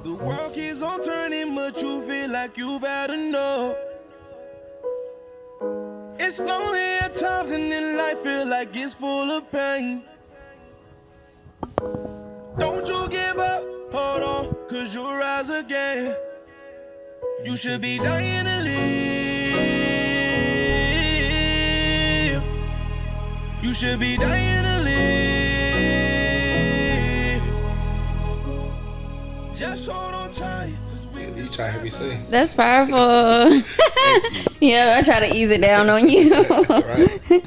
The world keeps on turning, but you feel like you've had enough. It's lonely at times and then life feel like it's full of pain. Don't you give up, hold on, cause you'll rise again. You should be dying to live. You should be dying to live. Just hold on tight. You try to hear me sing. That's powerful. Yeah, I try to ease it down on you. Right.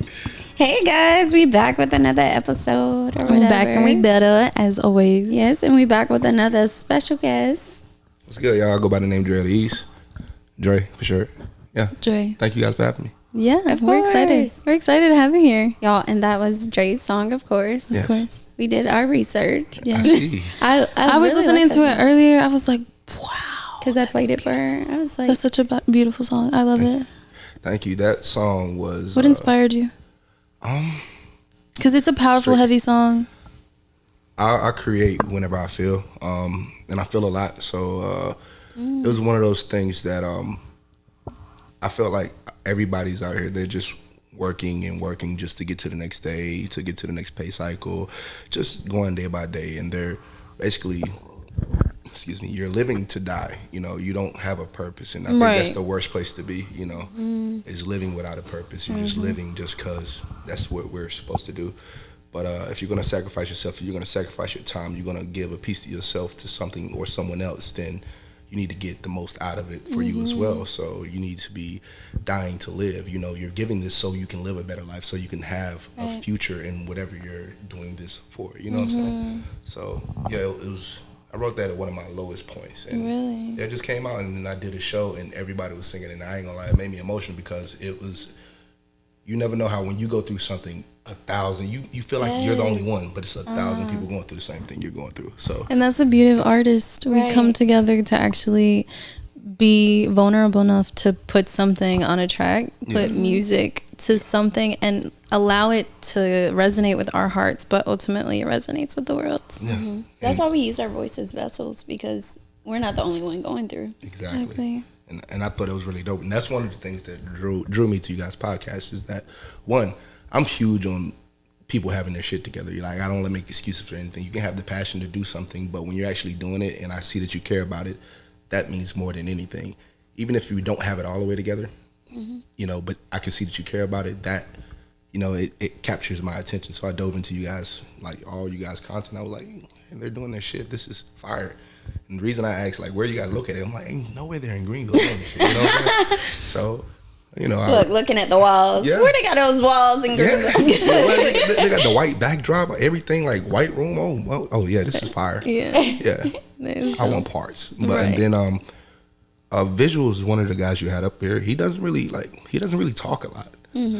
Hey guys, we back with another episode or whatever. We're back and we better as always. Yes, and we back with another special guest. What's good, y'all? I go by the name Dre of the East. Dre, for sure. Yeah. Dre. Thank you guys for having me. Yeah, Of we're course. excited. We're excited to have you here. Y'all, and that was Dre's song, of course. Yes. Of course. We did our research. Yeah. I see. I was really listening like to it earlier. I was like, wow. because I played it for her. I was like, That's such a beautiful song. I love it. Thank you. That song was... What inspired you? Because it's a powerful, straight- heavy song. I create whenever I feel, and I feel a lot. So it was one of those things that I felt like everybody's out here. They're just working and working just to get to the next day, to get to the next pay cycle, just going day by day. And they're basically, you're living to die. You know, you don't have a purpose. And I think that's Right. the worst place to be, you know, is living without a purpose. You're just living just because that's what we're supposed to do. But if you're going to sacrifice yourself, if you're going to sacrifice your time, you're going to give a piece of yourself to something or someone else, then you need to get the most out of it for you as well. So you need to be dying to live. You know, you're giving this so you can live a better life, so you can have a future in whatever you're doing this for. You know what I'm saying? So, yeah, it was... I wrote that at one of my lowest points. And Really? it just came out, and then I did a show, and everybody was singing, and I ain't gonna lie, it made me emotional because it was... You never know how when you go through something, 1,000, you feel like you're the only one, but it's 1,000 people going through the same thing you're going through. So And that's the beauty of artists. We Right. come together to actually be vulnerable enough to put something on a track, put music to something, and allow it to resonate with our hearts, but ultimately it resonates with the world. yeah, that's why we use our voice as vessels, because we're not the only one going through. exactly. And I thought it was really dope. And that's one of the things that drew me to you guys' podcast is that, one, I'm huge on people having their shit together. You're like, I don't want to make excuses for anything. You can have the passion to do something, but when you're actually doing it and I see that you care about it, that means more than anything. Even if you don't have it all the way together, you know, but I can see that you care about it, that, you know, it captures my attention. So I dove into you guys, like all you guys' content. I was like, man, they're doing their shit. This is fire. And the reason I asked, like, where you guys located, I'm like, ain't nowhere they're in Greenville. You know what I'm saying? So, you know. Looking at the walls. Yeah. Where they got those walls in Greenville? they got the white backdrop, everything, like white room. Oh yeah, this is fire. Yeah. Yeah. I want parts. But and then Visuals is one of the guys you had up here. He doesn't really talk a lot.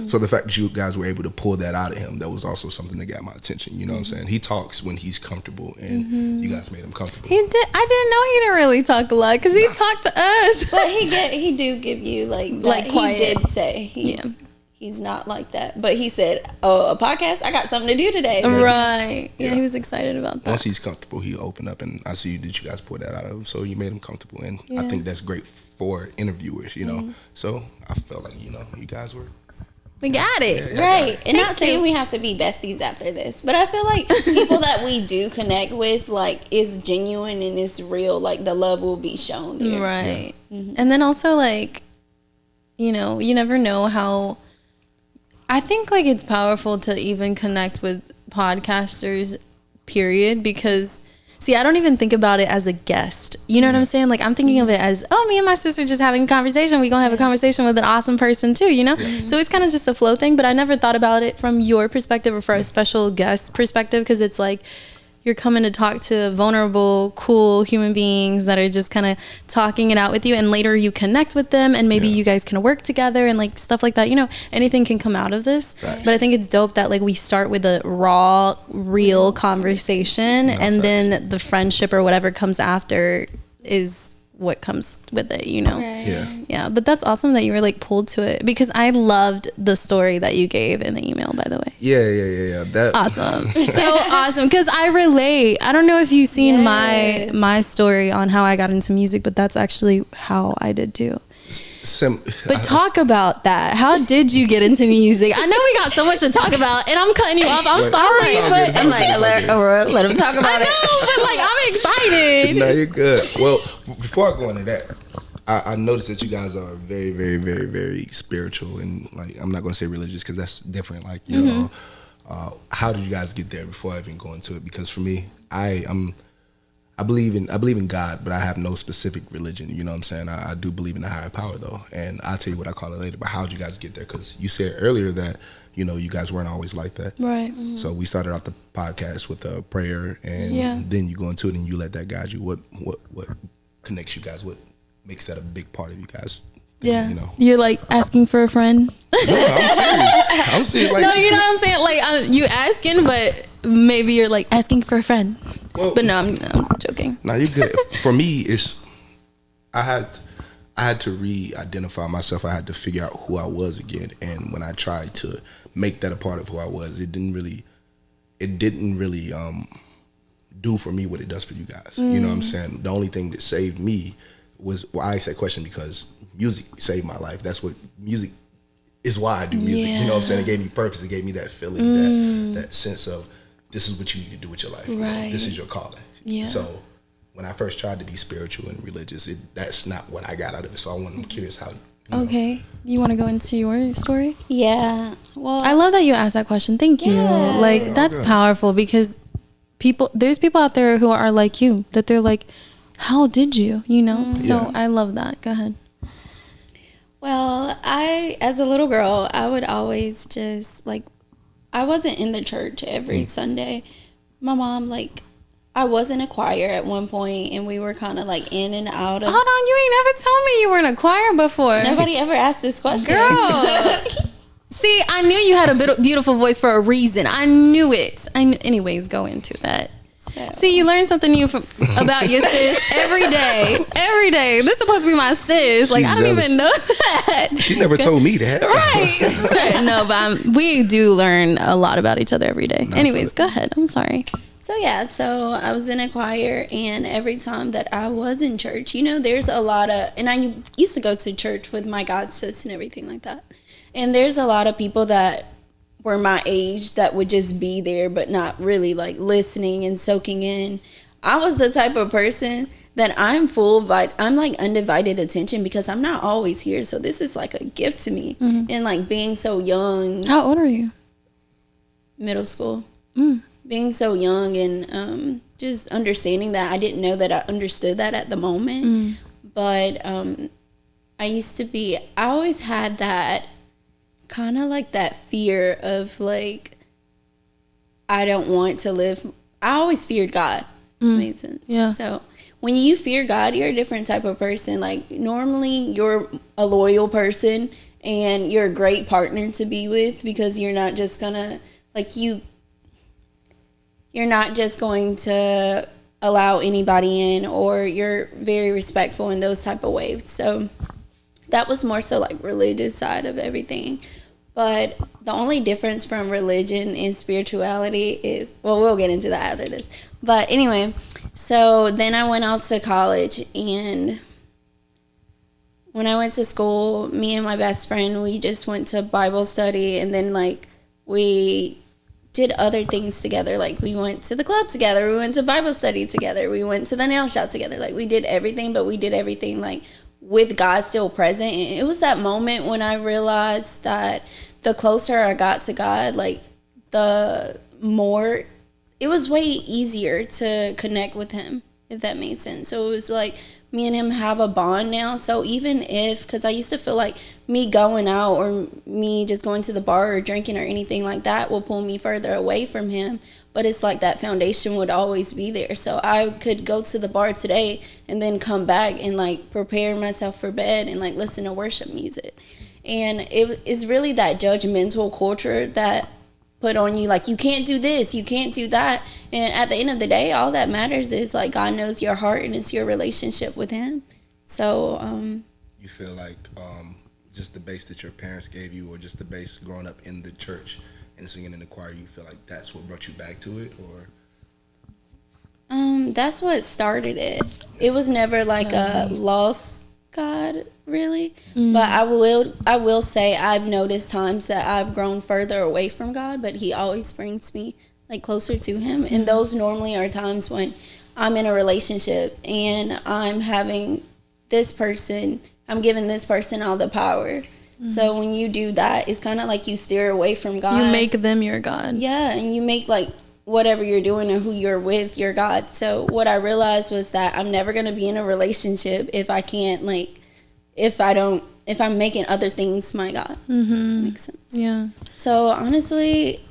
So the fact that you guys were able to pull that out of him, that was also something that got my attention. You know what I'm saying? He talks when he's comfortable, and you guys made him comfortable. He did. I didn't know he didn't really talk a lot because he talked to us. But he do give you like quiet. He did say he's not like that. But he said, "Oh, a podcast. I got something to do today." Right. Yeah. Yeah, he was excited about that. Once he's comfortable, he'll open up, and I see that you guys pulled that out of him. So you made him comfortable, and I think that's great for interviewers. You know, so I felt like you guys were. We got it. Right. And not saying we have to be besties after this, but I feel like people that we do connect with, like, is genuine and is real. Like, the love will be shown there. Right. And then also, like, you know, you never know how. I think, like, it's powerful to even connect with podcasters, period, because. See, I don't even think about it as a guest. You know what I'm saying? Like, I'm thinking of it as, oh, me and my sister just having a conversation. We're going to have a conversation with an awesome person too, you know? So it's kind of just a flow thing, but I never thought about it from your perspective or for a special guest perspective, because it's like, you're coming to talk to vulnerable, cool human beings that are just kind of talking it out with you, and later you connect with them, and maybe you guys can work together and like stuff like that. You know, anything can come out of this. Right. But I think it's dope that like we start with a raw, real conversation, and then the friendship or whatever comes after is what comes with it, you know? Right. Yeah, but that's awesome that you were like pulled to it, because I loved the story that you gave in the email, by the way. Yeah. That Awesome. So awesome. Because I relate. I don't know if you've seen my story on how I got into music, but that's actually how I did too. But talk about that. How did you get into music? I know we got so much to talk about, and I'm cutting you off. I'm sorry, but I'm like, let him talk about it. But like, I'm excited. No, you're good. Well, before I go into that, I noticed that you guys are very, very, very, very spiritual, and like, I'm not going to say religious because that's different. Like, you know, how did you guys get there? Before I even go into it, because for me, I believe in God, but I have no specific religion. You know what I'm saying? I do believe in a higher power, though, and I'll tell you what I call it later. But how did you guys get there? Because you said earlier that, you know, you guys weren't always like that, right? So we started off the podcast with a prayer, and then you go into it and you let that guide you. What connects you guys? What makes that a big part of you guys? Yeah, you know, you're like asking for a friend. No, I'm serious. Like, no, you know what I'm saying? Like, you asking, but maybe you're like asking for a friend. Well, but no, I'm joking. No, you're good. For me, I had to re-identify myself. I had to figure out who I was again. And when I tried to make that a part of who I was, it didn't really do for me what it does for you guys. You know what I'm saying? The only thing that saved me was, I asked that question because music saved my life. That's what music is, why I do music. You know what I'm saying? It gave me purpose. It gave me that feeling, that sense of, this is what you need to do with your life. You know? This is your calling. Yeah. So when I first tried to be spiritual and religious, that's not what I got out of it. So I'm curious how. Okay, you want to go into your story? Yeah. Well, I love that you asked that question. Thank you. Yeah. Like, that's powerful, because there's people out there who are like you, that they're like, how did you? You know. So I love that. Go ahead. Well, as a little girl, I would always just like, I wasn't in the church every Sunday. My mom, like, I was in a choir at one point, and we were kind of like in and out of. Hold on, you ain't never told me you were in a choir before. Nobody ever asked this question. Girl. See, I knew you had a beautiful voice for a reason. I knew it. Anyways, go into that. So. See, you learn something new about your sis every day. Every day. This is supposed to be my sis. Like, I don't even know that. She never told me that. Right. No, but we do learn a lot about each other every day. Anyways, go ahead. I'm sorry. So I was in a choir, and every time that I was in church, you know, there's a lot of, and I used to go to church with my god sis and everything like that. And there's a lot of people that were my age that would just be there, but not really like listening and soaking in. I was the type of person that I'm like undivided attention, because I'm not always here. So this is like a gift to me. And like being so young. How old are you? Middle school. Being so young, and just understanding that, I didn't know that I understood that at the moment. But I always had that kind of like that fear of like, I don't want to live. I always feared God. Made sense. Yeah. So when you fear God, you're a different type of person. Like, normally you're a loyal person, and you're a great partner to be with, because you're not just gonna you're not just going to allow anybody in, or you're very respectful in those type of ways. So that was more so like religious side of everything. But the only difference from religion and spirituality is, well, we'll get into that after this. But anyway, so then I went out to college, and when I went to school, me and my best friend, we just went to Bible study, and then like we did other things together. Like, we went to the club together, we went to Bible study together, we went to the nail shop together. Like, we did everything, but we did everything like with God still present. And it was that moment when I realized that the closer I got to God, like, the more, it was way easier to connect with him, if that made sense. So it was like me and him have a bond now. So even if, because I used to feel like me going out or me just going to the bar or drinking or anything like that will pull me further away from him. But it's like that foundation would always be there. So I could go to the bar today and then come back and like prepare myself for bed and like listen to worship music. And it is really that judgmental culture that put on you, like, you can't do this, you can't do that. And at the end of the day, all that matters is like God knows your heart, and it's your relationship with him. So you feel like just the base that your parents gave you, or just the base growing up in the church, and singing in the choir, you feel like that's what brought you back to it, or? That's what started it. It was never like a lost God, really. But I will say I've noticed times that I've grown further away from God, but He always brings me like closer to Him. And those normally are times when I'm in a relationship and I'm having this person, I'm giving this person all the power. So when you do that, it's kind of like you steer away from God. You make them your God. Yeah, and you make like whatever you're doing or who you're with your God. So what I realized was that I'm never going to be in a relationship if I can't, like, if I'm making other things my God. Makes sense. Yeah. So honestly,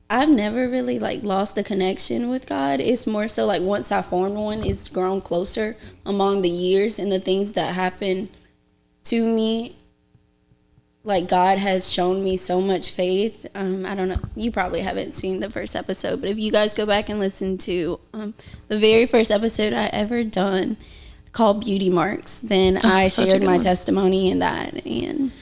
I've never really like lost a connection with God. It's more so like once I formed one, it's grown closer among the years and the things that happen to me. Like, God has shown me so much faith. I don't know. You probably haven't seen the first episode, but if you guys go back and listen to the very first episode I ever done called Beauty Marks, then I shared my testimony in that. And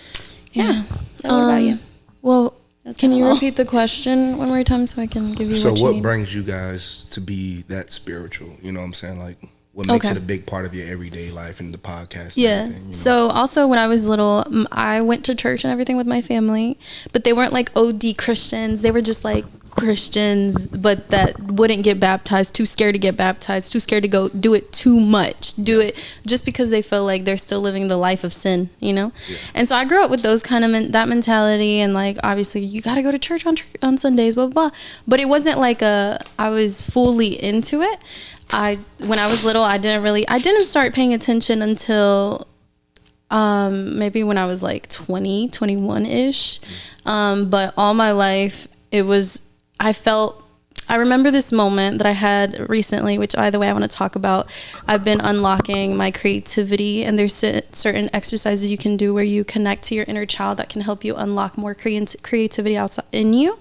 yeah. So what about you? Well, can you repeat the question one more time so I can give you what you need? Brings you guys to be that spiritual? You know what I'm saying? Like, what makes it a big part of your everyday life and the podcast? Yeah. And everything, you know? So also when I was little, I went to church and everything with my family, but they weren't like OD Christians. They were just like Christians, but that wouldn't get baptized, too scared to get baptized, too scared to go do it too much, do it just because they feel like they're still living the life of sin, you know? Yeah. And so I grew up with those kind of that mentality, and like, obviously you got to go to church on Sundays, blah, blah, blah. But it wasn't like I was fully into it. When I was little, I didn't start paying attention until maybe when I was like 20, 21-ish. But all my life, I remember this moment that I had recently, which either way I want to talk about. I've been unlocking my creativity, and there's certain exercises you can do where you connect to your inner child that can help you unlock more creativity outside in you.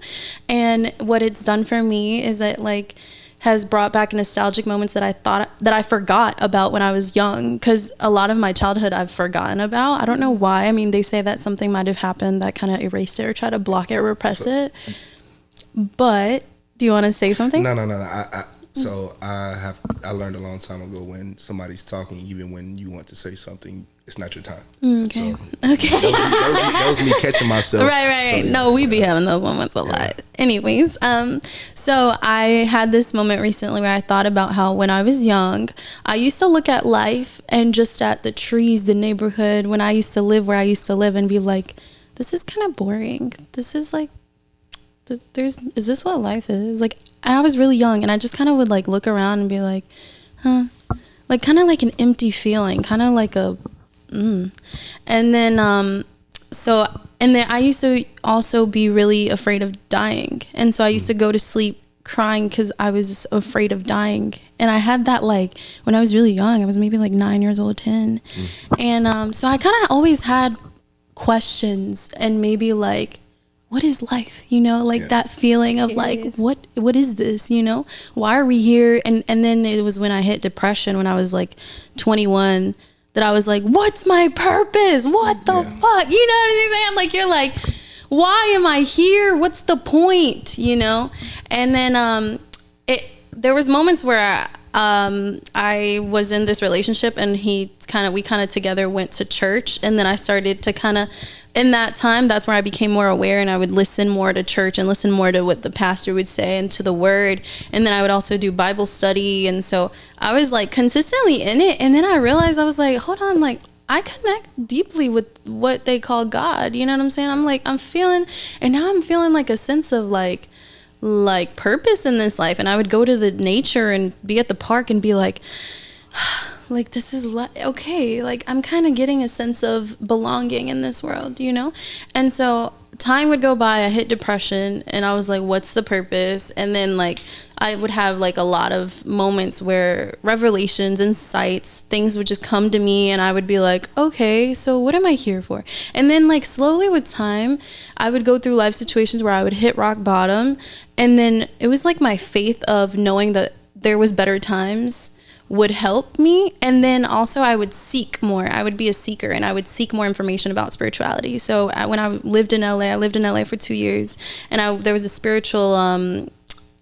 And what it's done for me is that like has brought back nostalgic moments that I forgot about when I was young, because a lot of my childhood I've forgotten about. I don't know why. I mean, they say that something might have happened that kind of erased it or try to block it or repress it. But do you want to say something? No. I learned a long time ago, when somebody's talking, even when you want to say something, it's not your time. Okay. So, okay. That was me catching myself. Right. So, yeah. No, we be having those moments a lot. Anyways, so I had this moment recently where I thought about how when I was young, I used to look at life and just at the trees, the neighborhood, when I used to live where I used to live, and be like, this is kind of boring. This is like, is this what life is? Like, I was really young, and I just kind of would like look around and be like, like kind of like an empty feeling, kind of like and then I used to also be really afraid of dying, and so I used to go to sleep crying because I was afraid of dying. And I had that like when I was really young. I was maybe like 9 years old, 10, and so I kind of always had questions, and maybe like, what is life, you know, like that feeling of like, what is this, you know, why are we here? And then it was when I hit depression when I was like 21 that I was like, what's my purpose? What the fuck? You know what I'm saying? Like, you're like, why am I here? What's the point? You know? And then there was moments where I was in this relationship, and we kind of together went to church, and then I started to kind of, in that time, that's where I became more aware, and I would listen more to church and listen more to what the pastor would say and to the word. And then I would also do Bible study. And so I was like consistently in it. And then I realized, I was like, hold on, like I connect deeply with what they call God. You know what I'm saying? I'm feeling like a sense of like purpose in this life. And I would go to the nature and be at the park and be like, like, this is okay. Like, I'm kind of getting a sense of belonging in this world, you know? And so time would go by, I hit depression, and I was like, what's the purpose? And then like, I would have like a lot of moments where revelations, insights, things would just come to me, and I would be like, okay, so what am I here for? And then like slowly with time, I would go through life situations where I would hit rock bottom. And then it was like my faith of knowing that there was better times would help me. And then also I would seek more. I would be a seeker, and I would seek more information about spirituality. So when I lived in LA, I lived in LA for 2 years, and there was a spiritual,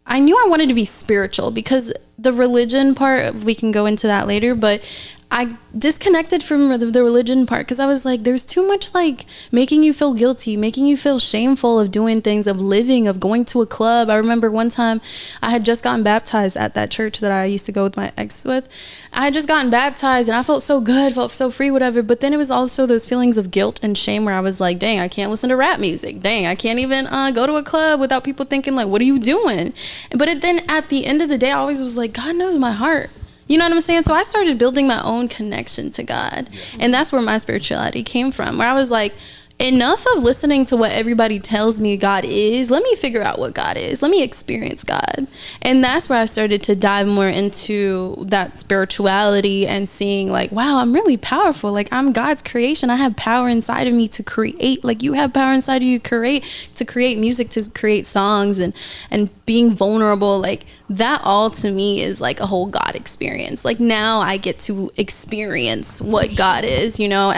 I knew I wanted to be spiritual, because the religion part, we can go into that later, but I disconnected from the religion part, because I was like, there's too much like making you feel guilty, making you feel shameful of doing things, of living, of going to a club. I remember one time I had just gotten baptized at that church that I used to go with my ex with. I had just gotten baptized and I felt so good, felt so free, whatever. But then it was also those feelings of guilt and shame where I was like, dang, I can't listen to rap music. Dang, I can't even go to a club without people thinking like, what are you doing? But then at the end of the day, I always was like, God knows my heart. You know what I'm saying? So I started building my own connection to God. And that's where my spirituality came from, where I was like, enough of listening to what everybody tells me God is. Let me figure out what God is. Let me experience God. And that's where I started to dive more into that spirituality and seeing like, wow, I'm really powerful. Like, I'm God's creation. I have power inside of me to create. Like, you have power inside of you to create music, to create songs, and being vulnerable. Like, that all to me is like a whole God experience. Like, now I get to experience what God is, you know,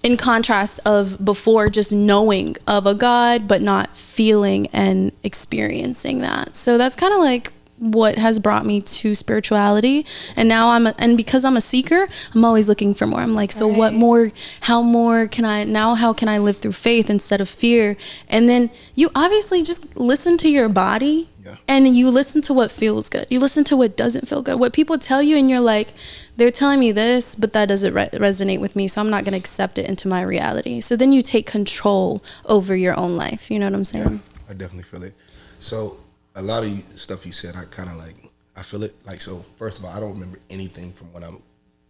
in contrast of before just knowing of a God, but not feeling and experiencing that. So that's kind of like what has brought me to spirituality. And now because I'm a seeker, I'm always looking for more. I'm like, so what more, how can I live through faith instead of fear? And then you obviously just listen to your body. Yeah. And you listen to what feels good. You listen to what doesn't feel good. What people tell you, and you're like, they're telling me this, but that doesn't resonate with me, so I'm not going to accept it into my reality. So then you take control over your own life. You know what I'm saying? Yeah, I definitely feel it. So a lot of stuff you said, I kind of like, I feel it. Like, so first of all, I don't remember anything from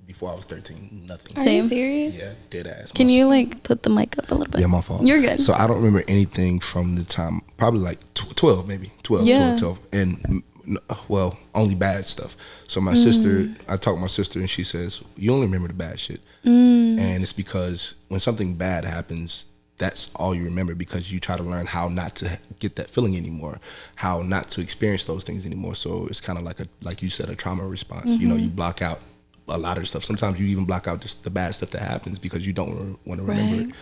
before I was 13, nothing. Are you serious? Yeah, dead ass. Can you like put the mic up a little bit? Yeah, my fault. You're good. So I don't remember anything from the time, probably like 12, maybe 12, yeah. 12, and well, only bad stuff. So my sister, I talked to my sister, and she says, you only remember the bad shit. And it's because when something bad happens, that's all you remember, because you try to learn how not to get that feeling anymore, how not to experience those things anymore. So it's kind of like you said, a trauma response. You know, you block out a lot of stuff. Sometimes you even block out just the bad stuff that happens because you don't want to remember it.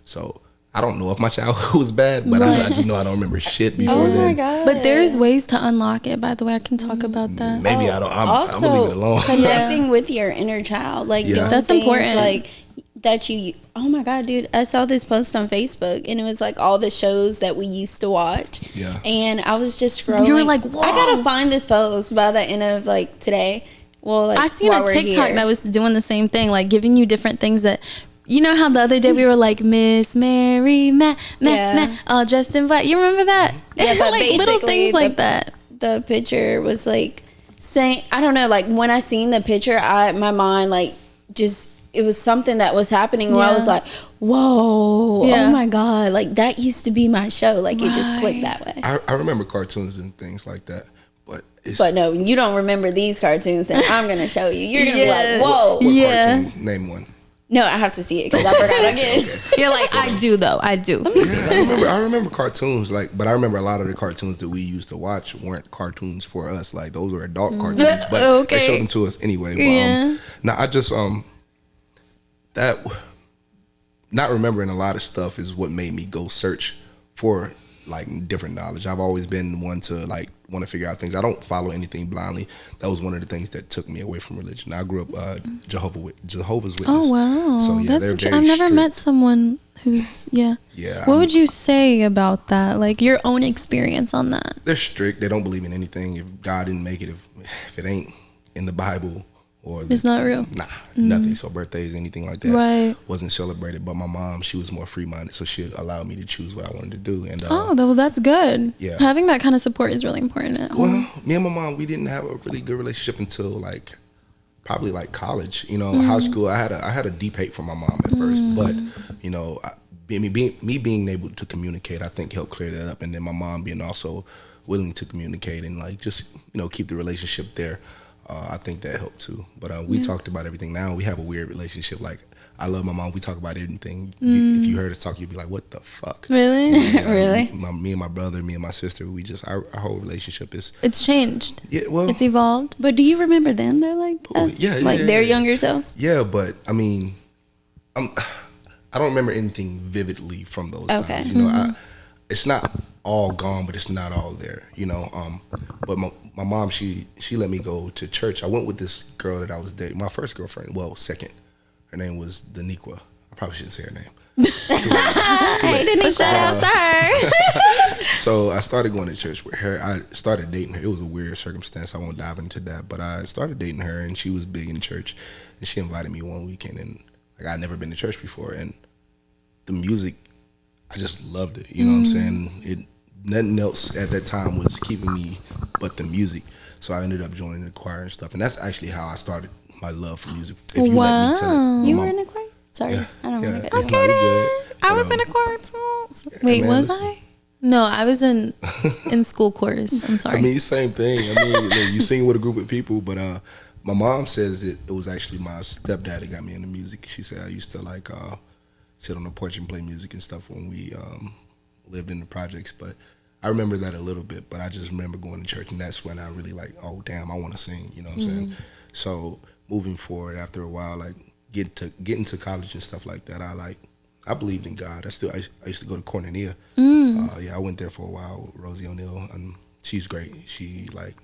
So I don't know if my childhood was bad, but I just know I don't remember shit before then. Oh my God. But there's ways to unlock it, by the way. I can talk about that. Maybe I'm gonna leave it alone. Connecting with your inner child. Like, doing that's things important. Like that oh my God, dude, I saw this post on Facebook, and it was like all the shows that we used to watch. Yeah. And I was just scrolling. You were like, whoa. I gotta find this post by the end of like today. Well, like, I seen a TikTok that was doing the same thing, like giving you different things that, you know how the other day we were like, Miss Mary, all dressed in black. You remember that? Yeah, but like little things like that. The picture was like saying, I don't know, like when I seen the picture, my mind like just, it was something that was happening where I was like, whoa, oh my God, like that used to be my show. Like it just clicked that way. I remember cartoons and things like that. But no, you don't remember these cartoons, and I'm going to show you. You're going to be like, whoa. What cartoon? Name one. No, I have to see it because I forgot again. Okay. You're like, I do though. I do. Let me see that. I remember cartoons, but I remember a lot of the cartoons that we used to watch weren't cartoons for us. Like, those were adult cartoons, but they showed them to us anyway. But, I just, that, not remembering a lot of stuff is what made me go search for like different knowledge. I've always been one to like want to figure out things. I don't follow anything blindly. That was one of the things that took me away from religion. I grew up Jehovah's Witness. Oh wow, so yeah, that's I've never met someone who's yeah. What would you say about that? Like your own experience on that? They're strict. They don't believe in anything. If God didn't make it, if it ain't in the Bible, or it's not real. Nah, nothing. So birthdays, anything like that, wasn't celebrated. But my mom, she was more free-minded, so she allowed me to choose what I wanted to do. And well, that's good. Yeah, having that kind of support is really important at home. Well, me and my mom, we didn't have a really good relationship until like probably like college. You know, high school. I had a deep hate for my mom at first, but you know, being able to communicate, I think helped clear that up. And then my mom being also willing to communicate and like just keep the relationship there. I think that helped too. But we talked about everything. Now we have a weird relationship. Like, I love my mom. We talk about everything. If you heard us talk, you'd be like, "What the fuck?" Really? Really? Me and my brother, me and my sister, we just our whole relationship is. It's changed. Yeah, well, It's evolved. But do you remember them? They're like us? Like their younger selves? Yeah, but I mean, I don't remember anything vividly from those times. You know, it's not all gone, but it's not all there. You know, but my mom, she let me go to church. I went with this girl that I was dating, my first girlfriend. Well, second. Her name was Daniqua. I probably shouldn't say her name. Hey, Daniqua. Shout out to her. So I started going to church with her. I started dating her. It was a weird circumstance. I won't dive into that. But I started dating her, and she was big in church. And she invited me one weekend, and like, I'd never been to church before. And the music, I just loved it. You know what I'm saying? Nothing else at that time was keeping me but the music. So I ended up joining the choir and stuff. And that's actually how I started my love for music. If you let me tell it. You were in a choir? Sorry, I don't want to get Okay, then. I was in a choir too. Wait, was I? No, I was in school chorus. I'm sorry. I mean, same thing. I mean, you sing with a group of people, but my mom says it was actually my stepdad that got me into music. She said I used to like sit on the porch and play music and stuff when we lived in the projects. But I remember that a little bit, but I just remember going to church, and that's when I really like, oh damn, I want to sing. You know what I'm saying? So moving forward, after a while, like getting to college and stuff like that, I believed in God. I used to go to Cornelia. I went there for a while. Rosie O'Neill, and she's great.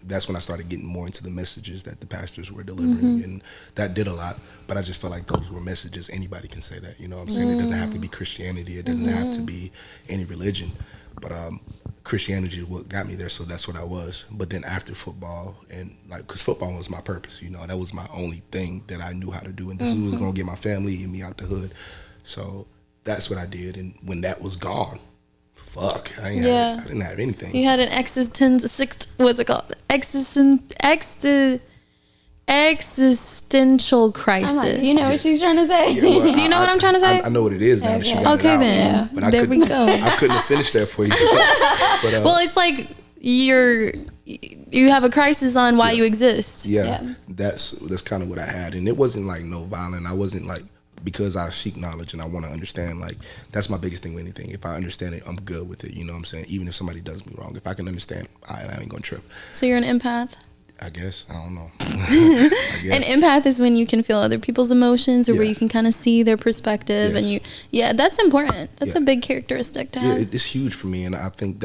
That's when I started getting more into the messages that the pastors were delivering, and that did a lot. But I just felt like those were messages. Anybody can say that. You know what I'm saying? It doesn't have to be Christianity. It doesn't have to be any religion. But Christianity is what got me there, so that's what I was. But then after football, and like, because football was my purpose, you know, that was my only thing that I knew how to do, and this was going to get my family and me out the hood. So that's what I did, and when that was gone, fuck, I didn't have anything. You had an existential crisis. Like, you know what she's trying to say? Yeah, well, Do you know what I'm trying to say? I know what it is now. Okay. She got Okay, it out, then. But There we go. I couldn't have finished that for you. But, Well, it's like you have a crisis on why you exist. Yeah. That's kind of what I had, and it wasn't like no violent. I wasn't like, because I seek knowledge and I want to understand. Like, that's my biggest thing with anything. If I understand it, I'm good with it. You know what I'm saying? Even if somebody does me wrong, if I can understand, I ain't gonna trip. So you're an empath? I guess. I don't know. I guess. An empath is when you can feel other people's emotions, or where you can kind of see their perspective, and that's important. That's a big characteristic to have. Yeah, it's huge for me, and I think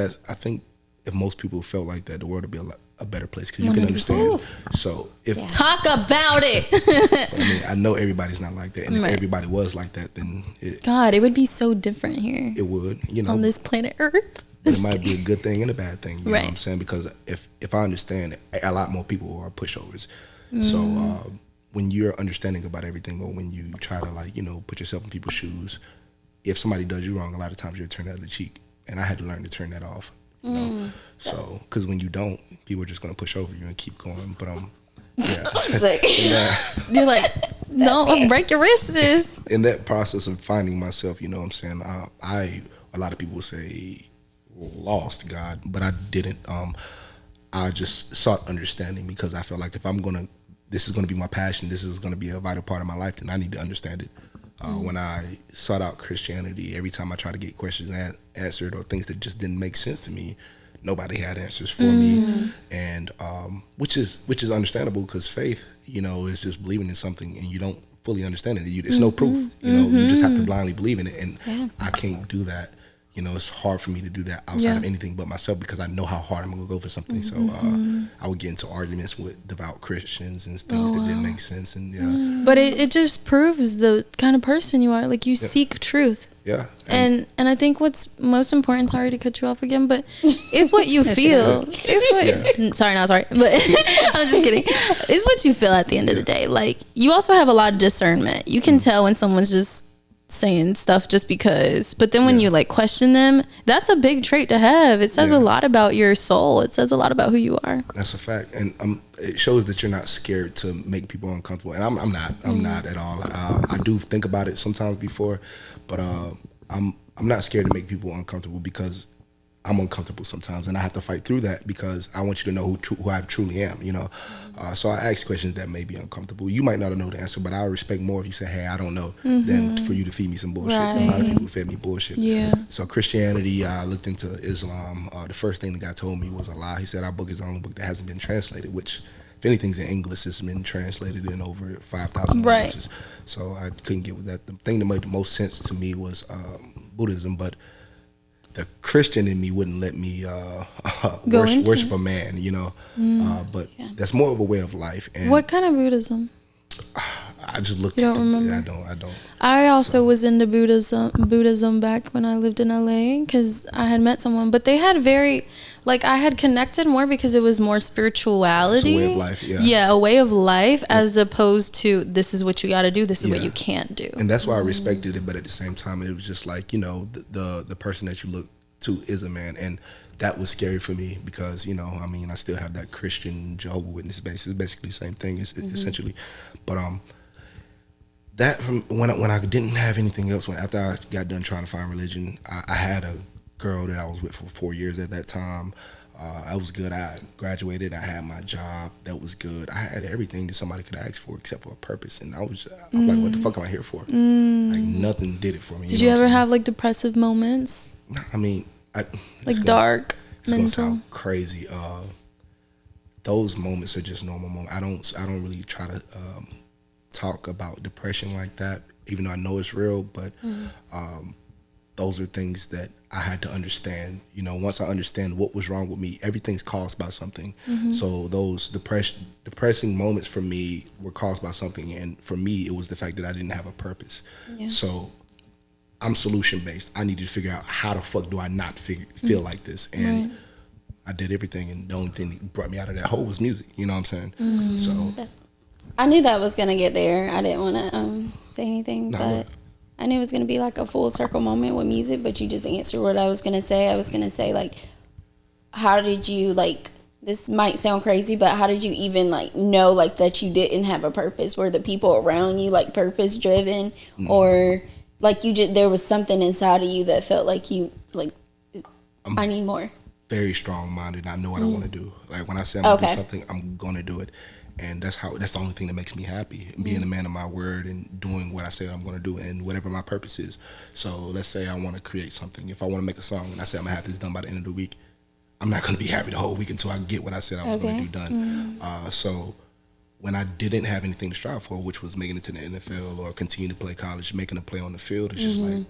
if most people felt like that, the world would be a better place, because you can understand. So Talk about it. I mean, I know everybody's not like that, and if everybody was like that, then God, it would be so different here. It would, you know, on this planet Earth. But it might be a good thing and a bad thing, you know what I'm Right. saying? Because if I understand, a lot more people are pushovers. So when you're understanding about everything, or when you try to, like, you know, put yourself in people's shoes, if somebody does you wrong, a lot of times you'll turn the other cheek. And I had to learn to turn that off. You know? So, because when you don't, people are just going to push over you and keep going. But yeah. You're like, no, I'll break your wrists, sis. In that process of finding myself, you know what I'm saying, a lot of people say lost God, but I didn't. I just sought understanding, because I felt like if this is gonna be my passion, this is gonna be a vital part of my life, then I need to understand it. When I sought out Christianity, every time I tried to get questions answered, or things that just didn't make sense to me, nobody had answers for me, and which is understandable, because faith, you know, is just believing in something and you don't fully understand it. It's no proof, you know. You just have to blindly believe in it, and I can't do that. You know, it's hard for me to do that outside of anything but myself, because I know how hard I'm going to go for something. So I would get into arguments with devout Christians and things that didn't make sense. And But it just proves the kind of person you are. Like, you seek truth. Yeah. And I think what's most important, sorry to cut you off again, but it's what you feel. Sorry, but I'm just kidding. It's what you feel at the end of the day. Like, you also have a lot of discernment. You can tell when someone's just saying stuff just because, but then when you like question them, that's a big trait to have. It says a lot about your soul. It says a lot about who you are. That's a fact. And it shows that you're not scared to make people uncomfortable, and I'm not at all. I do think about it sometimes before, but I'm not scared to make people uncomfortable, because I'm uncomfortable sometimes, and I have to fight through that because I want you to know who I truly am, you know. So I ask questions that may be uncomfortable. You might not know the answer, but I respect more if you say, hey, I don't know, than for you to feed me some bullshit. Right. A lot of people fed me bullshit. Yeah. So Christianity, I looked into Islam. The first thing the guy told me was a lie. He said our book is the only book that hasn't been translated, which, if anything's in English, it's been translated in over 5,000 languages. So I couldn't get with that. The thing that made the most sense to me was Buddhism, but the Christian in me wouldn't let me worship a man, you know. But that's more of a way of life. And What kind of Buddhism? I just looked You at don't remember? I don't. I also was into Buddhism back when I lived in LA because I had met someone, but they had I had connected more because it was more spirituality. It's a way of life, yeah. Yeah, a way of life as opposed to this is what you got to do, this is what you can't do. And that's why I respected it, but at the same time, it was just like, you know, the person that you look to is a man, and that was scary for me because, you know, I mean, I still have that Christian Jehovah's Witness base. It's basically the same thing, essentially. But that from when I didn't have anything else, after I got done trying to find religion, I had a girl that I was with for 4 years at that time. I was good. I graduated. I had my job. That was good. I had everything that somebody could ask for except for a purpose. And I'm like, what the fuck am I here for? Like, nothing did it for me. Did you ever have like depressive moments? I mean, dark, it's mental? gonna sound crazy. Those moments are just normal moments. I don't really try to talk about depression like that, even though I know it's real. But those are things that I had to understand. You know, once I understand what was wrong with me, everything's caused by something. So those depressing moments for me were caused by something, and for me, it was the fact that I didn't have a purpose. Yeah. So I'm solution based. I needed to figure out how the fuck do I not feel like this, and I did everything, and the only thing that brought me out of that hole was music. You know what I'm saying? So I knew that was gonna get there. I didn't want to say anything, but I knew it was gonna be like a full circle moment with music. But you just answered what I was gonna say. I was gonna say, like, how did you, like, this might sound crazy, but how did you even, like, know, like, that you didn't have a purpose? Were the people around you, like, purpose driven, or like there was something inside of you that felt like you, like, I need more? Very strong minded. I know what I want to do. Like, when I say I'm gonna do something, I'm gonna do it. And that's the only thing that makes me happy, being a man of my word and doing what I say I'm going to do and whatever my purpose is. So let's say I want to create something. If I want to make a song and I say I'm going to have this done by the end of the week, I'm not going to be happy the whole week until I get what I said I was going to do done. So when I didn't have anything to strive for, which was making it to the NFL or continue to play college, making a play on the field, it's just like,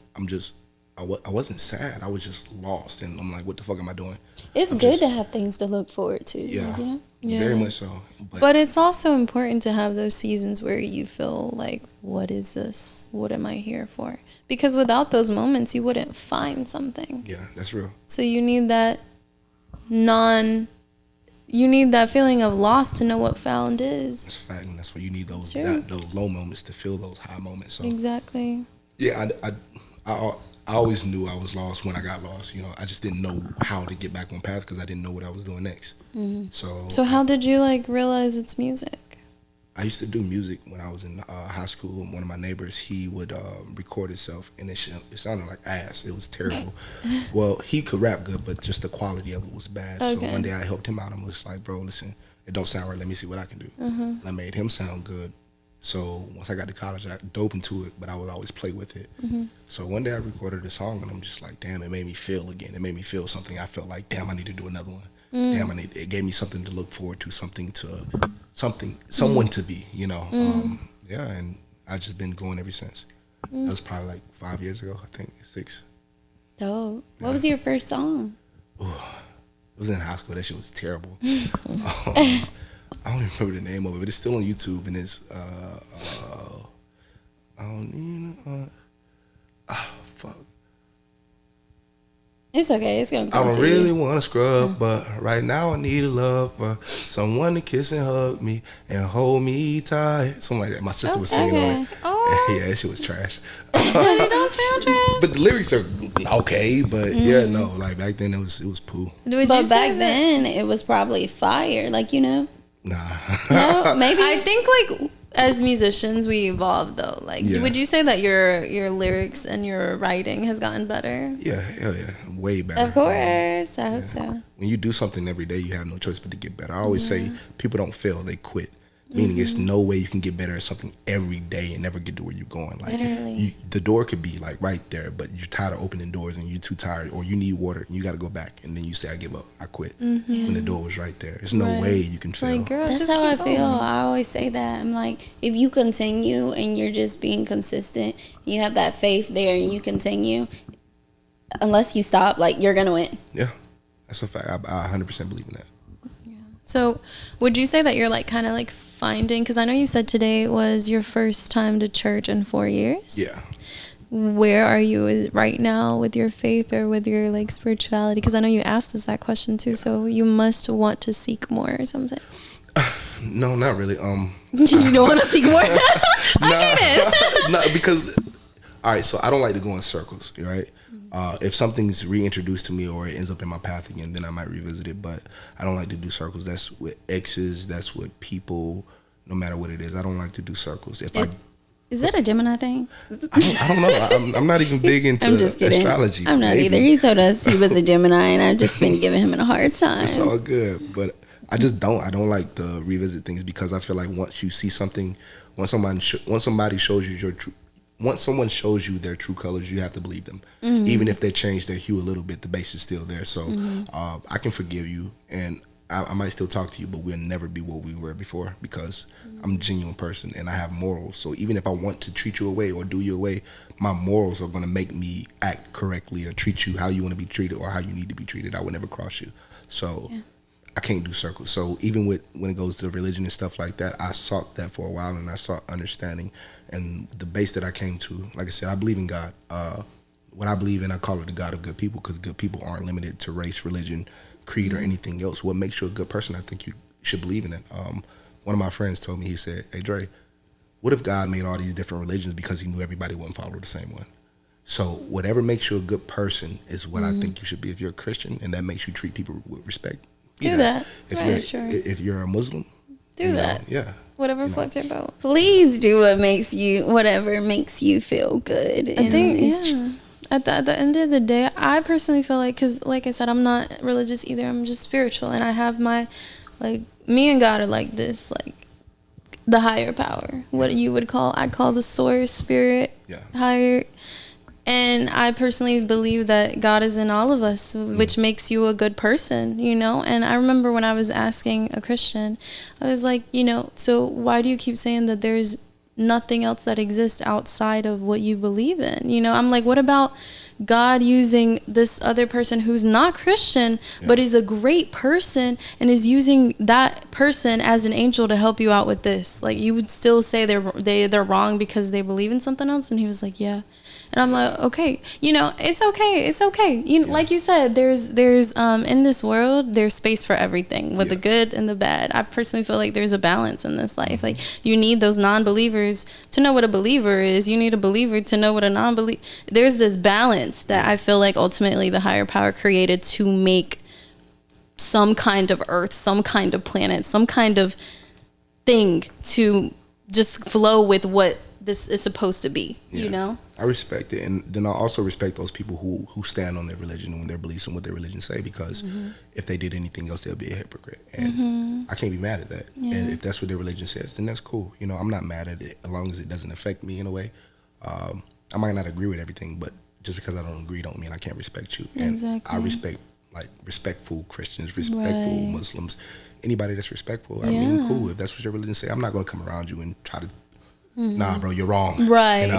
I wasn't sad. I was just lost. And I'm like, what the fuck am I doing? It's good to have things to look forward to. Yeah. Like, you know? Yeah. Very much so. But it's also important to have those seasons where you feel like, what is this? What am I here for? Because without those moments, you wouldn't find something. Yeah, that's real. So you need that feeling of loss to know what found is. That's a fact, and that's why you need those low moments to feel those high moments. So Exactly. yeah, I always knew I was lost when I got lost. You know, I just didn't know how to get back on path because I didn't know what I was doing next. So how did you, like, realize it's music? I used to do music when I was in high school. One of my neighbors, he would record himself, and it sounded like ass. It was terrible. Well, he could rap good, but just the quality of it was bad. So one day I helped him out. I was like, bro, listen, it don't sound right. Let me see what I can do. And I made him sound good. So once I got to college, I dove into it, but I would always play with it. So one day I recorded a song, and I'm just like, damn, it made me feel again. It made me feel something. I felt like, damn, I need to do another one. Damn, it gave me something to look forward to, someone to be, you know. Yeah, and I've just been going ever since. That was probably like 5 years ago, I think, 6. Dope. What was your first song? Ooh, it was in high school. That shit was terrible. I don't even remember the name of it, but it's still on YouTube, and it's I don't even fuck. It's okay. It's gonna come I to really you. want to scrub, but right now I need a love, someone to kiss and hug me and hold me tight. Something like that. My sister was singing on it. Oh. Yeah, that shit was trash. But it don't sound trash. But the lyrics are okay. But yeah, no, like back then it was poo. But back then it was probably fire. Like, you know. Nah. No, maybe. I think, like, as musicians, we evolve though. Like, would you say that your lyrics and your writing has gotten better? Yeah, hell yeah, way better. Of course, I hope so. When you do something every day, you have no choice but to get better. I always say people don't fail, they quit. Meaning it's no way you can get better at something every day and never get to where you're going. Like the door could be like right there, but you're tired of opening doors and you're too tired, or you need water and you got to go back, and then you say, I give up, I quit. When the door was right there. There's no way you can fail. Like, girl, that's how I feel. I always say that. I'm like, if you continue and you're just being consistent, you have that faith there and you continue, unless you stop, like, you're going to win. Yeah, that's a fact. I 100% believe in that. So would you say that you're like kind of like finding, because I know you said today was your first time to church in 4 years. Yeah. Where are you right now with your faith or with your like spirituality? Because I know you asked us that question too, so you must want to seek more or something. No, not really. You don't want to seek more? I get it. No, because, all right, so I don't like to go in circles, right? If something's reintroduced to me or it ends up in my path again, then I might revisit it. But I don't like to do circles. That's with exes. That's with people. No matter what it is, I don't like to do circles. Is that a Gemini thing? I don't know. I'm not even big into I'm just kidding. astrology. I'm not either. He told us he was a Gemini, and I've just been giving him a hard time. It's all good, but I just don't. I don't like to revisit things because I feel like once you see something, once somebody shows you once someone shows you their true colors, you have to believe them. Even if they change their hue a little bit, the base is still there. So I can forgive you, and I might still talk to you, but we'll never be what we were before because I'm a genuine person and I have morals. So even if I want to treat you away or do you away, my morals are going to make me act correctly or treat you how you want to be treated or how you need to be treated. I would never cross you. So I can't do circles. So even when it goes to religion and stuff like that, I sought that for a while and I sought understanding. And the base that I came to, like I said, I believe in God. What I believe in, I call it the God of good people because good people aren't limited to race, religion, creed, or anything else. What makes you a good person, I think you should believe in it. One of my friends told me, he said, hey, Dre, what if God made all these different religions because he knew everybody wouldn't follow the same one? So whatever makes you a good person is what I think you should be if you're a Christian, and that makes you treat people with respect. Do that. If you're a Muslim, do that. Yeah. Whatever floats your boat. Please do whatever makes you feel good. I think, At the end of the day, I personally feel like, because like I said, I'm not religious either. I'm just spiritual, and I have my, like, me and God are like this, like the higher power. What I call the source, spirit, higher. And I personally believe that God is in all of us, which makes you a good person, you know? And I remember when I was asking a Christian, I was like, so why do you keep saying that there's nothing else that exists outside of what you believe in? I'm like, what about God using this other person who's not Christian, but is a great person and is using that person as an angel to help you out with this? Like, you would still say they're wrong because they believe in something else? And he was like, yeah. And I'm like, okay, it's okay. Like you said, there's in this world, there's space for everything, with the good and the bad. I personally feel like there's a balance in this life. Like, you need those non-believers to know what a believer is. You need a believer to know what a non-believer. There's this balance that I feel like ultimately the higher power created to make some kind of earth, some kind of planet, some kind of thing to just flow with what this is supposed to be, I respect it. And then I also respect those people who stand on their religion and their beliefs and what their religion say, because if they did anything else, they'll be a hypocrite. And I can't be mad at that. And if that's what their religion says, then that's cool. I'm not mad at it as long as it doesn't affect me in a way. I might not agree with everything, but just because I don't agree don't mean I can't respect you. And I respect, like, respectful Christians, respectful Muslims, anybody that's respectful. I mean, cool. If that's what your religion say, I'm not going to come around you and try to, nah, bro, you're wrong. Right.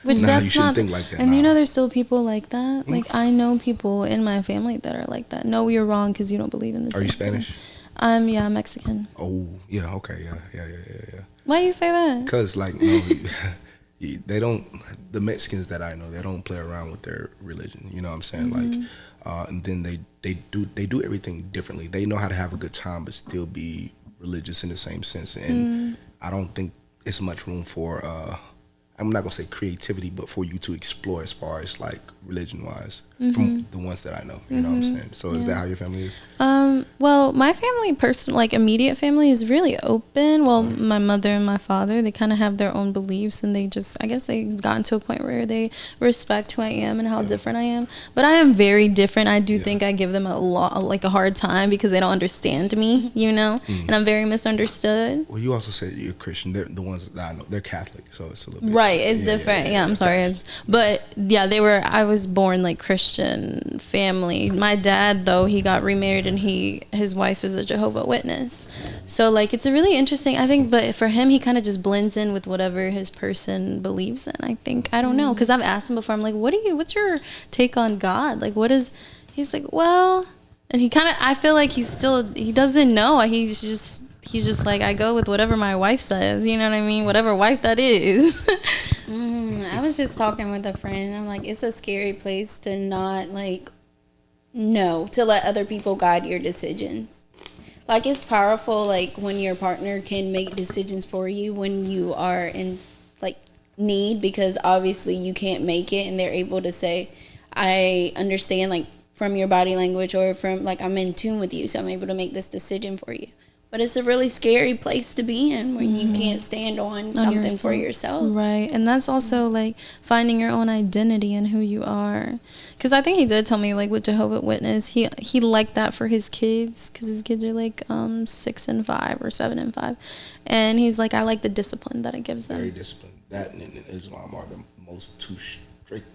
Which you shouldn't think like that. And there's still people like that. Like, I know people in my family that are like that. No, you're wrong because you don't believe in this. Are you Spanish? I'm Mexican. Oh, yeah, okay, yeah. Why you say that? Because, like, they don't, the Mexicans that I know, they don't play around with their religion. You know what I'm saying? Like, and then they do everything differently. They know how to have a good time but still be religious in the same sense. And I don't think it's much room for I'm not gonna say creativity, but for you to explore as far as like religion wise, from the ones that I know. You know what I'm saying? So is that how your family is? Well, my family, like immediate family, is really open. Well, my mother and my father, they kind of have their own beliefs, and I guess they gotten to a point where they respect who I am and how different I am. But I am very different. I do think I give them a hard time because they don't understand me, you know, and I'm very misunderstood. Well, you also said you're Christian. They're the ones that I know. They're Catholic, so it's a little bit right. It's different. Yeah, I'm sorry. But yeah, I was born like Christian family. My dad, though, he got remarried and his wife is a Jehovah's Witness. So like it's a really interesting, I think, but for him, he kind of just blends in with whatever his person believes in. I think, I don't know, because I've asked him before, I'm like, what's your take on God? Like, he's like, well, and I feel like he doesn't know. He's just like, I go with whatever my wife says, you know what I mean? Whatever wife that is. I was just talking with a friend, and I'm like, it's a scary place to not, like, to let other people guide your decisions. Like, it's powerful, like, when your partner can make decisions for you when you are in, like, need, because obviously you can't make it, and they're able to say, I understand, like, from your body language, or from, like, I'm in tune with you, so I'm able to make this decision for you. But it's a really scary place to be in when you can't stand on something for yourself. Right. And that's also like finding your own identity and who you are. Because I think he did tell me, like, with Jehovah's Witness, he liked that for his kids, because his kids are like 6 and 5 or 7 and 5. And he's like, I like the discipline that it gives them. Very disciplined. That and Islam are the most two strict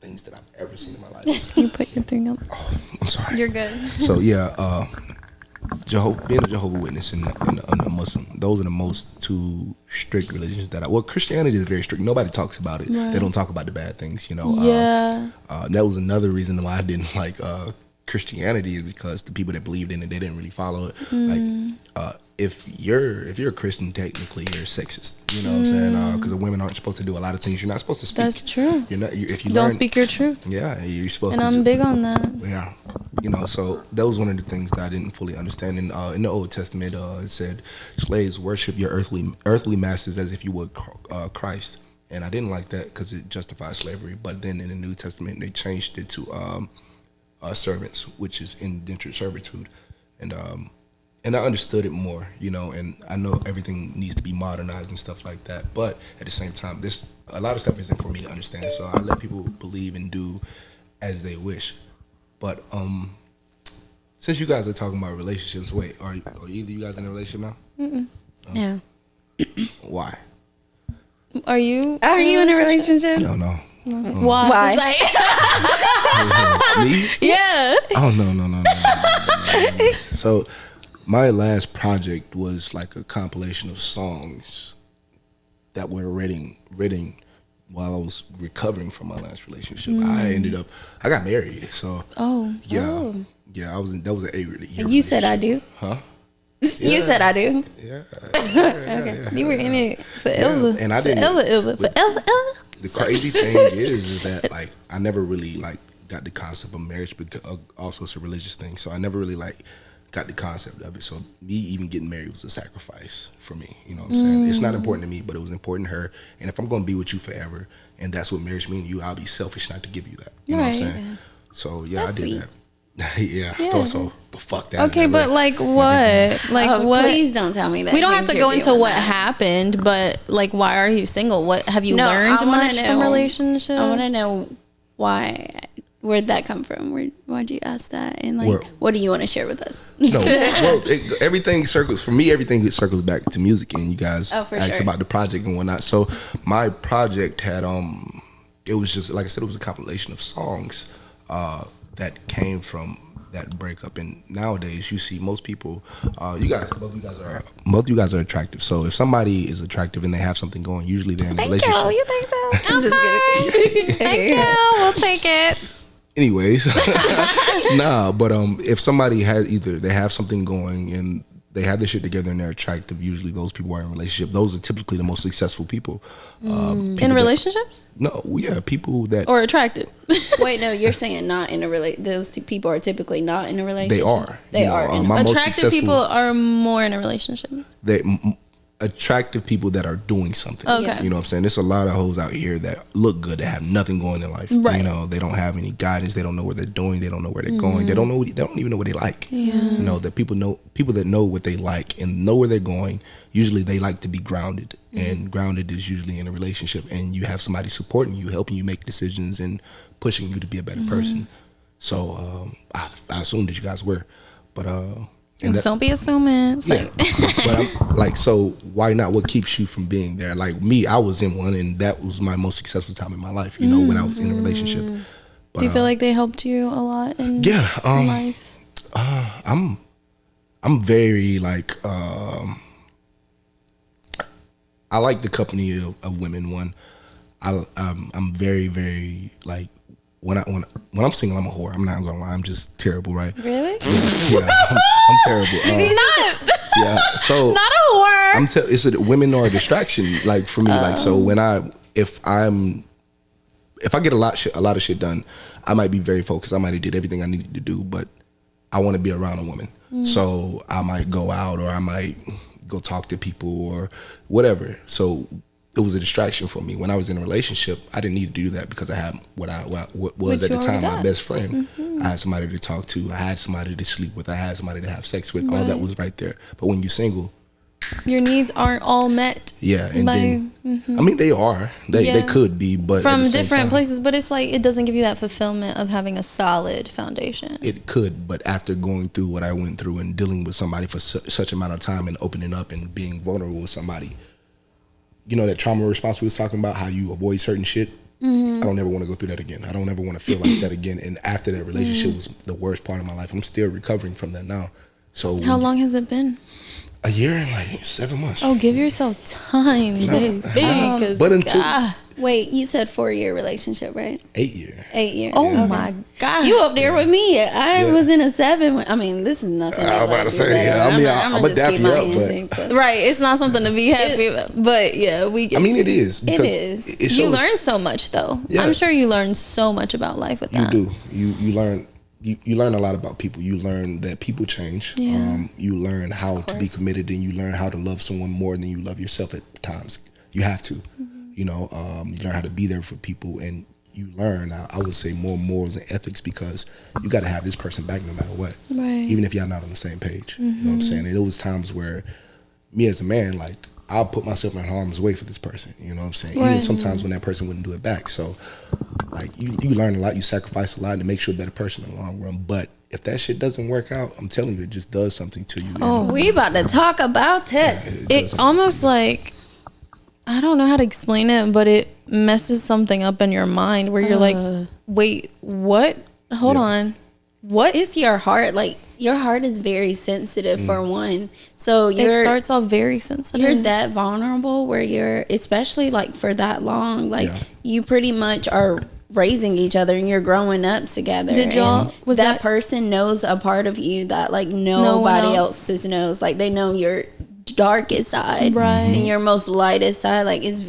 things that I've ever seen in my life. You put your thing up. Oh, I'm sorry. You're good. So yeah, being a Jehovah's Witness and a Muslim, those are the most two strict religions Christianity is very strict. Nobody talks about it. Right. They don't talk about the bad things, you know. Yeah. That was another reason why I didn't like Christianity, is because the people that believed in it, they didn't really follow it. Like, if you're a Christian, technically you're sexist. You know what I'm saying? Because women aren't supposed to do a lot of things you're not supposed to speak. That's true. You're not. If you don't speak your truth. Yeah, you're supposed and to. And I'm big on that. Yeah, you know. So that was one of the things that I didn't fully understand. In the Old Testament, it said, "Slaves, worship your earthly masters as if you would Christ." And I didn't like that because it justified slavery. But then in the New Testament, they changed it to servants, which is indentured servitude, and I understood it more, you know, and I know everything needs to be modernized and stuff like that. But at the same time, a lot of stuff isn't for me to understand. So I let people believe and do as they wish. But since you guys are talking about relationships, wait, are either of you guys in a relationship now? Mm-mm. No. Why? Are you in a relationship? No. Why? Me? Yeah. Oh, no. So my last project was like a compilation of songs that were written while I was recovering from my last relationship. I got married, so yeah, that was an 8 year. You said I do, huh? You said I do. Yeah. Okay. You were in it forever. And I didn't. Forever. The crazy thing is that like I never really like got the concept of marriage, because also it's a religious thing. So I never really like got the concept of it. So me even getting married was a sacrifice for me. You know what I'm saying? It's not important to me, but it was important to her. And if I'm going to be with you forever, and that's what marriage means to you, I'll be selfish not to give you that. You know what I'm saying? Yeah. So yeah, that's I did sweet. that. Yeah, I thought so. But fuck that. Okay, but like what? Like what? Please don't tell me that. We don't have to go into what happened, but like, why are you single? What have you learned much from relationship? I want to know why. Where'd that come from? Why'd you ask that? And like, what do you want to share with us? No, well, everything circles back to music, and you guys asked about the project and whatnot. So my project had it was just like I said, it was a compilation of songs that came from that breakup. And nowadays you see most people, both of you guys are attractive. So if somebody is attractive and they have something going, usually they're in a relationship. Thank you. You think so? I'm just kidding. Thank you. We'll take it. Anyways, but if somebody has they have something going and they have their shit together and they're attractive, usually those people are in a relationship. Those are typically the most successful people. In relationships? People that or attracted. Wait, no, you're saying not in a relationship. Those two people are typically not in a relationship. They are. They are. Attractive people are more in a relationship. attractive people that are doing something. Okay. You know what I'm saying? There's a lot of hoes out here that look good, that have nothing going in life. Right. You know, they don't have any guidance. They don't know what they're doing. They don't know where they're going. They don't even know what they like. Yeah. You know, that people that know what they like and know where they're going, usually they like to be grounded. And grounded is usually in a relationship, and you have somebody supporting you, helping you make decisions and pushing you to be a better person. So I assumed that you guys were, but don't be assuming. It's yeah. But I'm like, so why not? What keeps you from being there? Like me, I was in one, and that was my most successful time in my life. You know, when I was in a relationship. But, do you feel like they helped you a lot in life? I'm very like I like the company of women. One, I'm very, very like when I'm single, I'm a whore. I'm not gonna lie, I'm just terrible, right? Really? Yeah, I'm terrible. Not. Yeah, so Not a whore. It's women are a distraction. Like for me, like so when if I get a lot of shit done, I might be very focused. I might have did everything I needed to do, but I want to be around a woman. So I might go out, or I might go talk to people or whatever. So it was a distraction for me. When I was in a relationship, I didn't need to do that because I had what was at the time my best friend. I had somebody to talk to. I had somebody to sleep with. I had somebody to have sex with. All that was right there. But when you're single, your needs aren't all met. Yeah, and then I mean they are. They could be, but from different places. But it's like it doesn't give you that fulfillment of having a solid foundation. It could, but after going through what I went through and dealing with somebody for such amount of time and opening up and being vulnerable with somebody, you know that trauma response we was talking about, how you avoid certain shit. I don't ever want to go through that again. I don't ever want to feel like that again. And after that relationship was the worst part of my life. I'm still recovering from that now. So how long has it been? A year and like 7 months. Oh, give yourself time, baby. But until wait, you said 4-year relationship, right? 8 year. 8 years. Oh my God, you up there with me? I was in a 7. I mean, this is nothing. I was about to say, I'm gonna dap you up, but right, it's not something to be happy about. But yeah, we get. I mean, it is. It is. It shows, you learn so much, though. Yeah. I'm sure you learn so much about life with that. You do. You learn. You learn a lot about people. You learn that people change. Yeah. You learn how to be committed, and you learn how to love someone more than you love yourself at times. You have to. You know, you learn how to be there for people, and you learn, I would say, more morals and ethics, because you got to have this person back no matter what. Right. Even if y'all not on the same page. You know what I'm saying? And it was times where me as a man, like, I'll put myself in harm's way for this person. You know what I'm saying? Right. Even sometimes when that person wouldn't do it back. So, like, you learn a lot, you sacrifice a lot to make sure a better person in the long run. But if that shit doesn't work out, I'm telling you, it just does something to you. Oh, we about to talk about it. It almost like, I don't know how to explain it, but it messes something up in your mind where you're like, wait, what? Hold on. What? It's your heart. Like, your heart is very sensitive for one. So it starts off very sensitive. You're that vulnerable where you're, especially like for that long, like you pretty much are raising each other and you're growing up together. Did y'all, and was that person knows a part of you that like nobody else knows. Like they know your darkest side, right, and your most lightest side. Like it's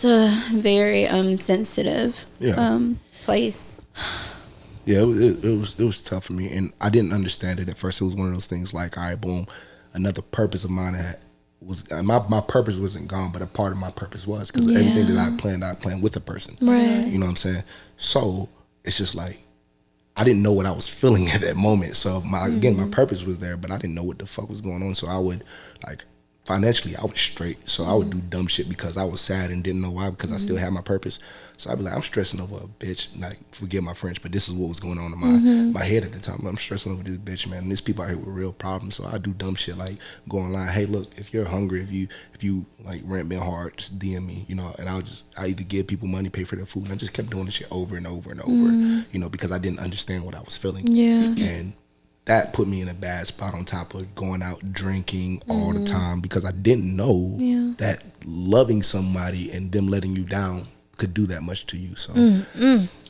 a very sensitive place. Yeah, it was tough for me, and I didn't understand it at first. It was one of those things like, all right, boom, another purpose of mine was my purpose wasn't gone, but a part of my purpose was, because everything that I planned with a person. Right. You know what I'm saying? So it's just like I didn't know what I was feeling at that moment. So my purpose was there, but I didn't know what the fuck was going on. So I would like. Financially, I was straight, so I would do dumb shit because I was sad and didn't know why, because I still had my purpose. So I'd be like, I'm stressing over a bitch. Like, forgive my French, but this is what was going on in my head at the time. I'm stressing over this bitch, man. And there's people out here with real problems. So I do dumb shit like go online. Hey, look, if you're hungry, if you like rent me hard, just DM me, you know. And I either give people money, pay for their food, and I just kept doing this shit over and over and over, you know, because I didn't understand what I was feeling. Yeah, and that put me in a bad spot, on top of going out drinking all the time, because I didn't know that loving somebody and them letting you down could do that much to you. So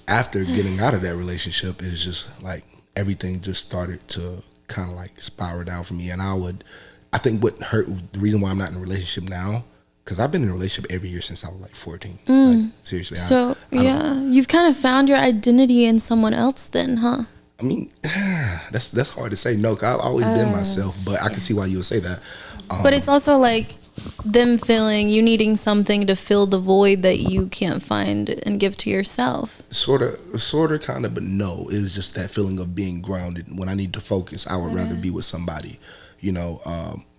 after getting out of that relationship, it's just like everything just started to kind of like spiral down for me. And I think what hurt, the reason why I'm not in a relationship now, because I've been in a relationship every year since I was like 14. Like, seriously. So you've kind of found your identity in someone else then, huh? I mean, that's hard to say. No, 'cause I've always been myself, but I can see why you would say that. But it's also like them feeling you needing something to fill the void that you can't find and give to yourself. Sort of, kind of, but no. It's just that feeling of being grounded. When I need to focus, I would rather be with somebody, you know,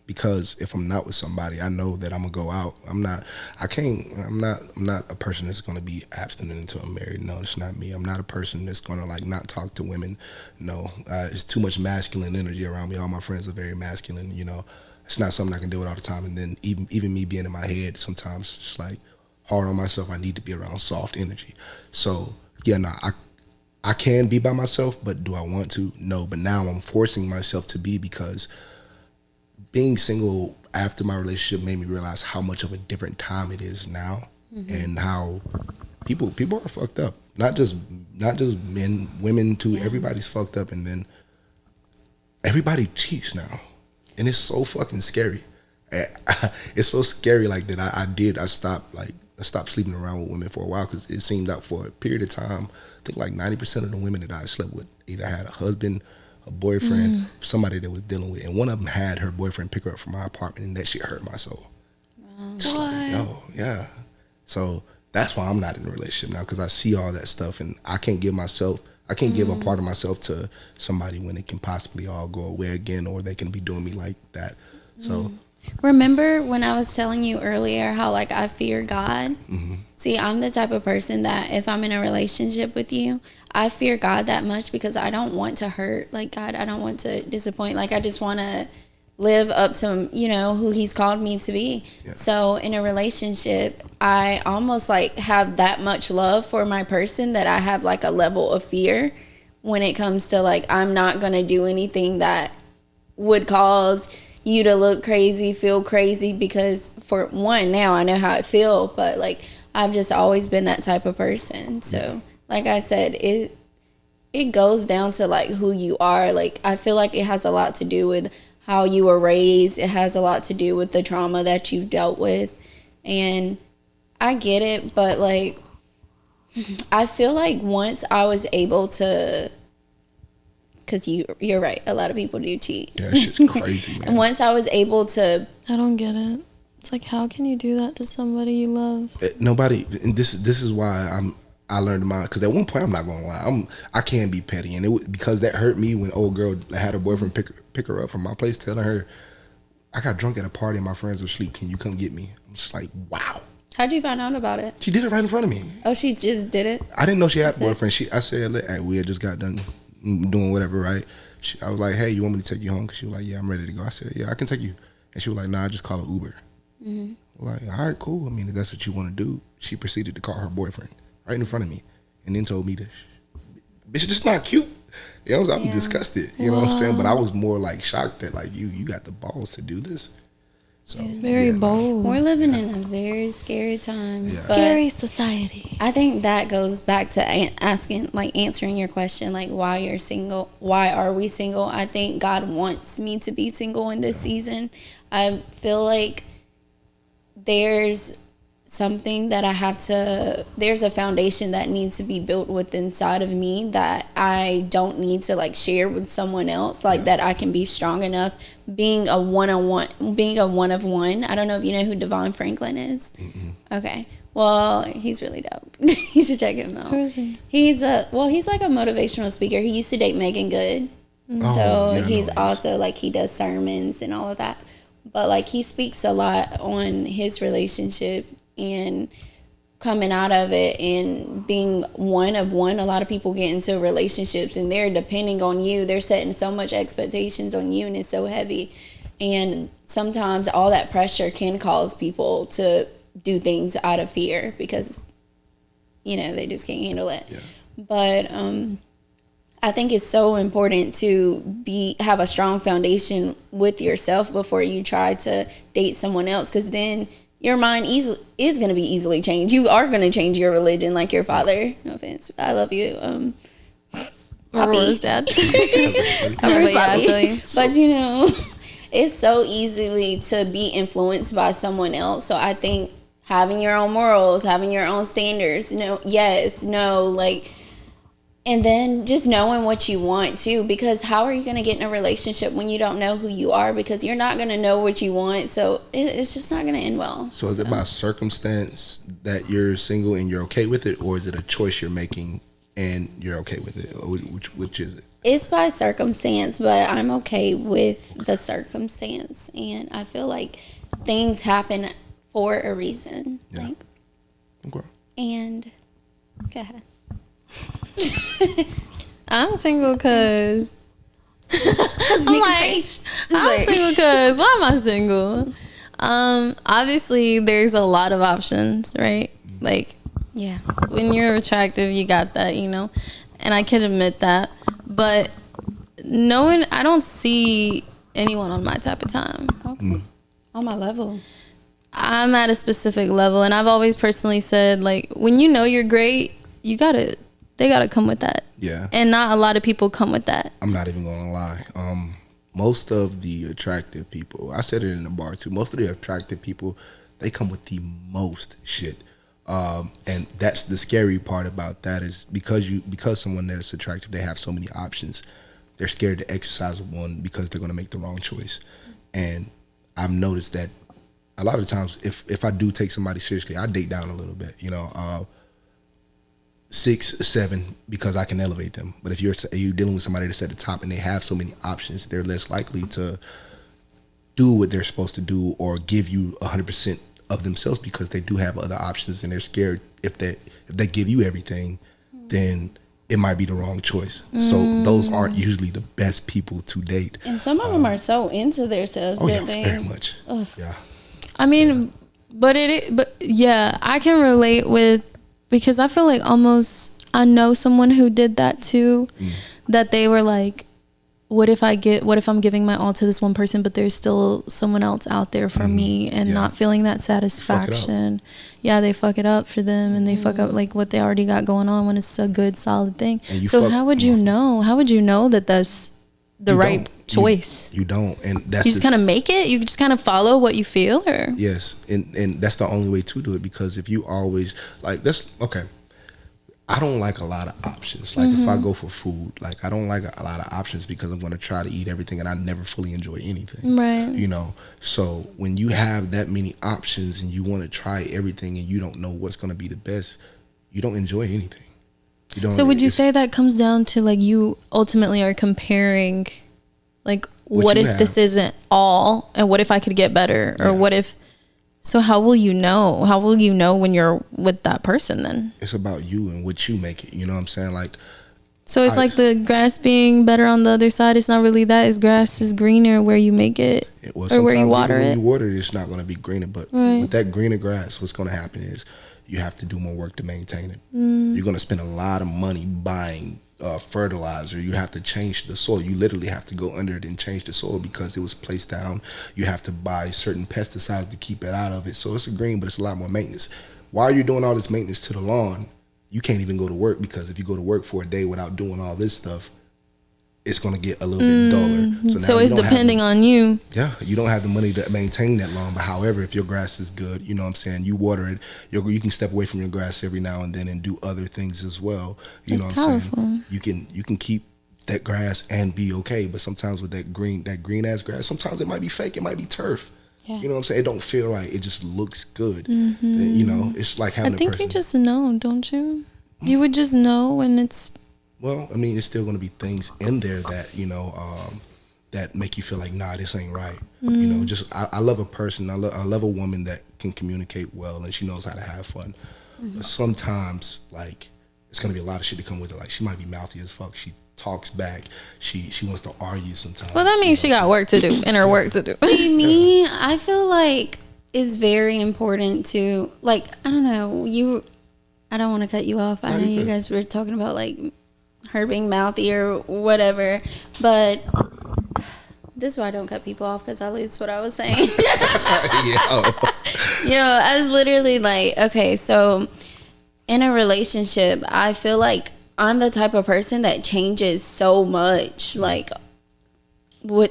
because if I'm not with somebody, I know that I'm gonna go out. I'm not a person that's gonna be abstinent until I'm married. No, it's not me. I'm not a person that's gonna like not talk to women. No, it's too much masculine energy around me. All my friends are very masculine, you know. It's not something I can deal with all the time. And then even me being in my head, sometimes it's just like hard on myself. I need to be around soft energy. So yeah, no, I can be by myself, but do I want to? No. But now I'm forcing myself to be, because being single after my relationship made me realize how much of a different time it is now, and how people are fucked up. Not just men, women too. Everybody's fucked up, and then everybody cheats now, and it's so fucking scary. It's so scary like that. I stopped sleeping around with women for a while, because it seemed that for a period of time, I think like 90% of the women that I slept with either had a husband, a boyfriend, somebody that was dealing with, and one of them had her boyfriend pick her up from my apartment, and that shit hurt my soul. Just like, yo, yeah. So that's why I'm not in a relationship now, because I see all that stuff, and I can't give a part of myself to somebody when it can possibly all go away again, or they can be doing me like that. So remember when I was telling you earlier how like I fear God? See, I'm the type of person that if I'm in a relationship with you, I fear God that much, because I don't want to hurt like God. I don't want to disappoint. Like, I just want to live up to, you know, who he's called me to be. Yeah. So in a relationship, I almost like have that much love for my person that I have like a level of fear when it comes to like, I'm not going to do anything that would cause you to look crazy, feel crazy, because for one, now I know how I feel, but like I've just always been that type of person. So like I said, it goes down to like who you are. Like, I feel like it has a lot to do with how you were raised. It has a lot to do with the trauma that you dealt with. And I get it, but like, I feel like once I was able to, because you're right, a lot of people do cheat. Yeah, it's just crazy, man. And once I was able to, I don't get it. It's like, how can you do that to somebody you love? Nobody. And this is why I learned mine, because at one point, I'm not gonna lie, I can be petty, and it was because that hurt me when old girl had her boyfriend pick her up from my place, telling her, I got drunk at a party and my friends were asleep, can you come get me? I'm just like, wow. How'd you find out about it? She did it right in front of me. Oh, she just did it? I didn't know she had a boyfriend. I said, look, hey, we had just got done doing whatever, right? I was like, hey, you want me to take you home? Because she was like, yeah, I'm ready to go. I said, yeah, I can take you. And she was like, nah, I just call an Uber. I'm like, all right, cool. I mean, if that's what you want to do. She proceeded to call her boyfriend right in front of me, and then told me this, bitch, this not cute. You know, I'm disgusted. You know what I'm saying? But I was more like shocked that like you got the balls to do this. So very bold. We're living in a very scary time. Scary society. I think that goes back to answering your question, like why you're single, why are we single? I think God wants me to be single in this season. I feel like there's something that there's a foundation that needs to be built within inside of me that I don't need to like share with someone else, like that I can be strong enough being a one of one. I don't know if you know who Drayvon Franklin is. Okay. Well, he's really dope. You should check him out. Who is he? He's like a motivational speaker. He used to date Megan Good. He's also like, he does sermons and all of that. But like, he speaks a lot on his relationship and coming out of it and being one of one. A lot of people get into relationships and they're depending on you. They're setting so much expectations on you, and it's so heavy. And sometimes all that pressure can cause people to do things out of fear because, you know, they just can't handle it. Yeah. But I think it's so important to have a strong foundation with yourself before you try to date someone else, because then your mind is going to be easily changed. You are going to change your religion like your father. No offense. I love you. Aurora's dad. But, you know, it's so easily to be influenced by someone else. So I think having your own morals, having your own standards, like, And then just knowing what you want too, because how are you going to get in a relationship when you don't know who you are? Because you're not going to know what you want, so it's just not going to end well. So is it by circumstance that you're single and you're okay with it, or is it a choice you're making and you're okay with it? Or which is it? It's by circumstance, but I'm okay with the circumstance, and I feel like things happen for a reason. Yeah. Like, Okay. and go ahead. I'm single because I'm single because why am I single? Obviously there's a lot of options, right? Like, Yeah. when you're attractive, you got that, you know, and I can admit that. But I don't see anyone on my type of time. Okay. On my level. I'm at a specific level, and I've always personally said, like, when you know you're great, they gotta come with that. Yeah. And not a lot of people come with that. I'm not even gonna lie. Most of the attractive people, I said it in the bar too, most of the attractive people, they come with the most shit. And that's the scary part about that, is because someone that's attractive, they have so many options, they're scared to exercise one because they're gonna make the wrong choice. And I've noticed that a lot of times if I do take somebody seriously, I date down a little bit, 6, 7, because I can elevate them. But if you're dealing with somebody that's at the top and they have so many options, they're less likely to do what they're supposed to do or give you 100% of themselves, because they do have other options, and they're scared if they give you everything, then it might be the wrong choice. So those aren't usually the best people to date. And some of them are so into themselves Oh yeah, that they very much. Ugh. Yeah. I mean, but yeah, I can relate with, because I feel like I know someone who did that too, that they were like, what if I'm giving my all to this one person, but there's still someone else out there for me, and not feeling that satisfaction. Yeah, they fuck it up for them, and they fuck up like what they already got going on when it's a good, solid thing. So how would you know? How would you know that that's the right choice? You don't, and that's you just kind of make it. You just kind of follow what you feel, or yes, and that's the only way to do it, because if you always like, that's okay. I don't like a lot of options. Like if I go for food, like I don't like a lot of options, because I'm going to try to eat everything and I never fully enjoy anything. right? So when you have that many options and you want to try everything and you don't know what's going to be the best, you don't enjoy anything. You don't. So would you say that comes down to, like, you ultimately are comparing, like, what if this isn't all, and what if I could get better, or what if? So how will you know? How will you know when you're with that person then? It's about you and what you make it. You know what I'm saying? Like, so it's like the grass being better on the other side. It's not really that. It's grass is greener where you make it, or where you water it. When you water it, it's not going to be greener. But with that greener grass, what's going to happen is you have to do more work to maintain it. You're going to spend a lot of money buying fertilizer. You have to change the soil. You literally have to go under it and change the soil because it was placed down. You have to buy certain pesticides to keep it out of it. So it's a green, but it's a lot more maintenance. While you're doing all this maintenance to the lawn, you can't even go to work, because if you go to work for a day without doing all this stuff, it's going to get a little bit duller. So it's depending on you. Yeah, you don't have the money to maintain that lawn. But however, if your grass is good, you know what I'm saying, you water it, you can step away from your grass every now and then and do other things as well. You know what I'm saying? You can keep that grass and be okay. But sometimes with that green ass grass, sometimes it might be fake, it might be turf. Yeah. You know what I'm saying? It don't feel right. It just looks good. It's like having a person. I think you just know, don't you? You would just know when it's. Well, I mean, it's still going to be things in there that, that make you feel like, nah, this ain't right. I love a person. I love a woman that can communicate well and she knows how to have fun. But sometimes, like, it's going to be a lot of shit to come with it. Like, she might be mouthy as fuck. She talks back. She wants to argue sometimes. Well, that means she got work to do, and her work to do. See, me, I feel like it's very important to, like, I don't know, I don't want to cut you off. I know you guys were talking about, like, her being mouthy or whatever, but this is why I don't cut people off, because I lose what I was saying. I was literally like, okay, so in a relationship, I feel like I'm the type of person that changes so much, like,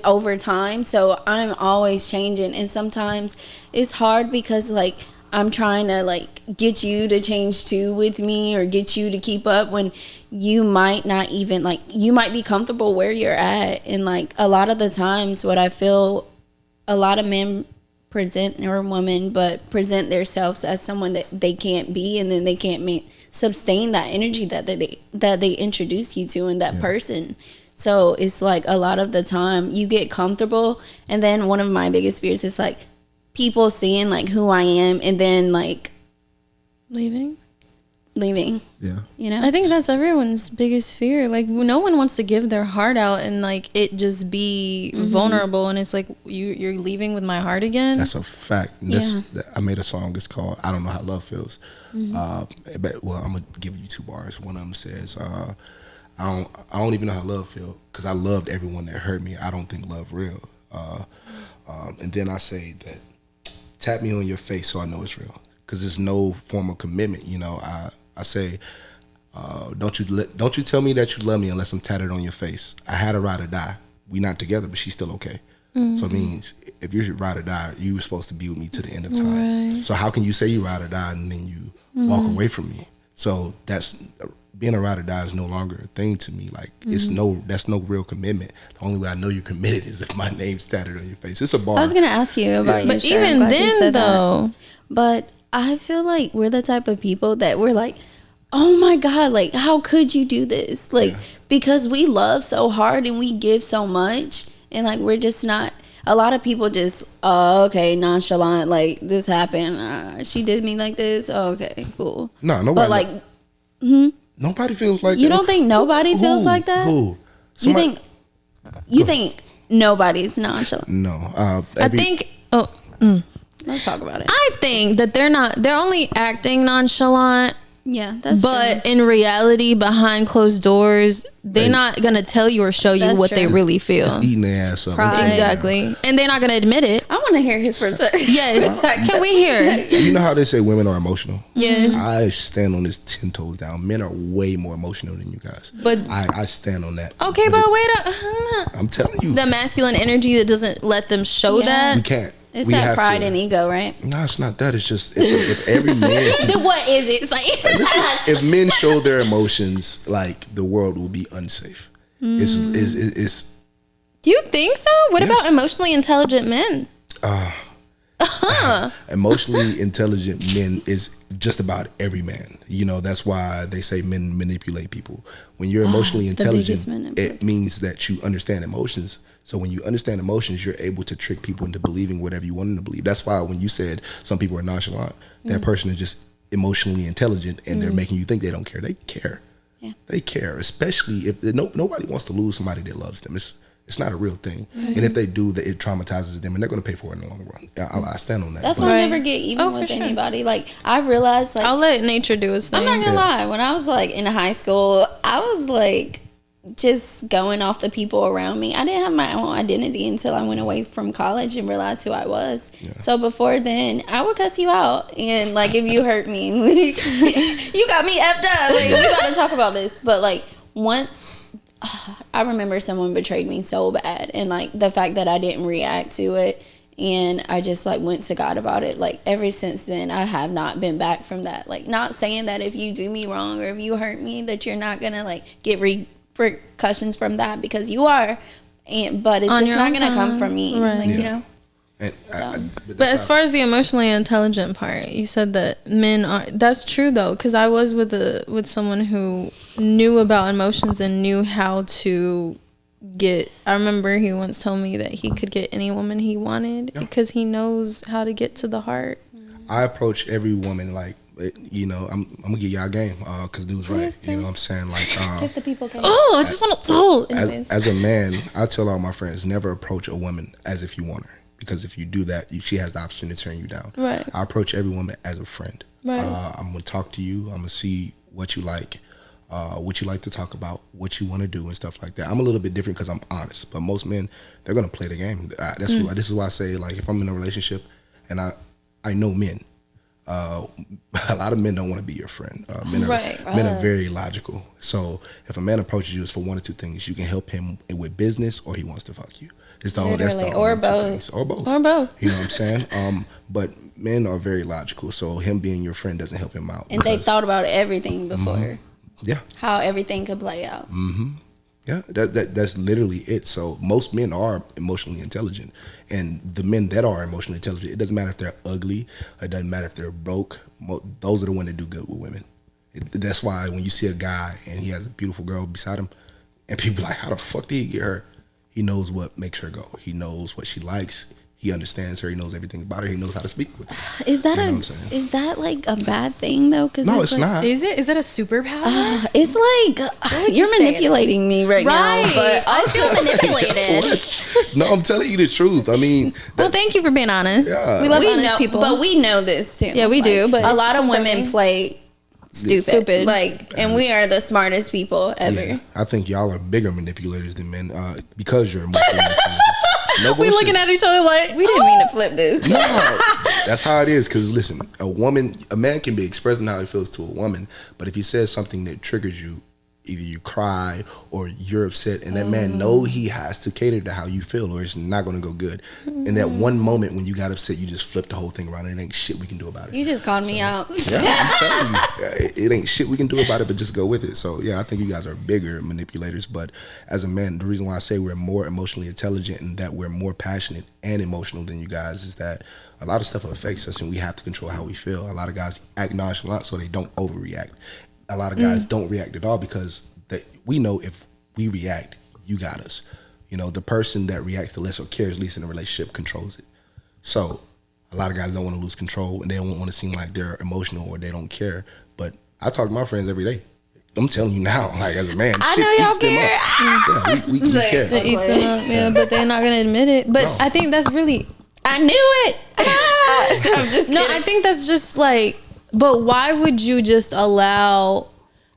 over time. So I'm always changing, and sometimes it's hard because, like, I'm trying to, like, get you to change too with me, or get you to keep up when you might not even like, you might be comfortable where you're at. And like a lot of the times what I feel a lot of men present, or women, but present themselves as someone that they can't be, and then they can't sustain that energy that they introduce you to in that person. So it's like a lot of the time you get comfortable, and then one of my biggest fears is like people seeing like who I am and then like leaving. Yeah. You know? I think that's everyone's biggest fear. Like, no one wants to give their heart out and like it just be vulnerable, and it's like you're leaving with my heart again. That's a fact. I made a song. It's called "I Don't Know How Love Feels." But well, I'm gonna give you 2 bars. One of them says, "I don't even know how love feels because I loved everyone that hurt me. I don't think love real." And then I say that, "Tap me on your face so I know it's real," because there's no form of commitment. You know, I say, don't you tell me that you love me unless I'm tatted on your face. I had a ride or die. We not together, but she's still okay. So it means if you're ride or die, you were supposed to be with me to the end of time. Right. So how can you say you ride or die and then you walk away from me? So that's being a ride or die is no longer a thing to me. Like that's no real commitment. The only way I know you're committed is if my name's tatted on your face. It's a bar. I was gonna ask you about your but shirt. even then though, but I feel like we're the type of people that we're like, oh my God, like, how could you do this? Like, because we love so hard and we give so much, and like, we're just not, a lot of people just, okay, nonchalant, like, this happened, she did me like this, okay, cool. No, nobody. But like, nobody feels like you that. don't think nobody feels like that? Who? You think nobody's nonchalant? No. I think, Let's talk about it. I think that they're only acting nonchalant. Yeah, that's but true. in reality, behind closed doors, they're not gonna tell you or show you That's what true. they really feel. It's eating their ass up. Pride. Exactly, and they're not gonna admit it. I want to hear his perspective. Yes, can we hear? You know how they say women are emotional? Yes. I stand on this 10 toes down. Men are way more emotional than you guys. But I stand on that. okay, but wait I'm telling you. the masculine energy that doesn't let them show Yeah. that. We can't. It's We that have pride to. and ego, right? No, it's not that. It's just if every man, Then what is it? It's like if men show their emotions, like the world will be unsafe. It's Do you think so? What Yes. about emotionally intelligent men? emotionally intelligent men is just about every man. You know, that's why they say men manipulate people. When you're emotionally biggest intelligent, manipulator. it means that you understand emotions. So when you understand emotions, you're able to trick people into believing whatever you want them to believe. That's why when you said some people are nonchalant, that person is just emotionally intelligent and they're making you think they don't care. They care. Yeah. They care, especially if nobody wants to lose somebody that loves them. It's not a real thing. And if they do, it traumatizes them and they're going to pay for it in the long run. I stand on that. That's But why I Right. never get even Oh, for with sure. anybody. Like, I realized, like, I'll let nature do its thing. I'm not gonna lie. When I was like in high school, I was like just going off the people around me. I didn't have my own identity until I went away from college and realized who I was. So before then, I would cuss you out, and like if you hurt me, like, you got me effed up. Like, we got to talk about this. But like once, I remember someone betrayed me so bad, and like the fact that I didn't react to it. And I just like went to God about it. Like ever since then, I have not been back from that. Like, not saying that if you do me wrong or if you hurt me that you're not gonna like get repercussions from that, because you are. But it's On just your not own gonna come time. from me. Right. Like, Yeah. you know. And But as far as the emotionally intelligent part, you said that men are. That's true though, because I was with someone who knew about emotions and knew how to get. I remember he once told me that he could get any woman he wanted because he knows how to get to the heart. I approach every woman like, you know, I'm gonna get y'all game because dude's right. Please You know do. what I'm saying? Like, Get the people. Oh, I just want to. Oh, anyways. as a man, I tell all my friends, never approach a woman as if you want her. Because if you do that, she has the option to turn you down. Right. I approach every woman as a friend. Right. I'm going to talk to you. I'm going to see what you like to talk about, what you want to do and stuff like that. I'm a little bit different because I'm honest. But most men, they're going to play the game. This is why I say, like, if I'm in a relationship and I know men, a lot of men don't want to be your friend. Men are very logical. So if a man approaches you, it's for one or two things. You can help him with business, or he wants to fuck you. That's the Literally, only or two both. things. Or both. Or both. You know what I'm saying? But men are very logical. So him being your friend doesn't help him out. And they because- thought about everything before. Yeah. how everything could play out. Yeah, that's literally it. So most men are emotionally intelligent, and the men that are emotionally intelligent, it doesn't matter if they're ugly, it doesn't matter if they're broke. Those are the ones that do good with women. That's why when you see a guy and he has a beautiful girl beside him, and people are like, how the fuck did he get her? He knows what makes her go. He knows what she likes. He understands her. He knows everything about her. He knows how to speak with her. Is that like a bad thing though? Cause No, it's like, not. Is it a superpower? It's like would you're you say it manipulating me right now, but I feel manipulated. What? No, I'm telling you the truth. I mean, Well, thank you for being honest. Yeah. We love we honest know, people. but we know this too. Yeah, we do, but a it's lot of women comforting. play stupid, like, and we are the smartest people ever. yeah, I think y'all are bigger manipulators than men because you're emotionally intelligent. No we bullshit. looking at each other like We didn't mean to flip this. No, that's how it is. Because listen, a man can be expressing how he feels to a woman, but if he says something that triggers you, either you cry or you're upset, and that man know he has to cater to how you feel, or it's not going to go good. In that one moment when you got upset, you just flip the whole thing around, and it ain't shit we can do about it. You just called me out. Yeah, I'm telling you, it ain't shit we can do about it, but just go with it. So yeah, I think you guys are bigger manipulators. But as a man, the reason why I say we're more emotionally intelligent and that we're more passionate and emotional than you guys is that a lot of stuff affects us, and we have to control how we feel. A lot of guys act nonchalant so they don't overreact. A lot of guys don't react at all because we know if we react, you got us. You know, the person that reacts the less or cares least in a relationship controls it. So a lot of guys don't want to lose control, and they don't want to seem like they're emotional or they don't care. But I talk to my friends every day. I'm telling you now, like as a man, I shit know y'all eats them care. up. Yeah, we Like, care. it eats them up, yeah, but they're not gonna admit it. But No. I think that's really I knew it. I'm just no. kidding. I think that's just like. But why would you just allow?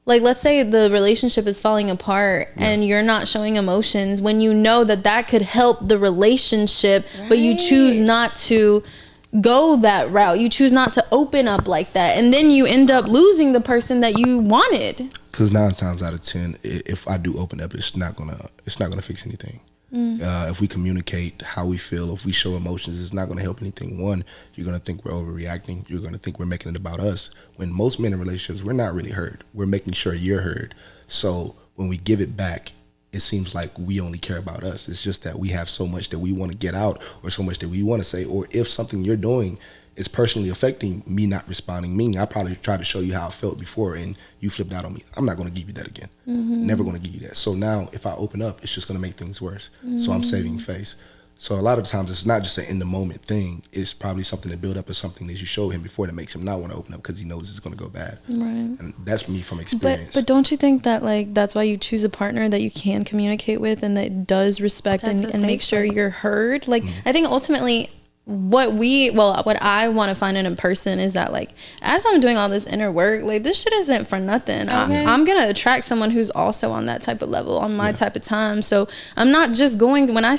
Like, let's say the relationship is falling apart and you're not showing emotions when you know that could help the relationship, but you choose not to go that route. You choose not to open up like that. And then you end up losing the person that you wanted. Because 9 times out of 10, if I do open up, it's not gonna fix anything. If we communicate how we feel, if we show emotions, it's not going to help anything. One, you're going to think we're overreacting. You're going to think we're making it about us. When most men in relationships, we're not really heard. We're making sure you're heard. So when we give it back, it seems like we only care about us. It's just that we have so much that we want to get out, or so much that we want to say, or if something you're doing is personally affecting me not responding, I probably tried to show you how I felt before and you flipped out on me. I'm not going to give you that again. Never going to give you that. So now if I open up, it's just going to make things worse. So I'm saving face. So a lot of times it's not just an in the moment thing. It's probably something that build up as something that you showed him before that makes him not want to open up because he knows it's going to go bad. Right. And that's me from experience. But don't you think that like that's why you choose a partner that you can communicate with and that does respect That's a and safe make sure place. you're heard? Like I think ultimately what I want to find in a person is that like as I'm doing all this inner work, like this shit isn't for nothing. Okay. I'm gonna attract someone who's also on that type of level, on my type of time. So I'm not just going when I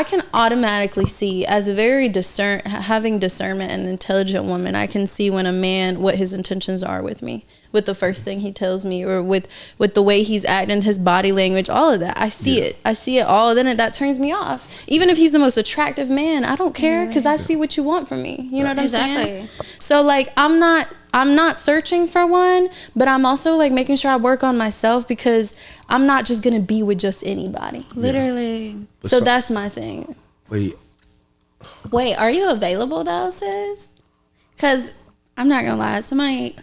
can automatically see as a very having discernment and intelligent woman, I can see when a man what his intentions are with me, with the first thing he tells me, or with the way he's acting, his body language, all of that. I see it all. Then that turns me off. Even if he's the most attractive man, I don't care because I see what you want from me. You know what I'm saying? So like I'm not searching for one, but I'm also like making sure I work on myself because I'm not just gonna be with just anybody. Literally. So that's my thing. Wait, are you available though, sis? Because I'm not gonna lie,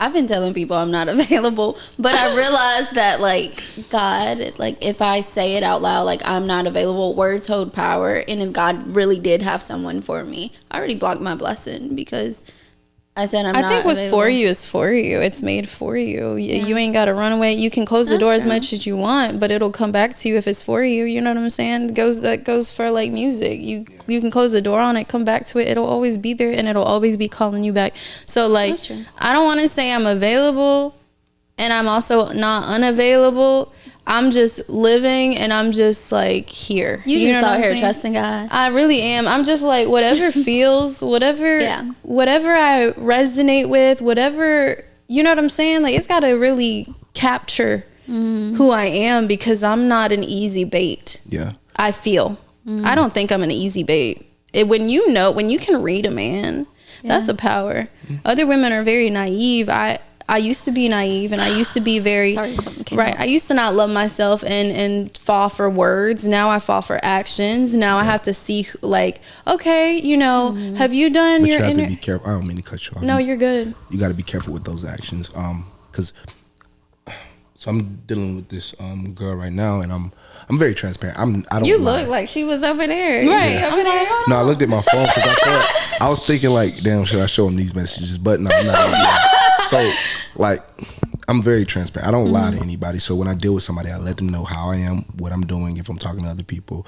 I've been telling people I'm not available, but I realized that like God, like if I say it out loud, like I'm not available, words hold power. And if God really did have someone for me, I already blocked my blessing because I said I'm not I think what's available. for you is for you. It's made for you. You ain't got to run away. You can close the door as much as you want, but it'll come back to you if it's for you. You know what I'm saying? That goes for like music. You can close the door on it, come back to it. It'll always be there and it'll always be calling you back. So like, I don't want to say I'm available and I'm also not unavailable. I'm just living and I'm just like here. You just know what out I'm here saying? trusting God. I really am. I'm just like whatever feels, whatever I resonate with, whatever, you know what I'm saying? Like it's got to really capture who I am because I'm not an easy bait. Yeah. I feel. I don't think I'm an easy bait. When you can read a man, that's a power. Other women are very naive. I used to be naive, and I used to be very Sorry, something came right. up. I used to not love myself and fall for words. Now I fall for actions. Now I have to see, like, okay, you know, have you done But your you have inner? to be careful. I don't mean to cut you off. No, you're good. You got to be careful with those actions. Because so I'm dealing with this girl right now, and I'm very transparent. I don't. You lie. look like she was over there. Right. Is she over there? No, I looked at my phone because I was thinking like, damn, should I show him these messages? But no, I'm not gonna do that. So like, I'm very transparent. I don't lie to anybody. So when I deal with somebody, I let them know how I am, what I'm doing. If I'm talking to other people,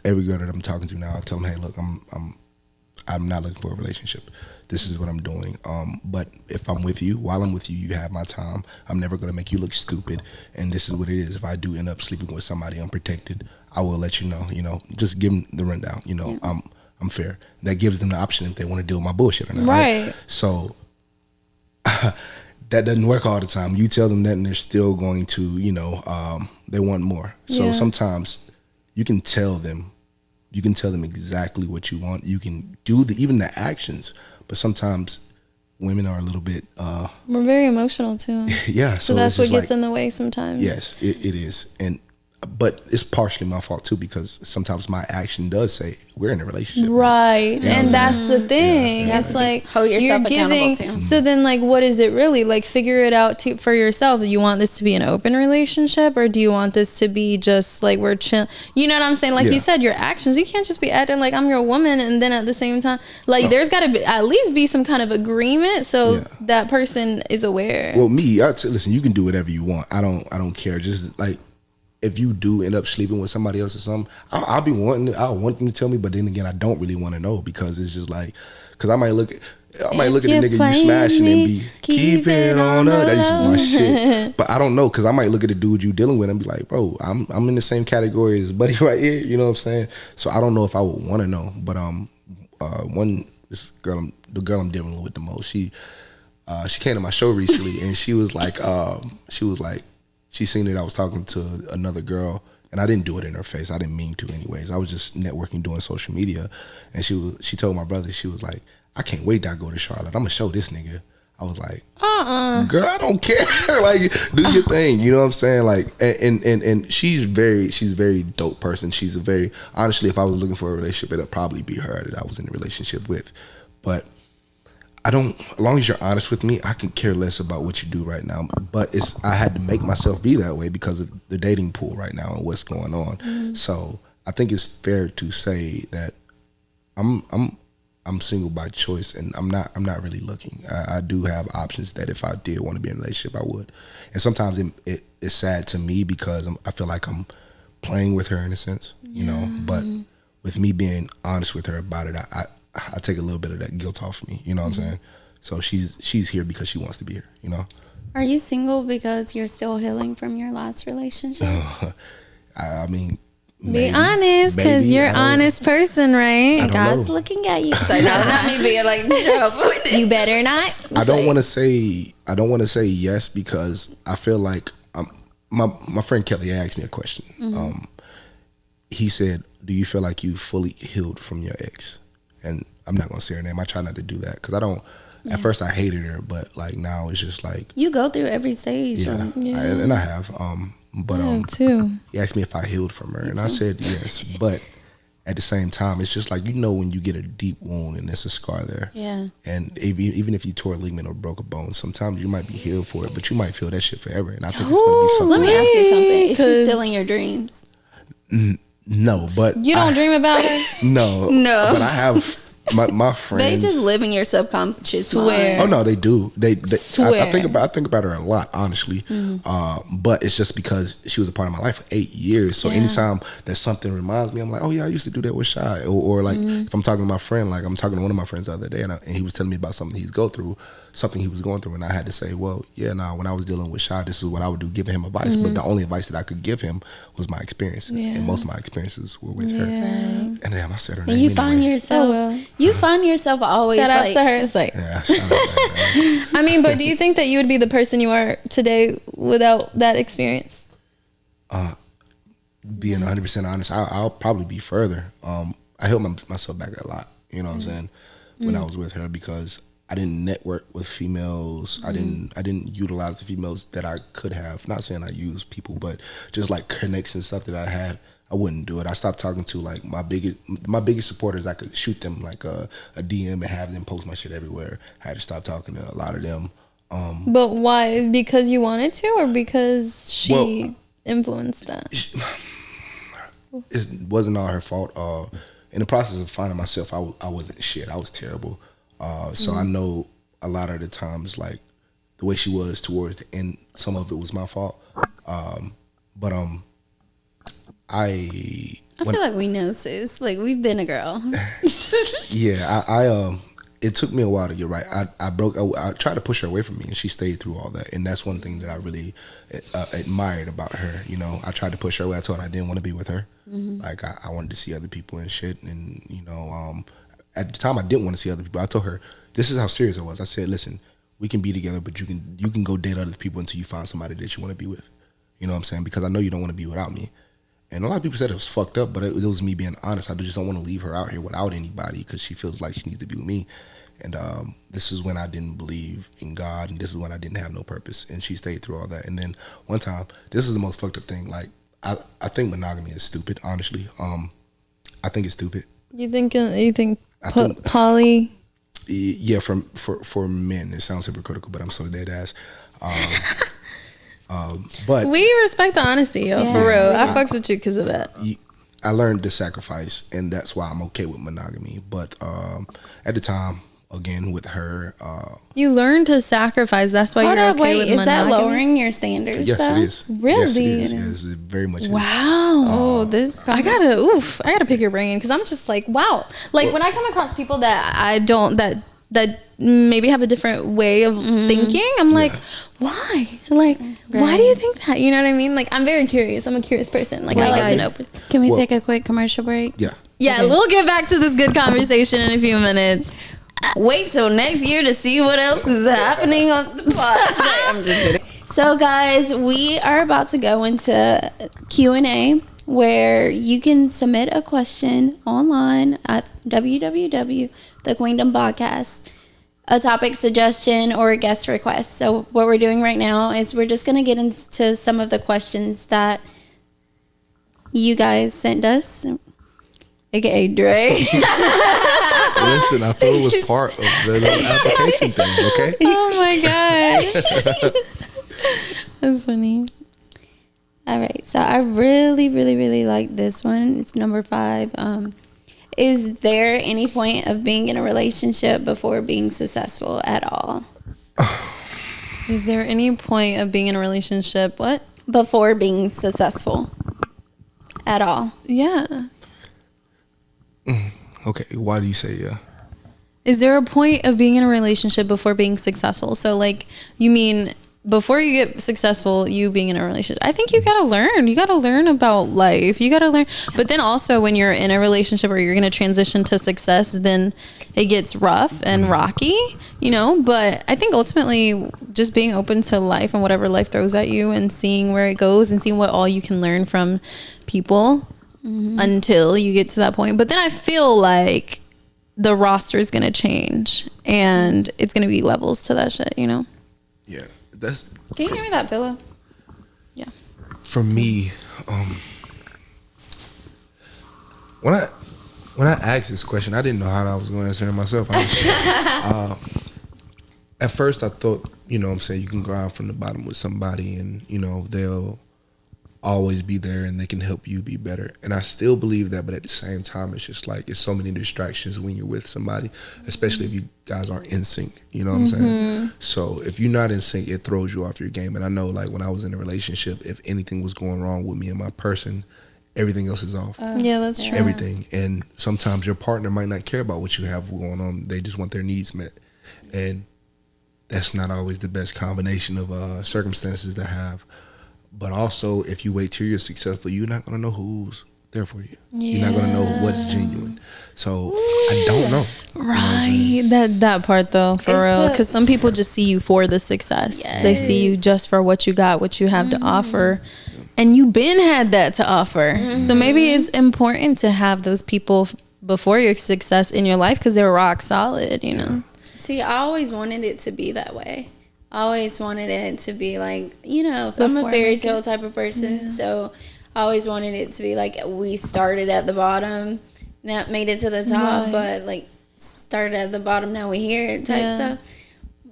every girl that I'm talking to now, I tell them, hey, look, I'm not looking for a relationship. This is what I'm doing. But if I'm with you, while I'm with you, you have my time. I'm never going to make you look stupid. And this is what it is. If I do end up sleeping with somebody unprotected, I will let you know. You know, just give them the rundown. You know, I'm fair. That gives them the option if they want to deal with my bullshit or not. Right. So that doesn't work all the time. You tell them that, and they're still going to, you know, they want more. So sometimes you can tell them. You can tell them exactly what you want. You can do even the actions, but sometimes women are a little bit. We're very emotional too. Yeah, So that's what gets in the way sometimes. Yes, it is, but it's partially my fault too because sometimes my action does say we're in a relationship. Right. You know And what I'm that's the thing. Yeah. It's like Hold yourself accountable too. So then, like, what is it really? Like, figure it out for yourself. Do you want this to be an open relationship, or do you want this to be just like we're chill? You know what I'm saying? Like you said, your actions. You can't just be acting like I'm your woman, and then at the same time, like there's got to at least be some kind of agreement so that person is aware. Well, listen. You can do whatever you want. I don't care. Just like. If you do end up sleeping with somebody else or something, I'll want them to tell me, but then again, I don't really want to know because it's just like, because I might look at the nigga you smashing and be keep it on up. That used to be my shit, but I don't know because I might look at the dude you dealing with and be like, bro, I'm in the same category as buddy right here. You know what I'm saying? So I don't know if I would want to know, but the girl I'm dealing with the most, she came to my show recently and she was like. She seen that I was talking to another girl, and I didn't do it in her face. I didn't mean to, anyways. I was just networking, doing social media, and she told my brother, she was like, "I can't wait till I go to Charlotte. I'm gonna show this nigga." I was like, "Girl, I don't care. Like, do your thing." You know what I'm saying? Like, and she's very dope person. She's a very honestly, if I was looking for a relationship, it'd probably be her that I was in a relationship with, but. As long as you're honest with me, I can care less about what you do right now. But I had to make myself be that way because of the dating pool right now and what's going on. Mm-hmm. So I think it's fair to say that I'm single by choice and I'm not really looking. I do have options that if I did want to be in a relationship, I would. And sometimes it's sad to me because I feel like I'm playing with her in a sense, you know. But with me being honest with her about it, I take a little bit of that guilt off me, you know what I'm saying? So she's here because she wants to be here, you know? Are you single because you're still healing from your last relationship? I mean, be honest, because you're an honest person, right? And God's looking at you. So no, not me being like, you better not. I don't want to say yes because I feel like my friend Kelly asked me a question. He said, "Do you feel like you fully healed from your ex?" And I'm not gonna say her name. I try not to do that because I don't. At first, I hated her, but like now it's just like you go through every stage. Yeah, and I have. But too. He asked me if I healed from her, and I said yes. But at the same time, it's just like when you get a deep wound and there's a scar there. Yeah. And even if you tore a ligament or broke a bone, sometimes you might be healed for it, but you might feel that shit forever. And I think it's gonna be something. Let me ask you something. Is she still in your dreams? No, but you don't dream about her. No, but I have my friends. They just live in your subconscious Swear. mind. Oh no, they do. They Swear. I think about her a lot, honestly. But it's just because she was a part of my life for 8 years. So anytime that something reminds me, I'm like, oh yeah, I used to do that with Shy. Or like if I'm talking to my friend, like I'm talking to one of my friends the other day, and he was telling me about something he was going through, and I had to say, well, yeah, when I was dealing with Shy, this is what I would do, giving him advice. But the only advice that I could give him was my experiences, and most of my experiences were with her. And damn, I said her name. And you find yourself, you find yourself always shout out like, to her. It's like, yeah, shout out to her. I mean, but do you think that you would be the person you are today without that experience? Being 100% honest, I'll probably be further. I held myself back a lot, you know what I'm saying, when I was with her, because I didn't network with females. I didn't utilize the females that I could have. Not saying I use people, but just like connects and stuff that I had. I wouldn't do it. I stopped talking to like my biggest supporters. I could shoot them like a DM and have them post my shit everywhere. I had to stop talking to a lot of them. But why? Because you wanted to, or because she influenced that? It wasn't all her fault. In the process of finding myself, I wasn't shit. I was terrible. So I know a lot of the times, like the way she was towards the end, some of it was my fault. But I feel like we know, sis. Like, we've been a girl. Yeah, I it took me a while to get right. I tried to push her away from me, and she stayed through all that. And that's one thing that I really admired about her. You know, I tried to push her away. I told her I didn't want to be with her. Like, I wanted to see other people and shit. And, you know, at the time I didn't want to see other people. I told her, this is how serious I was. I said, listen, we can be together, but you can go date other people until you find somebody that you want to be with. You know what I'm saying? Because I know you don't want to be without me. And a lot of people said it was fucked up, but it was me being honest. I just don't want to leave her out here without anybody because she feels like she needs to be with me. And this is when I didn't believe in God, and this is when I didn't have no purpose. And she stayed through all that. And then one time, this is the most fucked up thing. Like, I think monogamy is stupid, honestly. I think it's stupid. You think poly? Yeah, for men, it sounds hypocritical, but I'm so dead ass. But we respect the honesty, yo, for real. I fucks with you because of that. I learned to sacrifice, and that's why I'm okay with monogamy. But at the time, again, with her, you learned to sacrifice. That's why you're okay with monogamy. Is that lowering your standards? Yes, though? it is. Really? Yes, it is. Yes, it very much. Wow. Is. I gotta pick your brain because I'm just like, wow. Like, when I come across people that I don't that maybe have a different way of thinking, I'm like, why? Like, why do you think that? You know what I mean? Like, I'm very curious. I'm a curious person. Like, I like to know. Can we take a quick commercial break? Yeah. Yeah, okay. We'll get back to this good conversation in a few minutes. Wait till next year to see what else is happening on the pod. I'm just kidding. So, guys, we are about to go into Q&A, where you can submit a question online at www.thequeendompod, a topic suggestion or a guest request. So what we're doing right now is we're just going to get into some of the questions that you guys sent us, aka Dre. Listen, I thought it was part of the little application thing, okay? Oh my gosh. That's funny. All right, so I really, really, really like this one. It's number 5. Is there any point of being in a relationship before being successful at all? Is there any point of being in a relationship, what? Before being successful at all? Yeah. Okay, why do you say yeah? Is there a point of being in a relationship before being successful? So, like, you mean before you get successful, you being in a relationship? I think you gotta learn. You gotta learn about life. You gotta learn. But then also, when you're in a relationship or you're gonna transition to success, then it gets rough and rocky, you know? But I think ultimately, just being open to life and whatever life throws at you and seeing where it goes and seeing what all you can learn from people until you get to that point. But then I feel like the roster is gonna change and it's gonna be levels to that shit, you know? Yeah. Can you hear me that pillow? Yeah. For me, when I asked this question, I didn't know how I was going to answer it myself. At first, I thought, you know what I'm saying, you can grind from the bottom with somebody and, you know, they'll always be there and they can help you be better. And I still believe that, but at the same time, it's just like, it's so many distractions when you're with somebody, especially if you guys aren't in sync, you know what I'm saying? So if you're not in sync, it throws you off your game. And I know, like, when I was in a relationship, if anything was going wrong with me and my person, everything else is off. Yeah, that's true. Everything. And sometimes your partner might not care about what you have going on. They just want their needs met. And that's not always the best combination of circumstances to have. But also, if you wait till you're successful, you're not going to know who's there for you. Yeah. You're not going to know what's genuine. So, I don't know. Right. You know that part, though, for real. Because some people just see you for the success. Yes. They see you just for what you got, what you have to offer. And you been had that to offer. So maybe it's important to have those people before your success in your life because they're rock solid, you know? See, I always wanted it to be that way. I always wanted it to be like, you know, I'm a fairy tale type of person, so I always wanted it to be like we started at the bottom, now made it to the top, but like started at the bottom, now we here type stuff.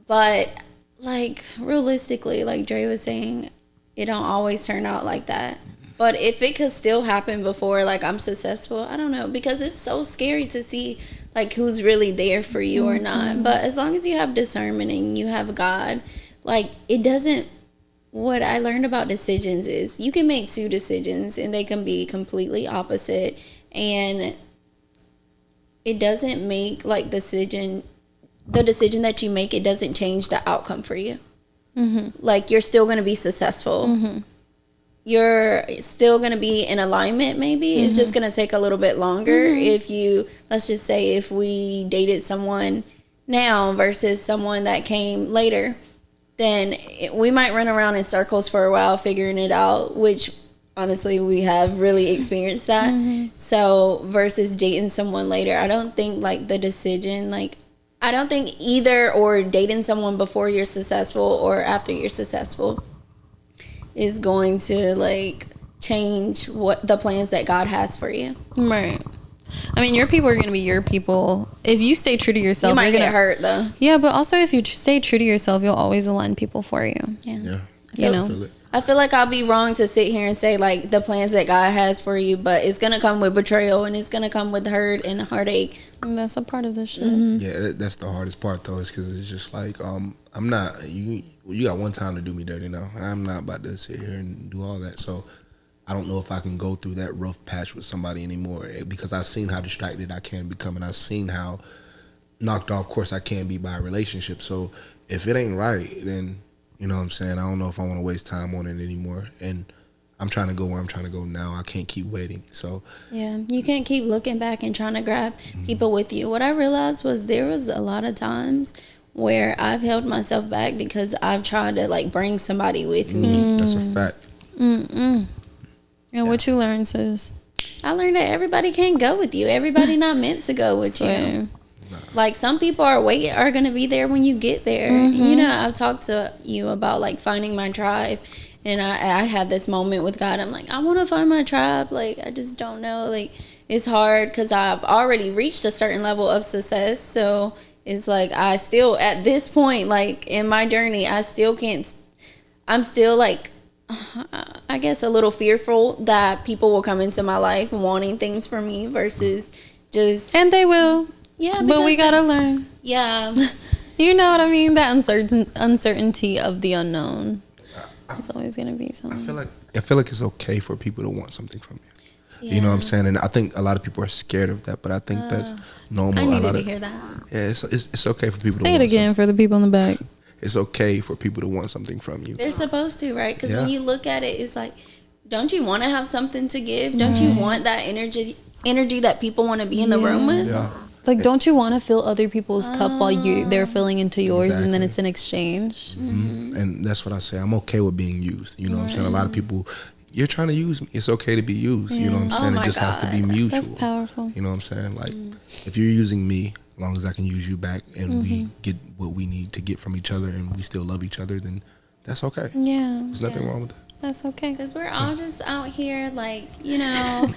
But like realistically, like Dre was saying, it don't always turn out like that. But if it could still happen before like I'm successful, I don't know, because it's so scary to see like who's really there for you or not. But as long as you have discernment and you have God, like it doesn't, what I learned about decisions is you can make 2 decisions and they can be completely opposite, and it doesn't make like the decision that you make, it doesn't change the outcome for you. Like you're still going to be successful. You're still going to be in alignment maybe. It's just going to take a little bit longer. If you, let's just say if we dated someone now versus someone that came later, then we might run around in circles for a while figuring it out, which honestly we have really experienced that. So versus dating someone later, I don't think like the decision, like I don't think either or dating someone before you're successful or after you're successful is going to like change what the plans that God has for you. Right. I mean, your people are going to be your people. If you stay true to yourself, you might get hurt though. Yeah, but also if you stay true to yourself, you'll always align people for you. Yeah. You know. I feel like I'll be wrong to sit here and say like the plans that God has for you, but it's gonna come with betrayal and it's gonna come with hurt and heartache. And that's a part of this shit. Yeah, that's the hardest part though, is because it's just like I'm not you got one time to do me dirty now. I'm not about to sit here and do all that. So I don't know if I can go through that rough patch with somebody anymore, because I've seen how distracted I can become, and I've seen how knocked off course I can be by a relationship. So if it ain't right, then you know what I'm saying, I don't know if I want to waste time on it anymore. And I'm trying to go where I'm trying to go now. I can't keep waiting. So yeah, you can't keep looking back and trying to grab people with you. What I realized was there was a lot of times where I've held myself back because I've tried to like bring somebody with me. That's a fact. And what you learned, sis? I learned that everybody can't go with you. Everybody not meant to go with you. Like some people are going to be there when you get there. You know, I've talked to you about like finding my tribe, and I had this moment with God. I'm like, I want to find my tribe. Like I just don't know. Like it's hard because I've already reached a certain level of success. So it's like I still at this point, like in my journey, I still can't. I'm still like, I guess a little fearful that people will come into my life wanting things from me versus just. And they will. Yeah, but we gotta learn. Yeah, you know what I mean. That uncertainty of the unknown. It's always gonna be something. I feel like it's okay for people to want something from you. Yeah. You know what I'm saying? And I think a lot of people are scared of that, but I think that's normal. I needed to hear that. Yeah, it's okay for people to say it again for the people in the back. It's okay for people to want something from you. They're supposed to, right? Because when you look at it, it's like, don't you want to have something to give? Don't you want that energy that people want to be in the room with? Yeah. Like, don't you want to fill other people's cup while they're filling into yours, and then it's an exchange? And that's what I say. I'm okay with being used. You know what I'm saying? A lot of people, you're trying to use me. It's okay to be used. You know what I'm saying? It just has to be mutual. That's powerful. You know what I'm saying? Like, if you're using me, as long as I can use you back, and we get what we need to get from each other, and we still love each other, then that's okay. Yeah. There's nothing wrong with that. That's okay. Because we're all just out here, like, you know.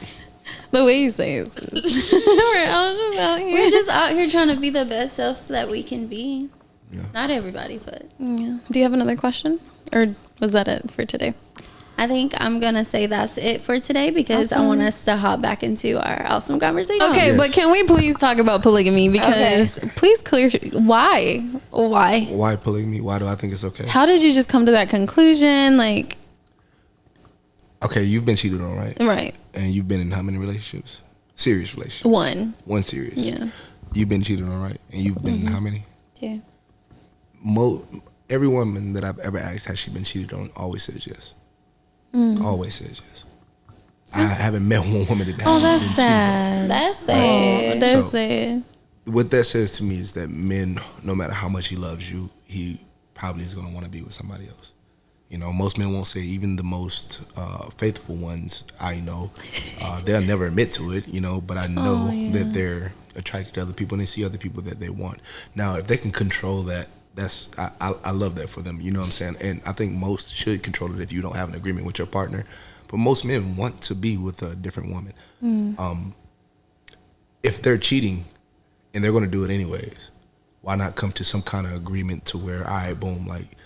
The way you say it. We're just out here trying to be the best selves that we can be. Yeah. Not everybody, but. Yeah. Do you have another question? Or was that it for today? I think I'm going to say that's it for today because I want us to hop back into our awesome conversation. Okay, but can we please talk about polygamy? Because please clear why? Why polygamy? Why do I think it's okay? How did you just come to that conclusion? Like, okay, you've been cheated on, right? Right. And you've been in how many relationships? Serious relationships? One serious. Yeah. You've been cheated on, right? And you've been in how many? 2. Every woman that I've ever asked, has she been cheated on, always says yes. Always says yes. I haven't met one woman that hasn't been that's sad. That's sad. That's sad. What that says to me is that men, no matter how much he loves you, he probably is going to want to be with somebody else. You know, most men won't say, even the most faithful ones I know, they'll never admit to it, you know, but I know that they're attracted to other people and they see other people that they want. Now, if they can control that, I love that for them. You know what I'm saying? And I think most should control it if you don't have an agreement with your partner. But most men want to be with a different woman. If they're cheating and they're going to do it anyways, why not come to some kind of agreement to where, all right, boom, like,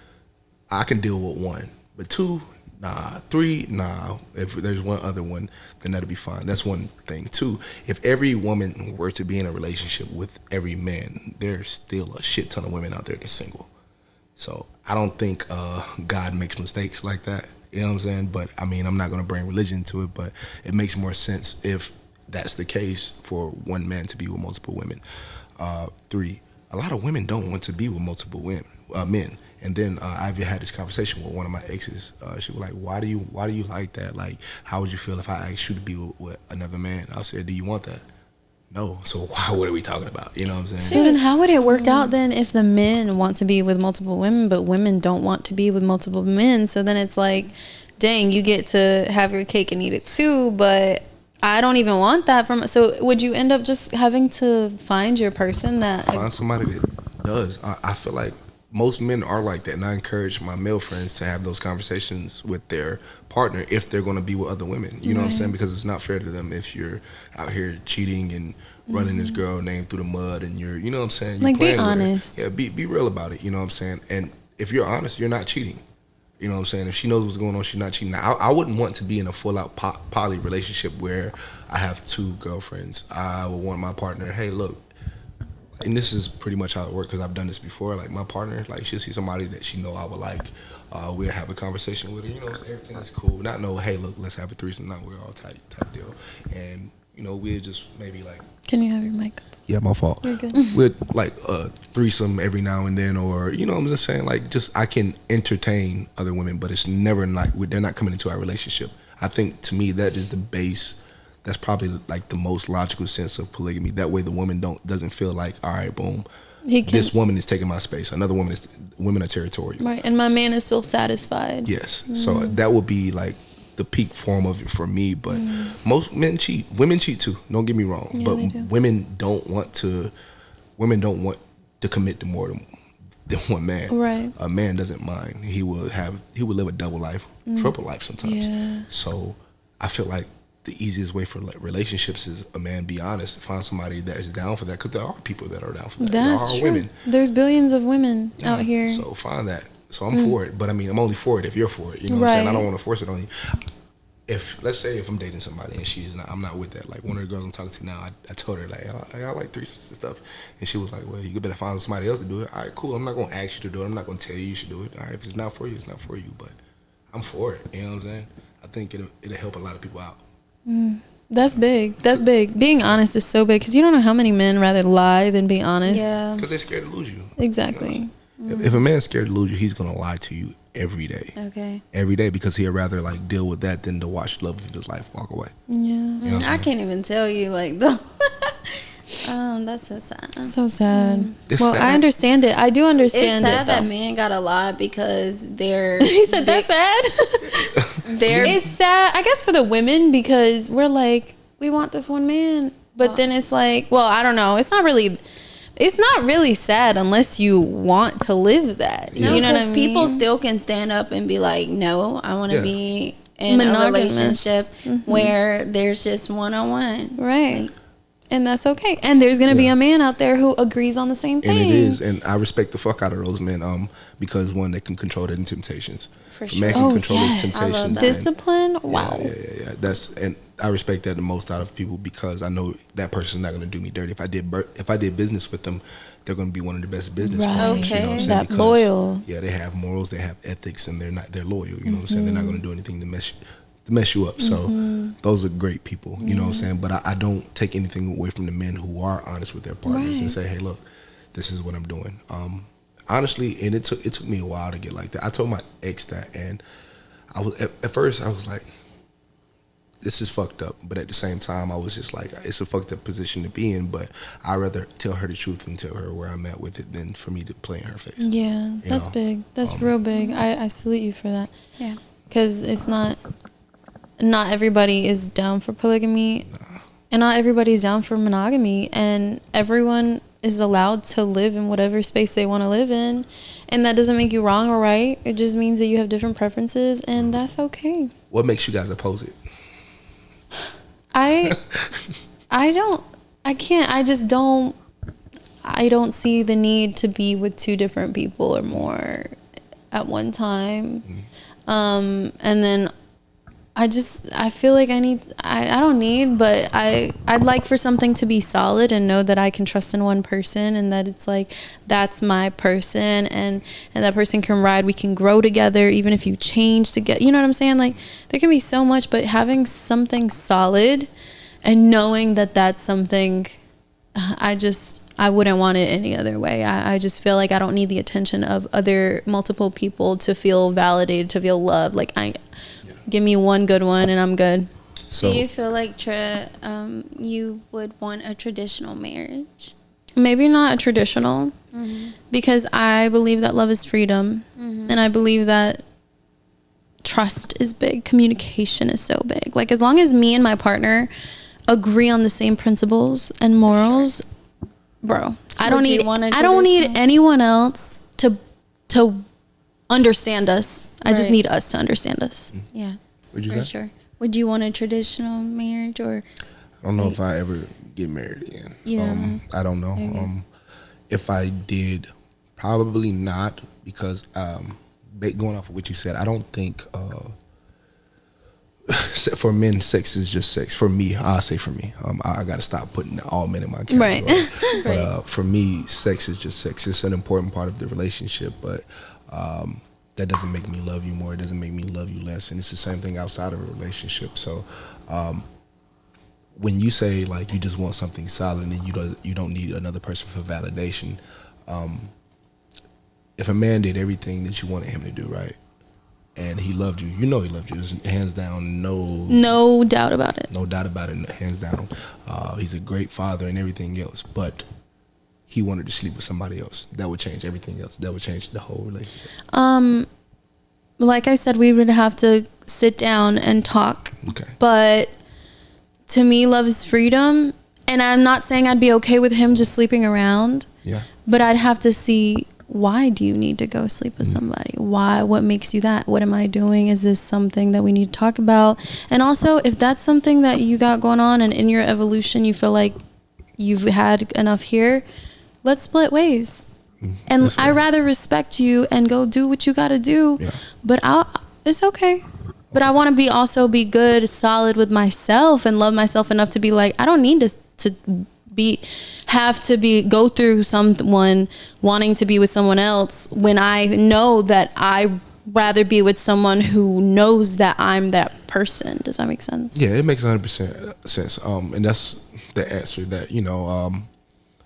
I can deal with one, but two, nah. Three, nah. If there's one other one, then that'll be fine. That's one thing. Two, if every woman were to be in a relationship with every man, there's still a shit ton of women out there that's single. So I don't think God makes mistakes like that. You know what I'm saying? But I mean, I'm not going to bring religion into it, but it makes more sense if that's the case for one man to be with multiple women. Three, a lot of women don't want to be with multiple men. And then I've had this conversation with one of my exes. She was like, why do you like that? Like, how would you feel if I asked you to be with another man? I said, do you want that? No. So what are we talking about? You know what I'm saying? So then how would it work out then if the men want to be with multiple women, but women don't want to be with multiple men? So then it's like, dang, you get to have your cake and eat it too, but I don't even want that from. So would you end up just having to find your person that find somebody that does? I feel like most men are like that, and I encourage my male friends to have those conversations with their partner if they're going to be with other women. You know what I'm saying? Because it's not fair to them if you're out here cheating and running this girl name through the mud, and you're, you know what I'm saying? You're like, be playing with her. honest. Yeah, be real about it. You know what I'm saying? And if you're honest, you're not cheating. You know what I'm saying? If she knows what's going on, she's not cheating. Now, I wouldn't want to be in a full-out poly relationship where I have two girlfriends. I would want my partner, hey, look, and this is pretty much how it works because I've done this before. Like, my partner, like, she'll see somebody that she know I would like. We'll have a conversation with her. You know, so everything is cool. Not know, hey, look, let's have a threesome. Not we're all tight deal. And, you know, we'll just maybe, like... Can you have your mic up? Yeah, my fault. You're good. With like a threesome every now and then, or, you know what I'm just saying, like, just I can entertain other women, but it's never like they're not coming into our relationship. I think to me that is the base. That's probably like the most logical sense of polygamy. That way the woman doesn't feel like, all right, boom, this woman is taking my space. Another women are territorial. Right, and my man is still satisfied. Yes, so that would be like the peak form of it for me. But most men cheat. Women cheat too. Don't get me wrong. Yeah, but they do. women don't want to commit to more than one man. Right. A man doesn't mind. He will live a double life, triple life sometimes. Yeah. So I feel like the easiest way for like relationships is a man be honest, find somebody that is down for that, because there are people that are down for that. That's there are true. women. There's billions of women out here. So find that. So I'm for it, but I mean, I'm only for it if you're for it. You know what I'm saying? I don't want to force it on you. If, let's say, if I'm dating somebody and she's not, I'm not with that. Like, one of the girls I'm talking to now, I told her, like, I like threesomes and stuff. And she was like, well, you better find somebody else to do it. All right, cool. I'm not going to ask you to do it. I'm not going to tell you should do it. All right, if it's not for you, it's not for you. But I'm for it. You know what I'm saying? I think it'll help a lot of people out. That's big. That's big. Being honest is so big, because you don't know how many men rather lie than be honest. Yeah. Because they're scared to lose you. Exactly. You know if a man's scared to lose you, he's going to lie to you every day. Okay. Every day, because he'd rather like deal with that than to watch the love of his life walk away. Yeah. You know what I I'm can't even tell you, like, the that's so sad. So sad. It's Well, sad. I understand it. I do It's understand sad it. that though. men gotta lie because they're He said that's sad. they're It's sad, I guess, for the women, because we're like, we want this one man, but then it's like, well, I don't know. It's not really sad unless you want to live that. No, You know what I because mean? people still can stand up and be like, no, I want to Yeah. be in a Monogamous. relationship where there's just one-on-one. Right. And that's okay. And there's gonna be a man out there who agrees on the same thing. And it is, and I respect the fuck out of those men, because one, they can control their temptations. For A man sure. can control his I love temptations. that. Discipline. Wow. Yeah. And I respect that the most out of people, because I know that person's not going to do me dirty. If I did business with them, they're going to be one of the best business Right. partners. You know what I'm Okay. saying? That Because, loyal. Yeah, they have morals, they have ethics, and they're loyal. You know what I'm saying? They're not going to do anything to mess you up. So those are great people. You know what I'm saying? But I don't take anything away from the men who are honest with their partners and Right. say, hey, look, this is what I'm doing. Honestly, and it took me a while to get like that. I told my ex that, and I was at first I was like, this is fucked up, but at the same time I was just like, it's a fucked up position to be in, but I'd rather tell her the truth and tell her where I'm at with it than for me to play in her face. Yeah, that's know? big. That's real big. I salute you for that. Yeah. Because it's not everybody is down for polygamy. and not everybody's down for monogamy, and everyone is allowed to live in whatever space they want to live in, and that doesn't make you wrong or right. It just means that you have different preferences, and that's okay. What makes you guys oppose it? I don't see the need to be with two different people or more at one time. And then I feel like I don't need, but I'd like for something to be solid and know that I can trust in one person, and that it's like, that's my person, and that person can ride, we can grow together, even if you change together, you know what I'm saying? Like, there can be so much, but having something solid and knowing that that's something, I wouldn't want it any other way. I just feel like I don't need the attention of multiple people to feel validated, to feel loved. Like, give me one good one and I'm good. So, do you feel like you would want a traditional marriage? Maybe not a traditional, because I believe that love is freedom, and I believe that trust is big. Communication is so big. Like, as long as me and my partner agree on the same principles and morals, bro, I don't need anyone else to understand us. I just need us to understand us. Yeah, would you for sure. Would you want a traditional marriage, or? I don't know if I ever get married again. Yeah. I don't know. If I did, probably not, because going off of what you said, I don't think for men, sex is just sex. For me, I'll say for me, I got to stop putting all men in my category. Right. But for me, sex is just sex. It's an important part of the relationship, but that doesn't make me love you more. It doesn't make me love you less. And it's the same thing outside of a relationship. So when you say, like, you just want something solid and you don't need another person for validation, if a man did everything that you wanted him to do, right, and he loved you, you know he loved you. There's hands down, no doubt about it. No doubt about it, hands down. He's a great father and everything else, but he wanted to sleep with somebody else. That would change everything else. That would change the whole relationship. Like I said, we would have to sit down and talk. Okay. But to me, love is freedom. And I'm not saying I'd be okay with him just sleeping around. Yeah. But I'd have to see, why do you need to go sleep with somebody? Why? What makes you that? What am I doing? Is this something that we need to talk about? And also, if that's something that you got going on and in your evolution you feel like you've had enough here, let's split ways. And I'd rather respect you and go do what you got to do. Yeah. But it's okay. But I want to also be good, solid with myself and love myself enough to be like, I don't need to go through someone wanting to be with someone else when I know that I rather be with someone who knows that I'm that person. Does that make sense? Yeah, it makes 100% sense. And that's the answer that,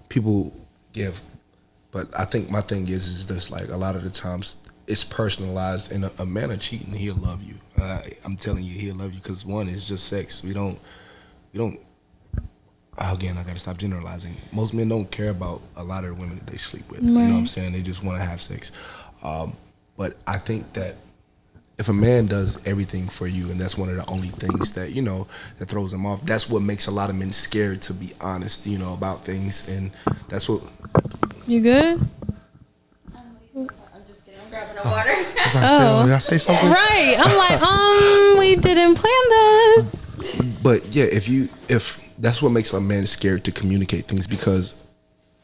people give. But I think my thing is this, like, a lot of the times it's personalized, and a man cheating, he'll love you. I'm telling you, he'll love you, because one, it's just sex. We don't, again, I got to stop generalizing. Most men don't care about a lot of the women that they sleep with. Right. You know what I'm saying? They just want to have sex. But I think that if a man does everything for you, and that's one of the only things that, that throws them off, that's what makes a lot of men scared to be honest, about things. And that's what... You good? I'm just kidding. I'm grabbing a water. Did I say something? Right. I'm like, we didn't plan this. But yeah, if that's what makes a man scared to communicate things, because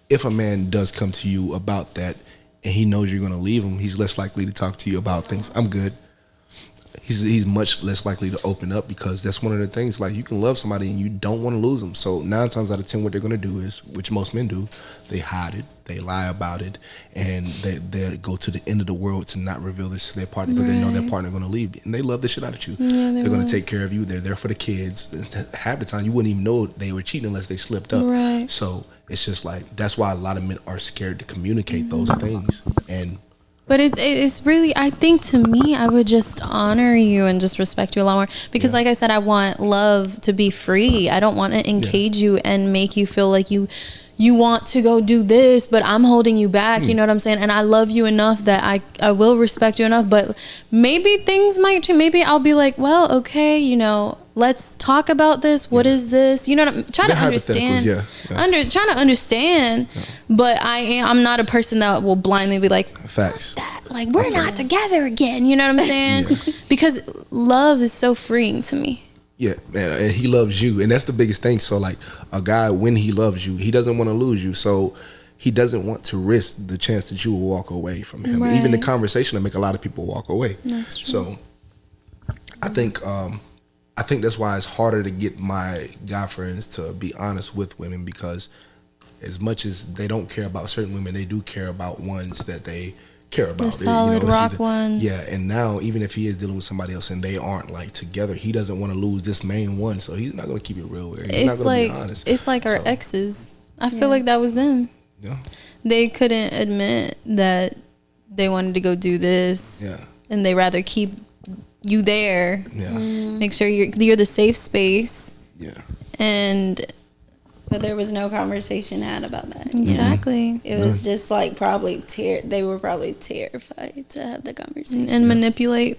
if a man does come to you about that and he knows you're going to leave him, he's less likely to talk to you about things. I'm good. He's much less likely to open up, because that's one of the things, like, you can love somebody and you don't want to lose them. So 9 times out of 10, what they're going to do is, which most men do, they hide it, they lie about it, and they go to the end of the world to not reveal this to their partner, because they know their partner going to leave, and they love the shit out of you. Yeah, they're going to take care of you. They're there for the kids. Half the time, you wouldn't even know they were cheating unless they slipped up. Right. So it's just like, that's why a lot of men are scared to communicate those things. But it's really, I think, to me, I would just honor you and just respect you a lot more. Because like I said, I want love to be free. I don't want to engage you and make you feel like you want to go do this, but I'm holding you back. You know what I'm saying? And I love you enough that I will respect you enough. But maybe things might change. Maybe I'll be like, well, okay, let's talk about this. What is this? You know what I'm trying to understand. Trying to understand. Yeah. But I'm not a person that will blindly be like, facts. That. Like, we're not together again. You know what I'm saying? Because love is so freeing to me. Yeah, man, and he loves you, and that's the biggest thing. So, like, a guy, when he loves you, he doesn't want to lose you. So he doesn't want to risk the chance that you will walk away from him. Right. Even the conversation will make a lot of people walk away. That's true. So I think that's why it's harder to get my guy friends to be honest with women, because as much as they don't care about certain women, they do care about ones that they care about. The solid rock ones. Yeah, and now even if he is dealing with somebody else and they aren't like together, he doesn't want to lose this main one, so he's not going to keep it real with her. He's not going to be honest. It's like our exes. I feel like that was them. Yeah. They couldn't admit that they wanted to go do this. Yeah. And they rather keep you there. Yeah. Make sure you're the safe space. Yeah. But there was no conversation had about that. Exactly. It was just like they were probably terrified to have the conversation. And manipulate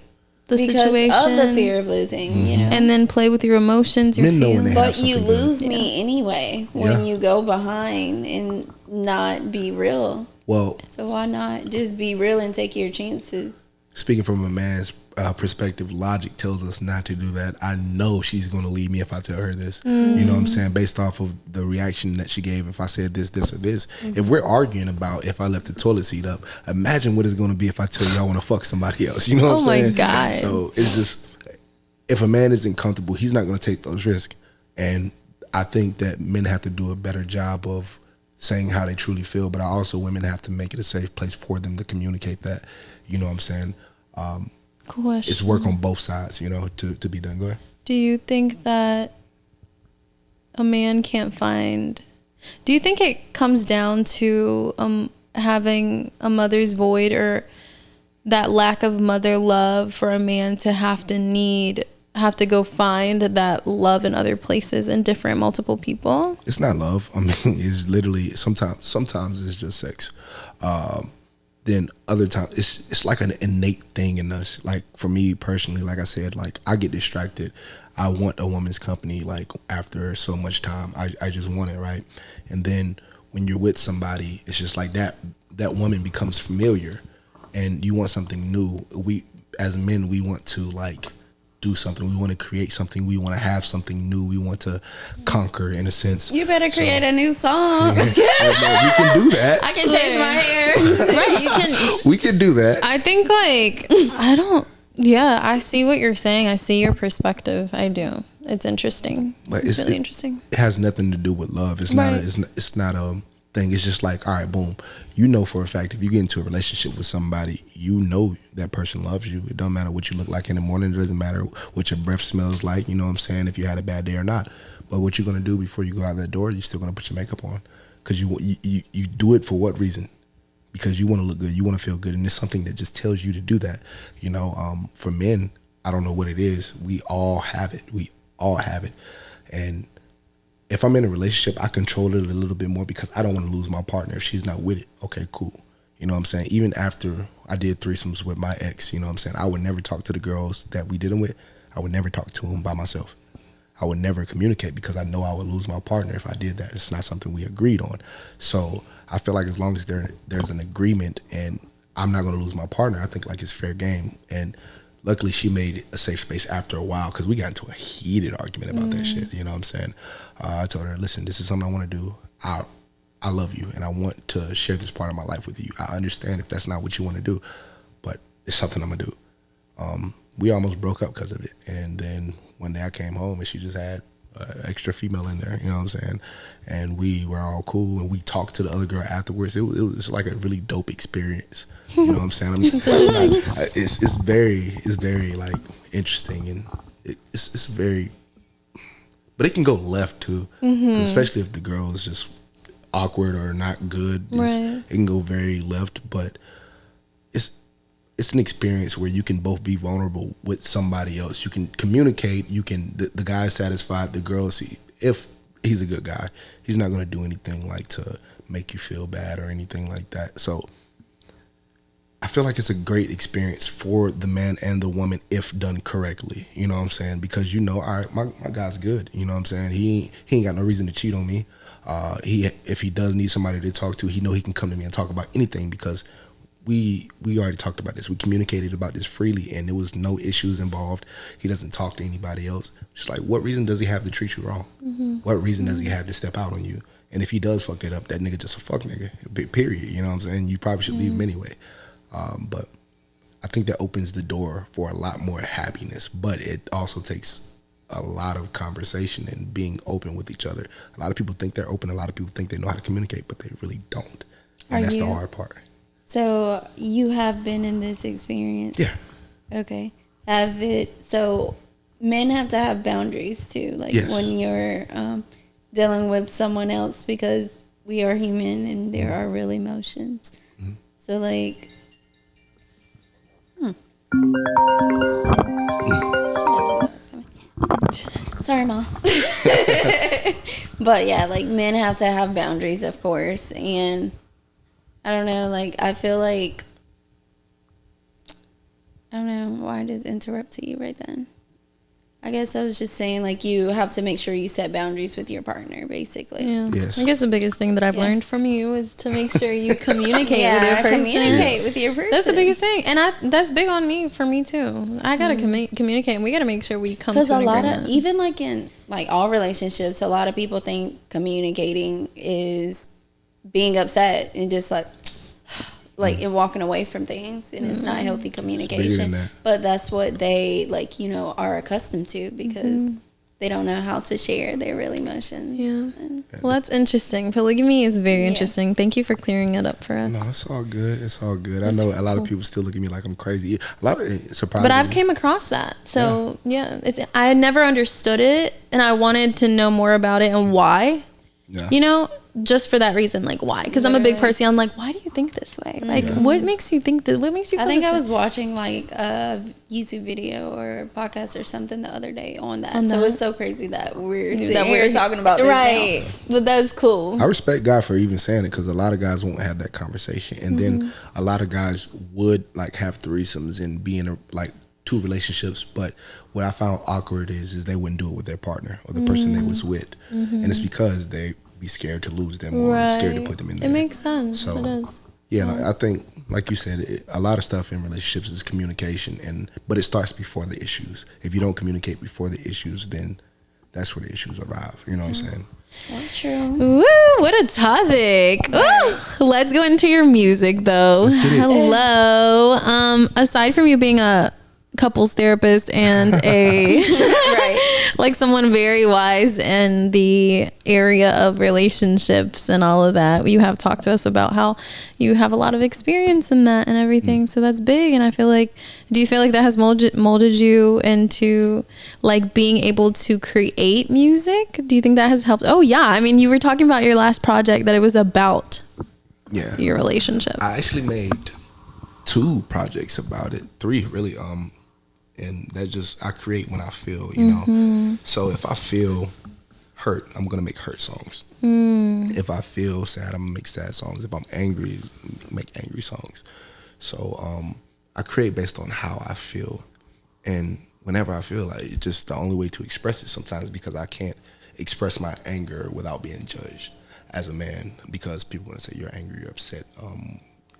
the situation. Because of the fear of losing, you know. And then play with your emotions, your feelings. But you lose me anyway when you go behind and not be real. Well, so why not just be real and take your chances? Speaking from a man's perspective, logic tells us not to do that. I know she's going to leave me if I tell her this. You know what I'm saying? Based off of the reaction that she gave if I said this, or this. If we're arguing about if I left the toilet seat up, imagine what it's going to be if I tell you I want to fuck somebody else. You know what I'm saying? Oh my God. So it's just, if a man isn't comfortable, he's not going to take those risks. And I think that men have to do a better job of saying how they truly feel, but also women have to make it a safe place for them to communicate that. You know what I'm saying? Question. It's work on both sides, you know, to be done. Go ahead. Do you think that a man can't find... Do you think it comes down to having a mother's void, or that lack of mother love for a man to have to go find that love in other places and different multiple people? It's not love. I mean, it's literally sometimes it's just sex. Then other times it's like an innate thing in us. Like for me personally, like I said, like I get distracted. I want a woman's company. Like after so much time, I just want it, right? And then when you're with somebody, it's just like that woman becomes familiar, and you want something new. We as men, we want to like do something. We want to create something. We want to have something new. We want to conquer, in a sense. You better create a new song. We can do that. I can change my hair. Right, you can. We can do that. I think I see what you're saying. I see your perspective. I do. It's interesting. But it's really interesting. It has nothing to do with love. It's not. It's not a thing. It's just like, all right, boom. You know for a fact, if you get into a relationship with somebody, you know that person loves you. It don't matter what you look like in the morning. It doesn't matter what your breath smells like. You know what I'm saying? If you had a bad day or not. But what you're gonna do before you go out that door, you're still gonna put your makeup on, because you do it for what reason? Because you want to look good. You want to feel good, and it's something that just tells you to do that. You know, for men, I don't know what it is. We all have it. And if I'm in a relationship, I control it a little bit more because I don't want to lose my partner if she's not with it. Okay, cool. You know what I'm saying? Even after I did threesomes with my ex, you know what I'm saying? I would never talk to the girls that we did them with. I would never talk to them by myself. I would never communicate because I know I would lose my partner if I did that. It's not something we agreed on. So I feel like as long as there's an agreement and I'm not going to lose my partner, I think like it's fair game. And luckily she made it a safe space after a while, because we got into a heated argument about that shit. You know what I'm saying? I told her, listen, this is something I want to do. I love you and I want to share this part of my life with you. I understand if that's not what you want to do, but it's something I'm going to do. We almost broke up because of it. And then one day I came home and she just had extra female in there, you know what I'm saying? And we were all cool and we talked to the other girl afterwards. It was like a really dope experience. You know what I'm saying? I mean, it's very like interesting, and it's very, but it can go left too, especially if the girl is just awkward or not good. It can go very left, but it's an experience where you can both be vulnerable with somebody else. You can communicate. You can the guy's satisfied. The girl, if he's a good guy, he's not going to do anything like to make you feel bad or anything like that. So I feel like it's a great experience for the man and the woman if done correctly. You know what I'm saying? Because all right, my guy's good. You know what I'm saying? He ain't got no reason to cheat on me. If he does need somebody to talk to, he can come to me and talk about anything because we already talked about this. We communicated about this freely, and there was no issues involved. He doesn't talk to anybody else. Just like, what reason does he have to treat you wrong? What reason does he have to step out on you? And if he does fuck that up, that nigga just a fuck nigga, period. You know what I'm saying? You probably should leave him anyway. But I think that opens the door for a lot more happiness. But it also takes a lot of conversation and being open with each other. A lot of people think they're open. A lot of people think they know how to communicate, but they really don't. And that's the hard part. So you have been in this experience? Yeah. Okay. So men have to have boundaries too, like when you're dealing with someone else, because we are human and there are real emotions. So like, sorry, Mom. But yeah, like men have to have boundaries, of course, and I don't know, like, I feel like, I don't know why I just interrupted you right then. I guess I was just saying, like, you have to make sure you set boundaries with your partner, basically. Yeah. Yes. I guess the biggest thing that I've learned from you is to make sure you communicate with your person. Communicate with your person. That's the biggest thing. And that's big on me, for me, too. I got to communicate, and we got to make sure we come to an agreement. Because a lot of, even like in, like, all relationships, a lot of people think communicating is being upset and just like and walking away from things, and it's not healthy communication. But that's what they are accustomed to, because they don't know how to share their real emotions. Well, that's interesting. Polygamy is very interesting. Thank you for clearing it up for us. No, it's all good. It's all good. I know a lot of people still look at me like I'm crazy. A lot of it surprises me. But I've came across that. So I never understood it, and I wanted to know more about it and why. Yeah. Just for that reason, like, why? Because I'm a big person. I'm like, why do you think this way? Like, what makes you think this? What makes you feel I think this I way? was watching, like, a YouTube video or podcast or something the other day on that. So it's so crazy that we're talking about this now. But that's cool. I respect God for even saying it, because a lot of guys won't have that conversation. And then a lot of guys would, like, have threesomes and be in, two relationships, but what I found awkward is they wouldn't do it with their partner or the person they was with. And it's because they be scared to lose them or scared to put them in there. It makes sense. So, it does. Yeah, I think, like you said, a lot of stuff in relationships is communication, but it starts before the issues. If you don't communicate before the issues, then that's where the issues arrive. You know what I'm saying? That's true. Woo, what a topic. Ooh, let's go into your music, though. Let's get it. Hello. Aside from you being a couples therapist and a like someone very wise in the area of relationships and all of that, you have talked to us about how you have a lot of experience in that and everything. So that's big. And I feel like, do you feel like that has molded you into like being able to create music? Do you think that has helped? Oh yeah, I mean, you were talking about your last project that it was about your relationship. I actually made 2 projects about it, 3 really. And that just, I create when I feel, you know. So if I feel hurt, I'm gonna make hurt songs. If I feel sad, I'm gonna make sad songs. If I'm angry, make angry songs. So I create based on how I feel, and whenever I feel like, it's just the only way to express it sometimes, because I can't express my anger without being judged as a man, because people are gonna say you're angry, you're upset.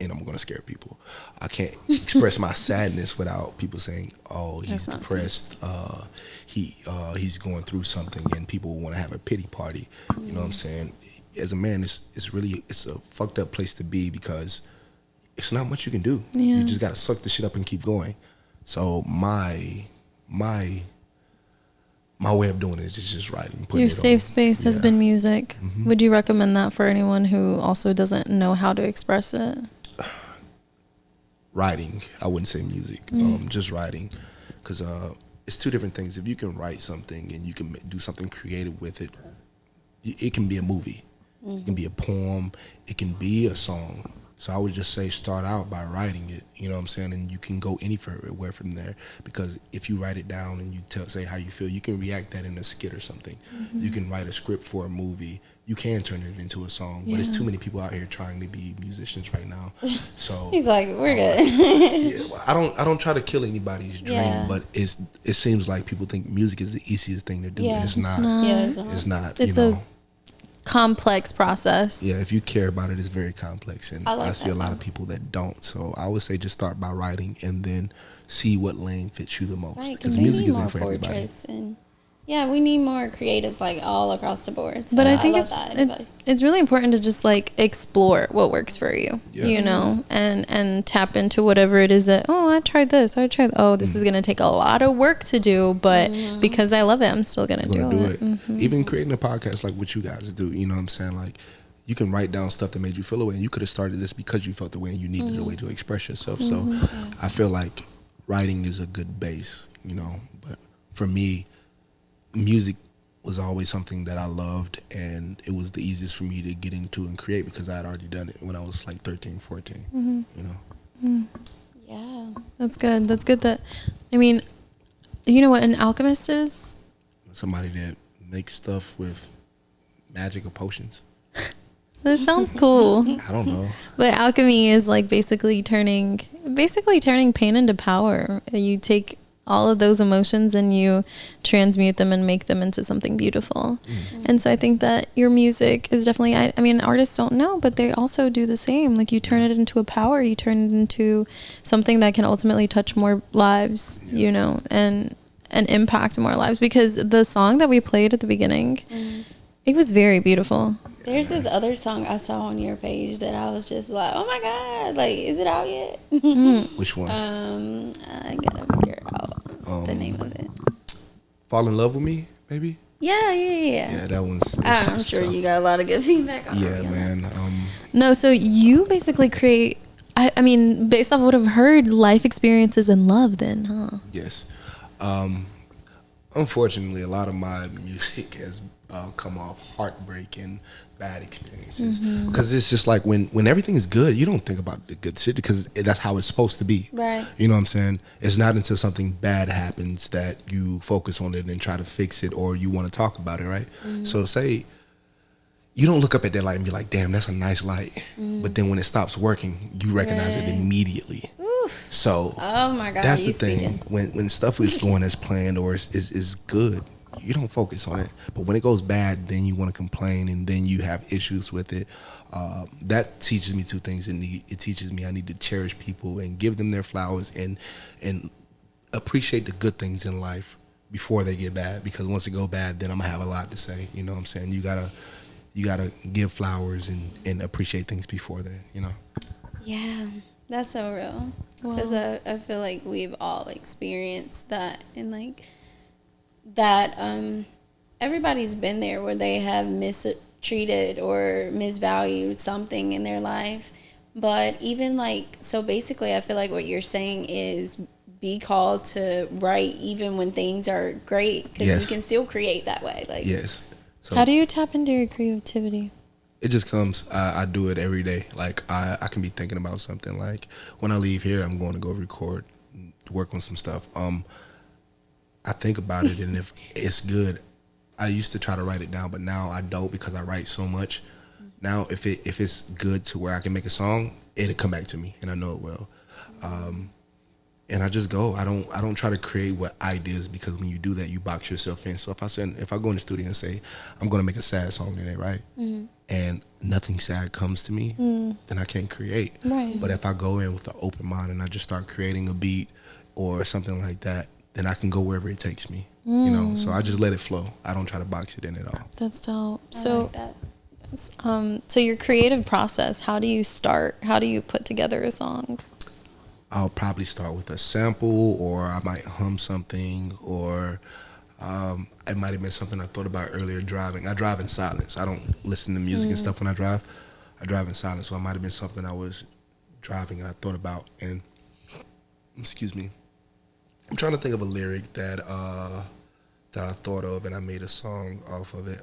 And I'm going to scare people. I can't express my sadness without people saying, "Oh, he's depressed. He's going through something," and people want to have a pity party. You know what I'm saying? As a man, it's a fucked up place to be, because it's not much you can do. You just got to suck the shit up and keep going. So my way of doing it is just writing. Your safe space has been music. Would you recommend that for anyone who also doesn't know how to express it? Writing. I wouldn't say music. Just writing, because it's 2 different things. If you can write something and you can do something creative with it, it can be a movie. It can be a poem. It can be a song. So I would just say start out by writing it, you know what I'm saying? And you can go anywhere from there, because if you write it down and you say how you feel, you can react that in a skit or something. You can write a script for a movie you can turn it into a song. But there's too many people out here trying to be musicians right now. So He's like, we're good. yeah, well, I don't try to kill anybody's dream, but it seems like people think music is the easiest thing to do, and it's not. Yeah, It's not. It's you know. complex process. Yeah, if you care about it, it's very complex, and I see a lot that. of people that don't. So I would say just start by writing, and then see what lane fits you the most. Right, Because we music need isn't more for everybody. portraits and we need more creatives like all across the board. So But I think love that advice. it's really important to just like explore what works for you, Yeah. you know, and tap into whatever it is that, I tried this. This is going to take a lot of work to do, but because I love it, I'm still going to do it. Even creating a podcast like what you guys do, you know what I'm saying? Like, you can write down stuff that made you feel a way, and you could have started this because you felt the way and you needed a way to express yourself. So I feel like writing is a good base, you know. But for me, music was always something that I loved, and it was the easiest for me to get into and create because I had already done it when I was like 13, 14, you know. Yeah. That's good. That's good that, I mean, you know what an alchemist is? Somebody that makes stuff with magic or potions. That sounds cool. I don't know. But alchemy is like basically turning pain into power. You take all of those emotions and you transmute them and make them into something beautiful. And so I think that your music is definitely, I mean, artists don't know, but they also do the same. Like you turn it into a power, you turn it into something that can ultimately touch more lives, you know, and impact more lives. Because the song that we played at the beginning, it was very beautiful. There's this other song I saw on your page that I was just like, oh my God, like, is it out yet? Which one? I gotta figure out the name of it. Fall in Love with Me, maybe? Yeah. Yeah, that one's. I'm sure you got a lot of good feedback on it. Yeah, man. No, so you basically create, I mean, based off what I've heard, life experiences and love then, huh? Yes. Unfortunately, a lot of my music has come off heartbreak and bad experiences. Because it's just like when everything is good, you don't think about the good shit because that's how it's supposed to be. Right. You know what I'm saying? It's not until something bad happens that you focus on it and try to fix it or you want to talk about it, right? So say you don't look up at that light and be like, damn, that's a nice light. But then when it stops working, you recognize it immediately. So Oh my God, that's you the thing. When stuff is going as planned or is good, you don't focus on it. But when it goes bad, then you want to complain and then you have issues with it. That teaches me two things. It teaches me I need to cherish people and give them their flowers and appreciate the good things in life before they get bad. Because once it go bad, then I'm gonna have a lot to say. You know what I'm saying? You gotta give flowers and appreciate things before then. You know. Yeah, that's so real. Because I feel like we've all experienced that, and like that everybody's been there where they have mistreated or misvalued something in their life. But even like, so basically I feel like what you're saying is be called to write even when things are great, because you can still create that way. Like, yes. So How do you tap into your creativity? it just comes. I do it every day. Like I can be thinking about something. Like when I leave here, I'm going to go record, work on some stuff. I think about it, and if it's good, I used to try to write it down, but now I don't because I write so much. Now, if it's good to where I can make a song, it'll come back to me, and I know it will. And I just go. I don't try to create what ideas, because when you do that, you box yourself in. So if I go in the studio and say I'm going to make a sad song today, right? And nothing sad comes to me, then I can't create. Right. But if I go in with an open mind and I just start creating a beat or something like that, then I can go wherever it takes me. You know, so I just let it flow. I don't try to box it in at all. That's dope. I So, like that. so your creative process, how do you start? How do you put together a song? I'll probably start with a sample, or I might hum something, or it might have been something I thought about earlier driving. I drive in silence. I don't listen to music and stuff when I drive. I drive in silence, so it might have been something I was driving and I thought about. And, excuse me, I'm trying to think of a lyric that I thought of, and I made a song off of it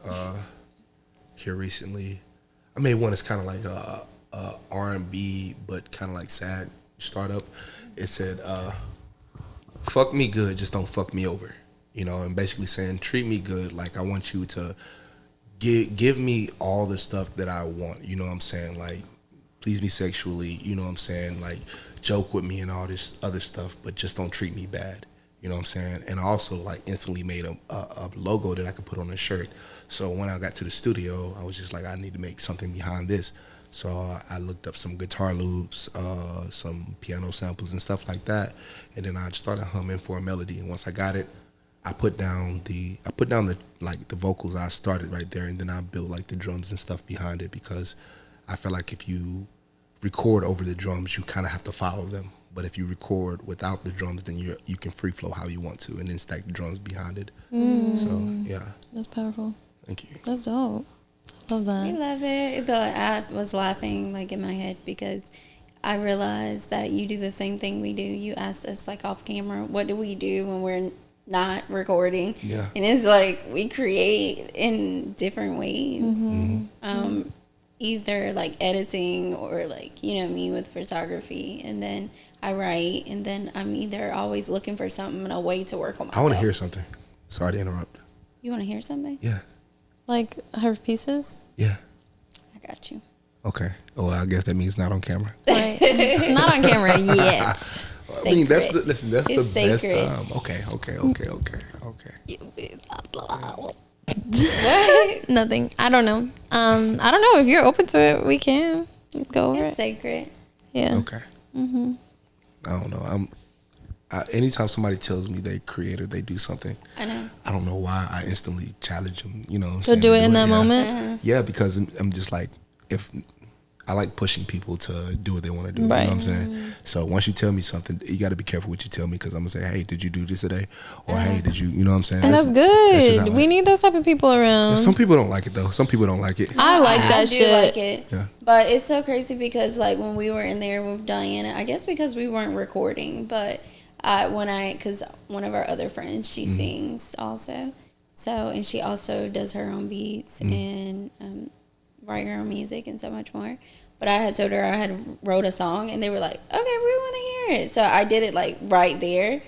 here recently. I made one that's kind of like a R&B, but kind of like sad startup. It said, fuck me good, just don't fuck me over. You know, and basically saying, treat me good, like I want you to give me all the stuff that I want. You know what I'm saying? Like, please me sexually. You know what I'm saying? Like, joke with me and all this other stuff, but just don't treat me bad. You know what I'm saying? And I also like instantly made a logo that I could put on a shirt. So when I got to the studio, I was just like, I need to make something behind this. So I looked up some guitar loops, some piano samples and stuff like that, and then I started humming for a melody. And once I got it, I put down the like the vocals. I started right there, and then I built like the drums and stuff behind it, because I feel like if you record over the drums, you kind of have to follow them. But if you record without the drums, then you can free flow how you want to, and then stack the drums behind it. So yeah, That's powerful. thank you. That's dope. Love that. I love it. I was laughing like in my head because I realized that you do the same thing we do. You asked us like off camera, what do we do when we're not recording? Yeah. And it's like we create in different ways. Either like editing or like, you know, me with photography, and then I write, and then I'm either always looking for something, a way to work on myself. I want to hear something. Sorry to interrupt. You want to hear something? Yeah. Like her pieces? Yeah. I got you. Okay. Well, I guess that means not on camera. Right. Not on camera yet. I mean, that's Sacred. that's It's the best sacred. time. Okay. What? Nothing. I don't know. I don't know if you're open to it. We can go over It's it. sacred. Yeah. Okay. I don't know. Anytime somebody tells me they create or they do something, I know. I don't know why I instantly challenge them. You know what I'm So saying? do it in that yeah. moment. Yeah, because I'm just like, if I like pushing people to do what they want to do. Right. You know what I'm saying? So once you tell me something, you got to be careful what you tell me, because I'm going to say, hey, did you do this today? Or, hey, did you know what I'm saying? And that's just how good. I We like need those type of people it. around. Some people don't like it, though. Some people don't like it. I like I that do shit. like it. Yeah. But it's so crazy because like when we were in there with Diana, I guess because we weren't recording, but because one of our other friends, she sings also. So, and she also does her own beats and write her own music and so much more. But I had told her I had wrote a song, and they were like, okay, we want to hear it. So I did it like right there.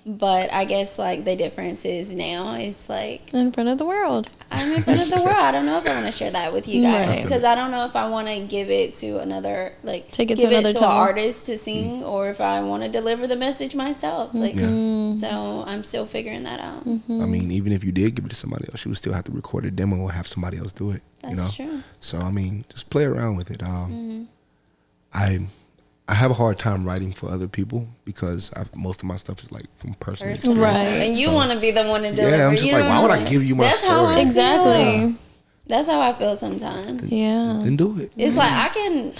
But I guess like the difference is now it's like In front of the world. I'm in front of the world. I don't know if I want to share that with you guys, Right. because I don't know if I want to give it to another, like Take it to give another it to tone. an artist to sing, or if I want to deliver the message myself. Like, so I'm still figuring that out. I mean, even if you did give it to somebody else, you would still have to record a demo or have somebody else do it. That's true. So, I mean, just play around with it. I have a hard time writing for other people, because most of my stuff is like from personal experience. Right. And you want to be the one to deliver. Yeah, I'm just you like, know why what would I'm I saying? give you my That's story? How I feel. Exactly. That's how I feel sometimes. Yeah. Then do it. It's like I can,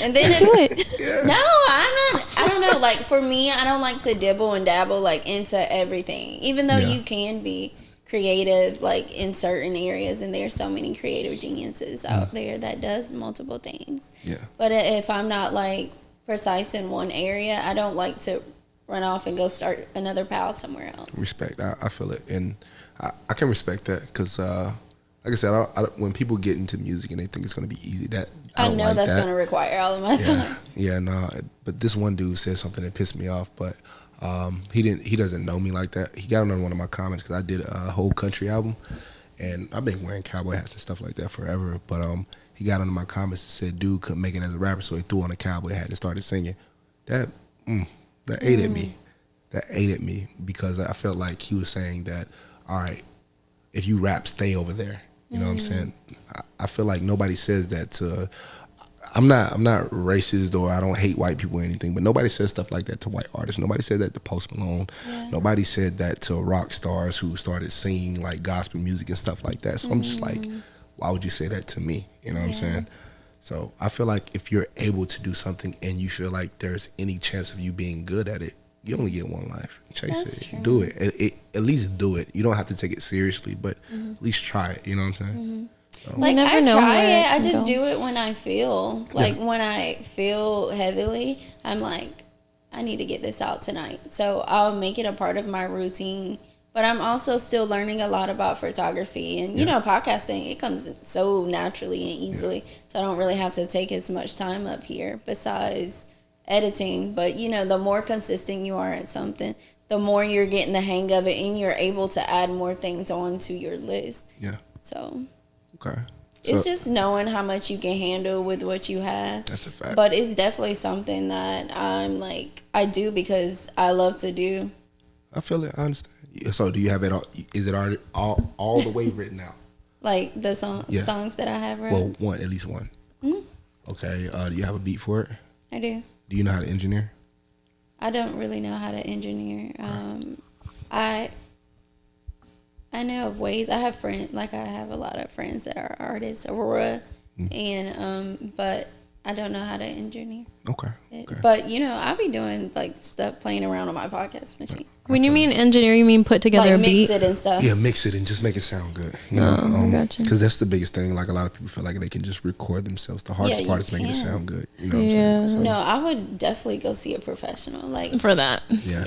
and then Do it. No, I'm not. I don't know. Like for me, I don't like to dibble and dabble like into everything. Even though Yeah. you can be creative, like in certain areas, and there's so many creative geniuses out there that does multiple things. Yeah. But if I'm not like precise in one area, I don't like to run off and go start another pal somewhere else. Respect. I feel it, and I can respect that, because like I said, when people get into music and they think it's going to be easy, that I I don't know like that's that. going to require all of my Yeah, time. yeah, no. But this one dude said something that pissed me off. But he doesn't know me like that. He got on one of my comments because I did a whole country album, and I've been wearing cowboy hats and stuff like that forever. But he got under my comments and said, "Dude couldn't make it as a rapper, so he threw on a cowboy hat and started singing." That ate at me. That ate at me, because I felt like he was saying that, all right, if you rap, stay over there. You know what I'm saying? I feel like nobody says that to. I'm not racist, or I don't hate white people or anything, but nobody says stuff like that to white artists. Nobody said that to Post Malone. Yeah. Nobody said that to rock stars who started singing like gospel music and stuff like that. So I'm just like, why would you say that to me? You know what I'm saying? So I feel like if you're able to do something and you feel like there's any chance of you being good at it, you only get one life. Chase That's it. true. Do it. At least do it. You don't have to take it seriously, but at least try it. You know what I'm saying? Like never I know try where it. it I can just go. do it when I feel like when I feel heavily. I'm like, I need to get this out tonight. So I'll make it a part of my routine. But I'm also still learning a lot about photography and you know podcasting. It comes so naturally and easily. So I don't really have to take as much time up here besides editing. But you know, the more consistent you are at something, the more you're getting the hang of it, and you're able to add more things onto your list. Yeah. So Okay. It's just knowing how much you can handle with what you have. That's a fact. But it's definitely something that I'm like, I do because I love to do. I feel it. I understand. So do you have it all? Is it already all the way written out? Like the songs that I have read? Well, at least one. Mm-hmm. Okay. Do you have a beat for it? I do. Do you know how to engineer? I don't really know how to engineer. I know of ways. I have friends, like I have a lot of friends that are artists, Aurora, and but I don't know how to engineer. Okay. But I'll be doing like stuff playing around on my podcast machine. When you mean engineer, you mean put together Like a mix beat? it and stuff. Yeah, mix it and just make it sound good. You know, gotcha. Because that's the biggest thing. Like a lot of people feel like they can just record themselves. The hardest part is making it sound good. You know what I'm saying? So, No, I would definitely go see a professional. Like For that. yeah.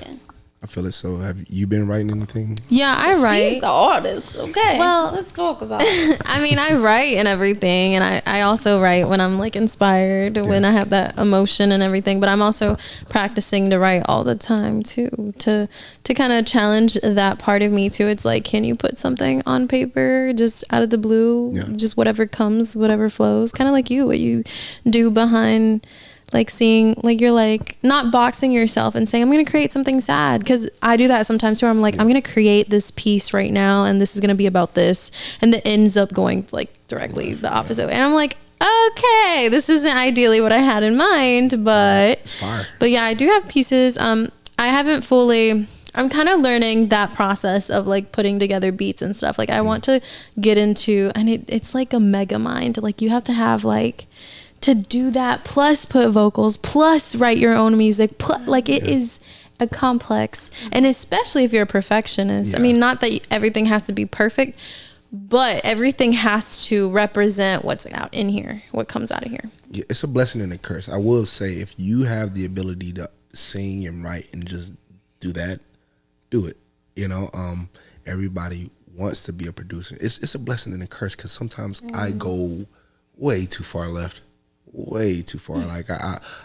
I feel it. So have you been writing anything? Yeah, I write. She's the artist. Okay. Well, let's talk about it. I mean, I write and everything, and I also write when I'm like inspired, when I have that emotion and everything. But I'm also practicing to write all the time too, to kind of challenge that part of me too. It's like, can you put something on paper just out of the blue, just whatever comes, whatever flows, kind of like what you do behind. Like seeing, like you're like not boxing yourself and saying, I'm going to create something sad. Because I do that sometimes too. I'm like, I'm going to create this piece right now and this is going to be about this. And it ends up going like directly the opposite way. And I'm like, okay, this isn't ideally what I had in mind, but It's fire. But yeah, I do have pieces. I haven't fully, I'm kind of learning that process of like putting together beats and stuff. Like I want to get into, and it's like a mega mind. Like you have to have like, to do that, plus put vocals, plus write your own music, plus, like it is a complex, and especially if you're a perfectionist. I mean, not that everything has to be perfect, but everything has to represent what's out in here, what comes out of here. Yeah, it's a blessing and a curse. I will say, if you have the ability to sing and write and just do that, do it. You know, everybody wants to be a producer. It's a blessing and a curse because sometimes I go way too far left. Way too far. Like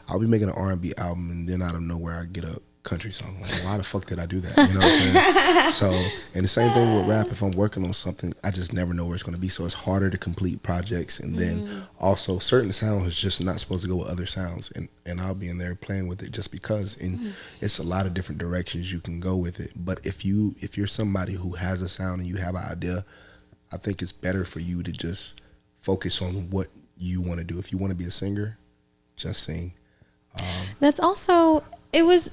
I'll be making an R&B album and then out of nowhere I get a country song. Like, why the fuck did I do that? You know what I'm saying? So, and the same thing with rap. If I'm working on something, I just never know where it's going to be. So it's harder to complete projects. And then also certain sounds is just not supposed to go with other sounds. And I'll be in there playing with it just because. And it's a lot of different directions you can go with it. But if you're somebody who has a sound and you have an idea, I think it's better for you to just focus on what you want to do. If you want to be a singer, just sing. That's also,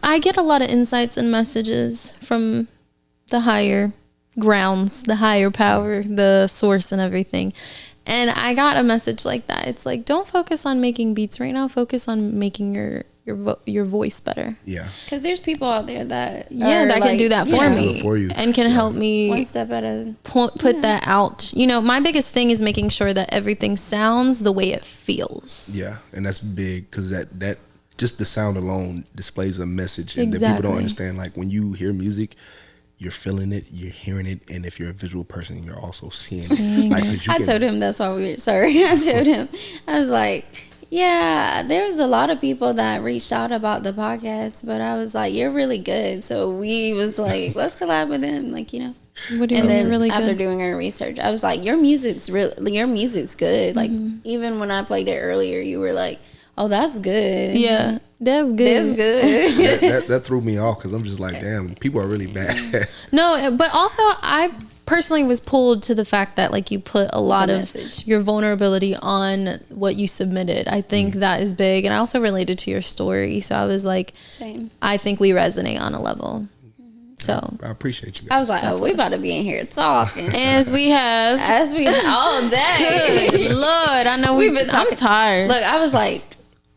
I get a lot of insights and messages from the higher grounds, the higher power, the source and everything. And I got a message like that. It's like, don't focus on making beats right now. Focus on making your voice better. Yeah. Because there's people out there that can do that for me for you. and can help me one step at a put that out. My biggest thing is making sure that everything sounds the way it feels. Yeah, and that's big because that just the sound alone displays a message and that Exactly. people don't understand. Like when you hear music, you're feeling it, you're hearing it, and if you're a visual person, you're also seeing it. Like, 'cause I told him that's why I told him. I was like, yeah, there was a lot of people that reached out about the podcast, but I was like, you're really good. So we was like, let's collab with him, like, What do you and mean then really after good? doing our research, I was like, your music's good. Like even when I played it earlier, you were like, oh, that's good. Yeah, that's good. That's good. that threw me off because I'm just like, damn, people are really bad. No, but also I personally was pulled to the fact that like you put a lot of message. your vulnerability on what you submitted. I think that is big, and I also related to your story. So I was like, Same. I think we resonate on a level. So I appreciate you I guys. was like, oh, we about to be in here talking. as we have, As we all day. Lord, I know we've been. I'm tired. Look, I was like,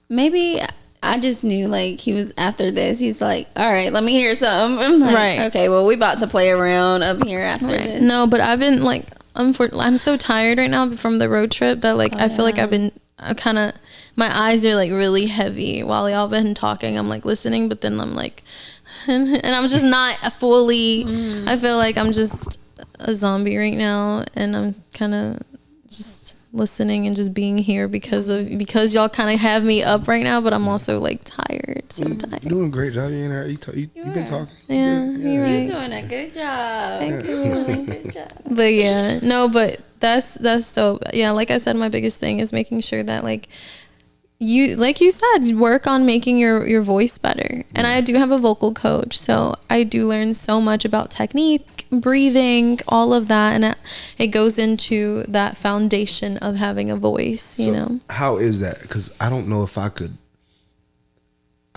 maybe I just knew like he was after this. He's like, all right, let me hear something. I'm like, Right. okay, well, we about to play around up here after this. No, but I've been like, I'm so tired right now from the road trip that like I feel like I kind of, my eyes are like really heavy while y'all been talking. I'm like listening, but then I'm like, and I'm just not fully. I feel like I'm just a zombie right now, and I'm kind of just listening and just being here because y'all kind of have me up right now, but I'm also like tired. So tired. You're doing a great job. You've been talking. Yeah, you're right. You're doing a good job. Thank You're doing a good job. But yeah, no, but that's dope. Yeah, like I said, my biggest thing is making sure that like you said, work on making your voice better. And I do have a vocal coach, so I do learn so much about technique, breathing, all of that, and it goes into that foundation of having a voice, you know. How is that? Because I don't know if I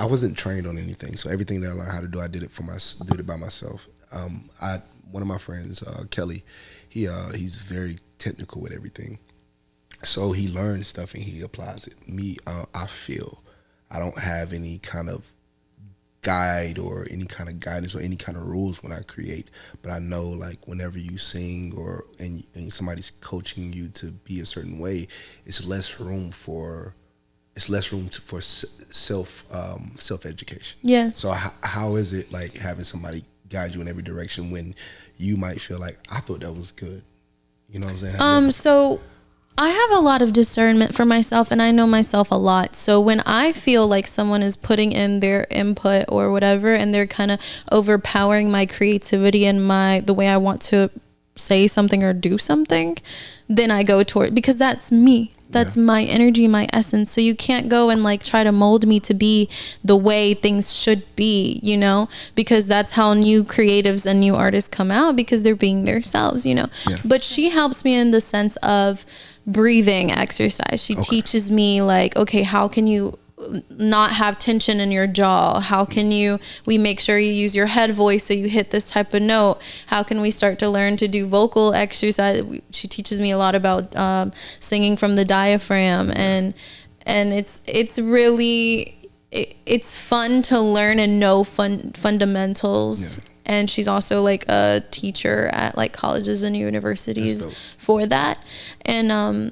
wasn't trained on anything, so everything that I learned how to do, I did it by myself. One of my friends, Kelly, he's very technical with everything. So he learns stuff and he applies it. Me, I feel I don't have any kind of guide or any kind of guidance or any kind of rules when I create. But I know, like, whenever you sing and somebody's coaching you to be a certain way, it's less room for self education. Yes. So how is it like having somebody guide you in every direction when you might feel like, I thought that was good? You know what I'm saying? So I have a lot of discernment for myself, and I know myself a lot. So when I feel like someone is putting in their input or whatever, and they're kind of overpowering my creativity and the way I want to say something or do something, then I go toward, because that's me. That's my energy, my essence. So you can't go and like try to mold me to be the way things should be, you know, because that's how new creatives and new artists come out, because they're being themselves, you know. Yeah. But she helps me in the sense of breathing exercise. She teaches me like, okay, how can you not have tension in your jaw? How can we make sure you use your head voice so you hit this type of note? How can we start to learn to do vocal exercise? She teaches me a lot about singing from the diaphragm, and it's really it's fun to learn and know fundamentals. Yeah. And she's also like a teacher at like colleges and universities for that. And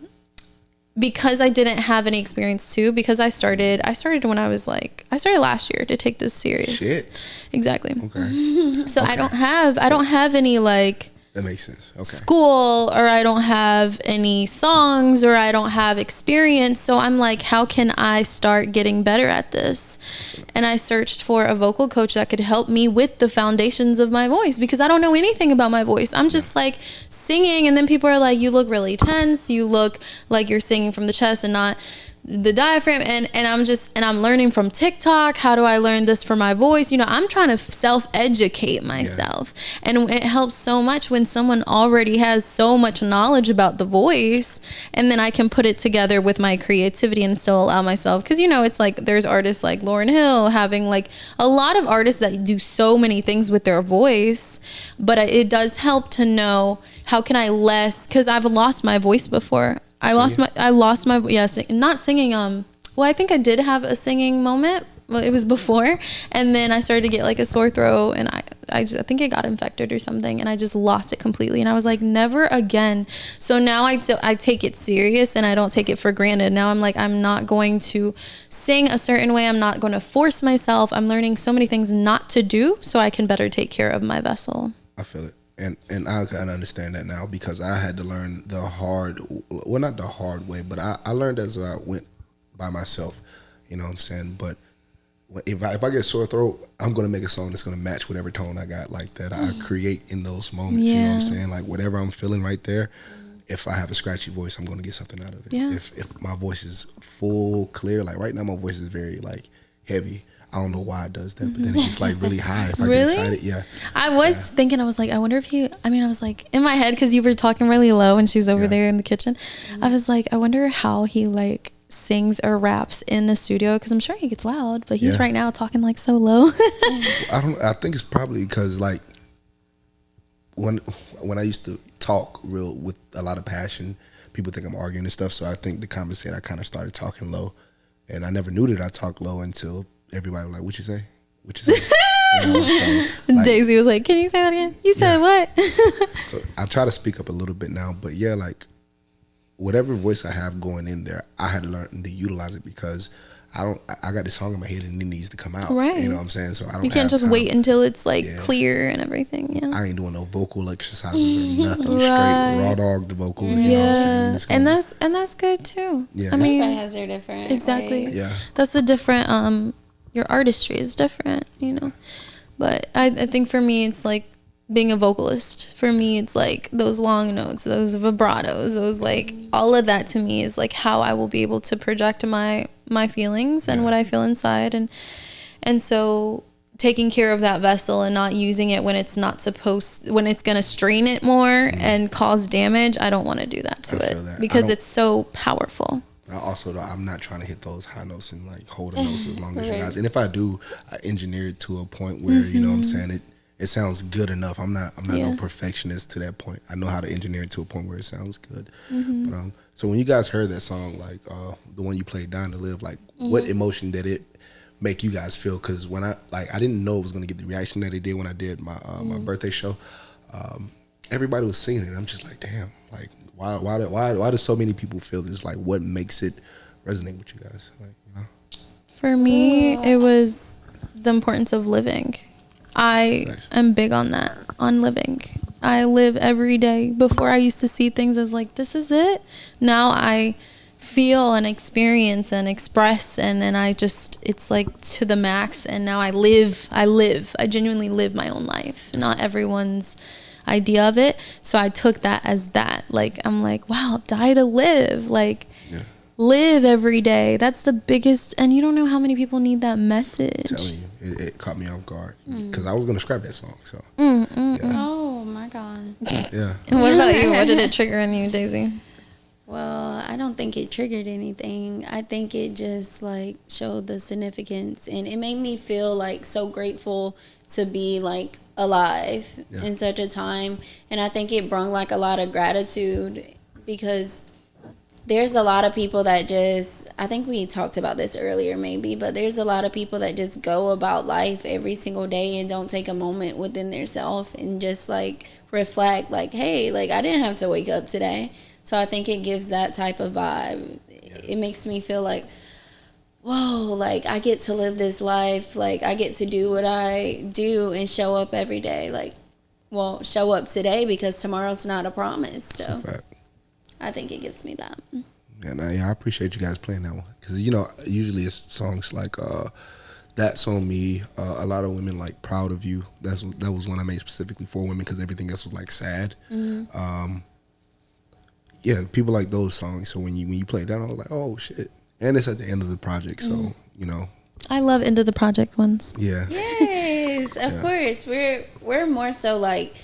because I didn't have any experience too, because I started when I started last year to take this serious. Shit. Exactly. Okay. So I don't have any like, that makes sense. Okay. School, or I don't have any songs, or I don't have experience. So I'm like, how can I start getting better at this? And I searched for a vocal coach that could help me with the foundations of my voice, because I don't know anything about my voice. I'm just like singing, and then people are like, you look really tense. You look like you're singing from the chest and not the diaphragm, and I'm learning from TikTok. How do I learn this for my voice? You know, I'm trying to self-educate myself. And it helps so much when someone already has so much knowledge about the voice, and then I can put it together with my creativity and still allow myself, because you know, it's like there's artists like Lauryn Hill, having like a lot of artists that do so many things with their voice, but it does help to know how can I because I've lost my voice before. I lost my not singing. Well, I think I did have a singing moment. Well, it was before, and then I started to get like a sore throat, and I think it got infected or something, and I just lost it completely. And I was like, never again. So now I take it serious, and I don't take it for granted. Now I'm like, I'm not going to sing a certain way. I'm not going to force myself. I'm learning so many things not to do, so I can better take care of my vessel. I feel it. And I can understand that now, because I had to learn not the hard way, but I learned as I went by myself, you know what I'm saying? But if I get a sore throat, I'm going to make a song that's going to match whatever tone I got, like that I create in those moments, you know what I'm saying? Like whatever I'm feeling right there, if I have a scratchy voice, I'm going to get something out of it. Yeah. If my voice is full, clear, like right now my voice is very like heavy. I don't know why it does that, but then it's just like really high if I get excited. Yeah. I was thinking, I was like, I wonder if I was like in my head, because you were talking really low and she's over there in the kitchen. I was like, I wonder how he like sings or raps in the studio, because I'm sure he gets loud, but he's right now talking like so low. I think it's probably because like when I used to talk real with a lot of passion, people think I'm arguing and stuff. So I think the conversation, I kind of started talking low, and I never knew that I talked low until everybody was like, what you say? What you say? You know, so, like, Daisy was like, can you say that again? You said what? So I try to speak up a little bit now, but like whatever voice I have going in there, I had to learn to utilize it, because I got this song in my head and it needs to come out. Right. You know what I'm saying? So I don't. You can't just time. wait until it's like Yeah. clear and everything. Yeah. I ain't doing no vocal exercises or nothing. Right. Straight raw dog the vocals. You know what I'm saying? It's And gonna- that's good too. Yeah. I mean, Everybody has their different exactly. ways. Yeah. That's a different your artistry is different, you know. But I think for me it's like being a vocalist. For me it's like those long notes, those vibratos, those like all of that to me is like how I will be able to project my feelings and what I feel inside, and so taking care of that vessel and not using it when it's not supposed, when it's going to strain it more and cause damage. I don't want to do that to I it feel that. because it's so powerful. I also, though, I'm not trying to hit those high notes and like hold the notes as long as you guys. And if I do, I engineer it to a point where you know what I'm saying, it sounds good enough. I'm not no perfectionist to that point. I know how to engineer it to a point where it sounds good. But so when you guys heard that song, like the one you played, "Down to Live," like what emotion did it make you guys feel? Because when I didn't know it was gonna get the reaction that it did when I did my my birthday show. Everybody was singing it. And I'm just like, damn, like. Why do so many people feel this? Like, what makes it resonate with you guys? Like, you know? For me, it was the importance of living. I am big on that, on living. I live every day. Before I used to see things as like, this is it. Now I feel and experience and express and I just, it's like to the max. And now I live. I genuinely live my own life. Not everyone's idea of it. So I took that as that. Like, I'm like, wow, die to live. Like, live every day. That's the biggest, and you don't know how many people need that message. I'm telling you, it caught me off guard because I was gonna scrap that song. So Oh my God. yeah. And what about you? What did it trigger in you, Daisy? Well, I don't think it triggered anything. I think it just like showed the significance, and it made me feel like so grateful to be like alive in such a time. And I think it brought like a lot of gratitude because there's a lot of people that just, I think we talked about this earlier maybe, but there's a lot of people that just go about life every single day and don't take a moment within themselves and just like reflect like, hey, like I didn't have to wake up today. So I think it gives that type of vibe. It makes me feel like, whoa, like I get to live this life. Like I get to do what I do and show up every day. Like, well, show up today because tomorrow's not a promise. So I think it gives me that. And I appreciate you guys playing that one because, you know, usually it's songs like That's On Me, a lot of women like Proud of You. That was one I made specifically for women because everything else was like sad. Yeah, people like those songs. So when you play that, I was like, oh shit. And it's at the end of the project, so you know. I love end of the project ones. Yeah. Yes, of course. We're more so like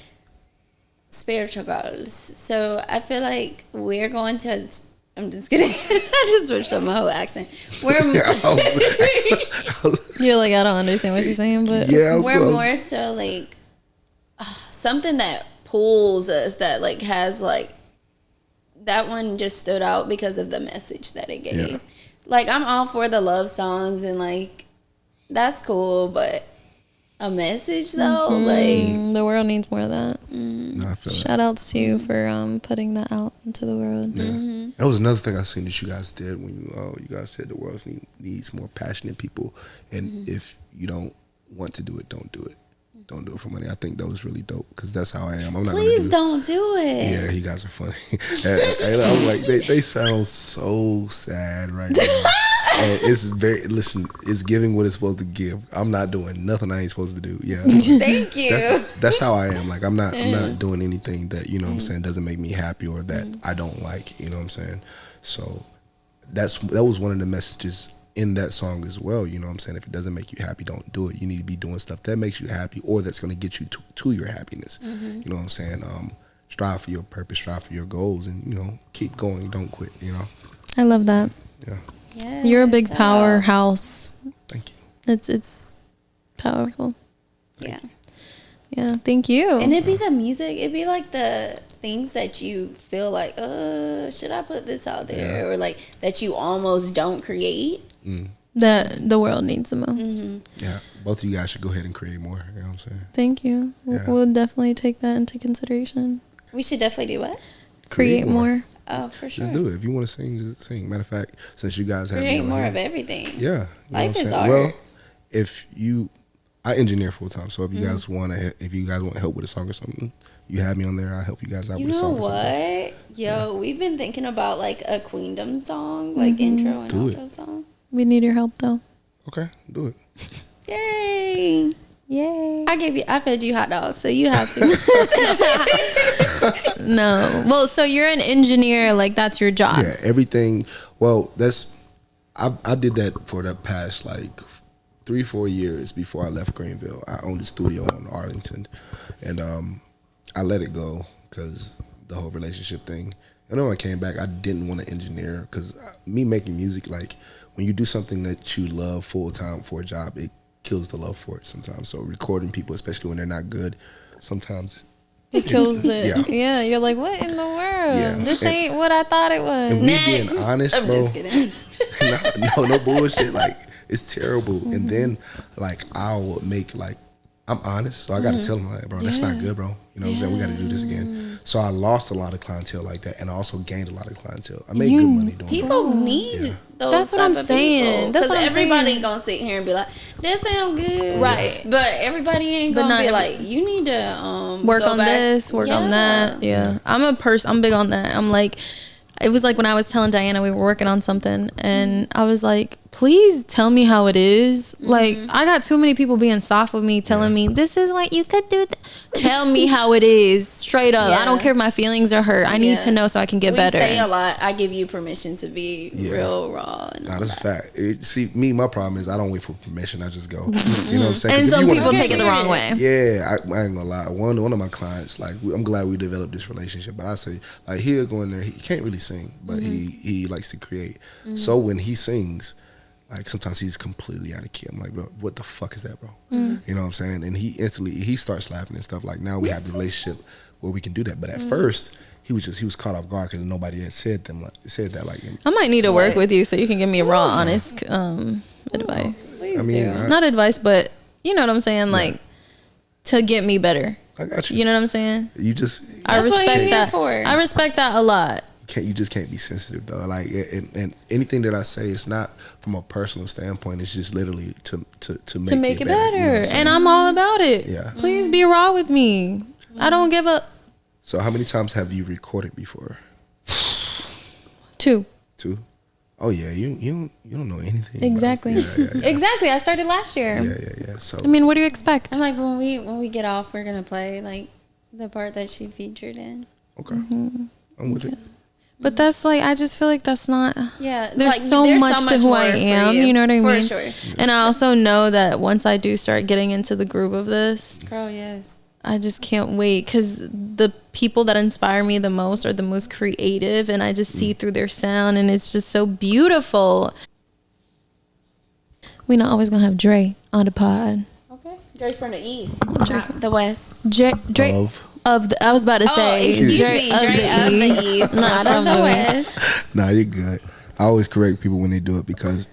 spiritual girls. So I feel like we're going to. I'm just kidding. I just switched up my whole accent. We're You're like, I don't understand what she's saying, but we're more so like something that pulls us, that like has like, that one just stood out because of the message that it gave. Yeah. Like I'm all for the love songs and like that's cool, but a message though, like the world needs more of that. No, I feel Shout outs to you for putting that out into the world. Yeah. That was another thing I seen that you guys did when you guys said the world needs more passionate people, and if you don't want to do it, don't do it. Don't do it for money. I think that was really dope because that's how I am. I'm not. Please don't do it. Yeah, you guys are funny. and I'm like, they sound so sad right now. And it's it's giving what it's supposed to give. I'm not doing nothing I ain't supposed to do. Yeah. Thank you. That's how I am. Like I'm not doing anything that, you know what I'm saying, doesn't make me happy or that I don't like, you know what I'm saying? So that was one of the messages in that song as well, you know what I'm saying? If it doesn't make you happy, don't do it. You need to be doing stuff that makes you happy or that's going to get you to your happiness. You know what I'm saying? Strive for your purpose, strive for your goals, and, you know, keep going, don't quit, you know? I love that. Yeah. Yes, You're a big powerhouse. Thank you. It's powerful. Yeah. Yeah, thank you. And it'd be the music. It'd be like the things that you feel like, should I put this out there? Yeah. Or like that you almost don't create. That the world needs the most. Yeah. Both of you guys should go ahead and create more, you know what I'm saying? Thank you. Yeah. We'll definitely take that into consideration. We should definitely do what? Create more. Oh, for sure. Just do it. If you want to sing, just sing. Matter of fact, since you guys have Create me on more here, of everything. yeah, you know Life what I'm is saying? art. Well, I engineer full time, so if you guys want help with a song or something, you have me on there. I'll help you guys out You with a know song or something. what? Yo, we've been thinking about like a Queendom song, like intro and Do it. outro song. We need your help though. Okay, do it. Yay! Yay. I fed you hot dogs, so you have to. No. Well, so you're an engineer, like that's your job. Yeah, everything. Well, I did that for the past like 3-4 years before I left Greenville. I owned a studio in Arlington, and I let it go because the whole relationship thing. And when I came back, I didn't want to engineer because me making music, like when you do something that you love full time for a job, it kills the love for it sometimes. So recording people, especially when they're not good, sometimes It kills it. Yeah. Yeah. You're like, what in the world? Yeah. This ain't what I thought it was. and we being honest, I'm bro. just kidding. no bullshit. Like it's terrible. And then like I'll make like I'm honest, so I got to tell them like, bro, that's not good, bro. You know what I'm saying? We got to do this again. So I lost a lot of clientele like that, and I also gained a lot of clientele. I made good money doing it. People need those. That's what I'm type of saying. people. That's 'Cause what I'm everybody saying. gonna sit here and be like, "That sound good," Right. But everybody ain't But gonna not be every- like, "You need to Work go on back." this, work on that. Yeah. I'm big on that. I'm like, it was like when I was telling Diana we were working on something, and I was like, please tell me how it is. Like, I got too many people being soft with me, telling me this is what you could do. Tell me how it is, straight up. I don't Yeah. care if my feelings are hurt. I need to know so I can get we better. say a lot. I give you permission to be real raw. And Nah, all that's a that. fact. See, my problem is I don't wait for permission. I just go. You know what I'm saying? 'Cause And if some you wanna people do take it the something- wrong way. Yeah, I ain't gonna lie. One of my clients, like, I'm glad we developed this relationship. But I say, like, he'll go in there. He can't really sing, but he likes to create. So when he sings, like sometimes he's completely out of key. I'm like, bro, what the fuck is that, bro? You know what I'm saying? And he starts laughing and stuff. Like now we have the relationship where we can do that. But at first, he was caught off guard because nobody had said that like him. I might need to work with you so you can give me raw, honest advice. Please I mean, do. Not advice, but you know what I'm saying? Like, to get me better. I got you. You know what I'm saying? You just I That's what respect you're here that. for. I respect that a lot. you just can't be sensitive though. Like and anything that I say is not from a personal standpoint. It's just literally to make it it better. better. You know what I'm saying? And I'm all about it. Yeah. Please be raw with me. I don't give up. So how many times have you recorded before? 2. 2? Oh yeah, you don't know anything. Exactly. Yeah. Exactly. I started last year. Yeah. So I mean, what do you expect? And like when we get off, we're gonna play like the part that she featured in. okay, I'm with it. But that's like, I just feel like that's not. Yeah, There's like, so much to who I more for am. You know what I mean? For sure, And I also know that once I do start getting into the groove of this, girl. Yes. I just can't wait because the people that inspire me the most are the most creative, and I just see through their sound, and it's just so beautiful. We not always gonna have Dre on the pod. Okay. Dre from the east, not the west. Dre I was about to say, Excuse me, Dre of the east, not of the west. Nah, you're good. I always correct people when they do it because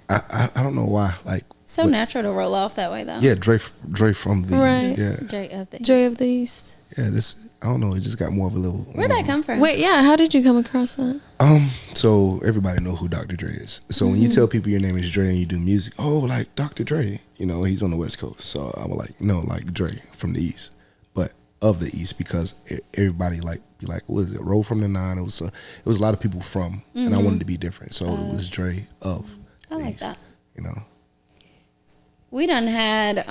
I don't know why. Like So natural to roll off that way though. yeah, Dre from the Right. yeah Dre of the east. Dre of the East. yeah. This I don't know. It just got more of a little. Where'd that come from? Wait, yeah, how did you come across that? So everybody know who Dr. Dre is. So when you tell people your name is Dre and you do music, oh, like Dr. Dre, you know, he's on the West Coast. So I was like, no, like Dre from the East, but of the East because everybody like be like, what is it? Roll from the 9. It was a lot of people from, and I wanted to be different. So it was Dre of. I the like East, that. You know. We done had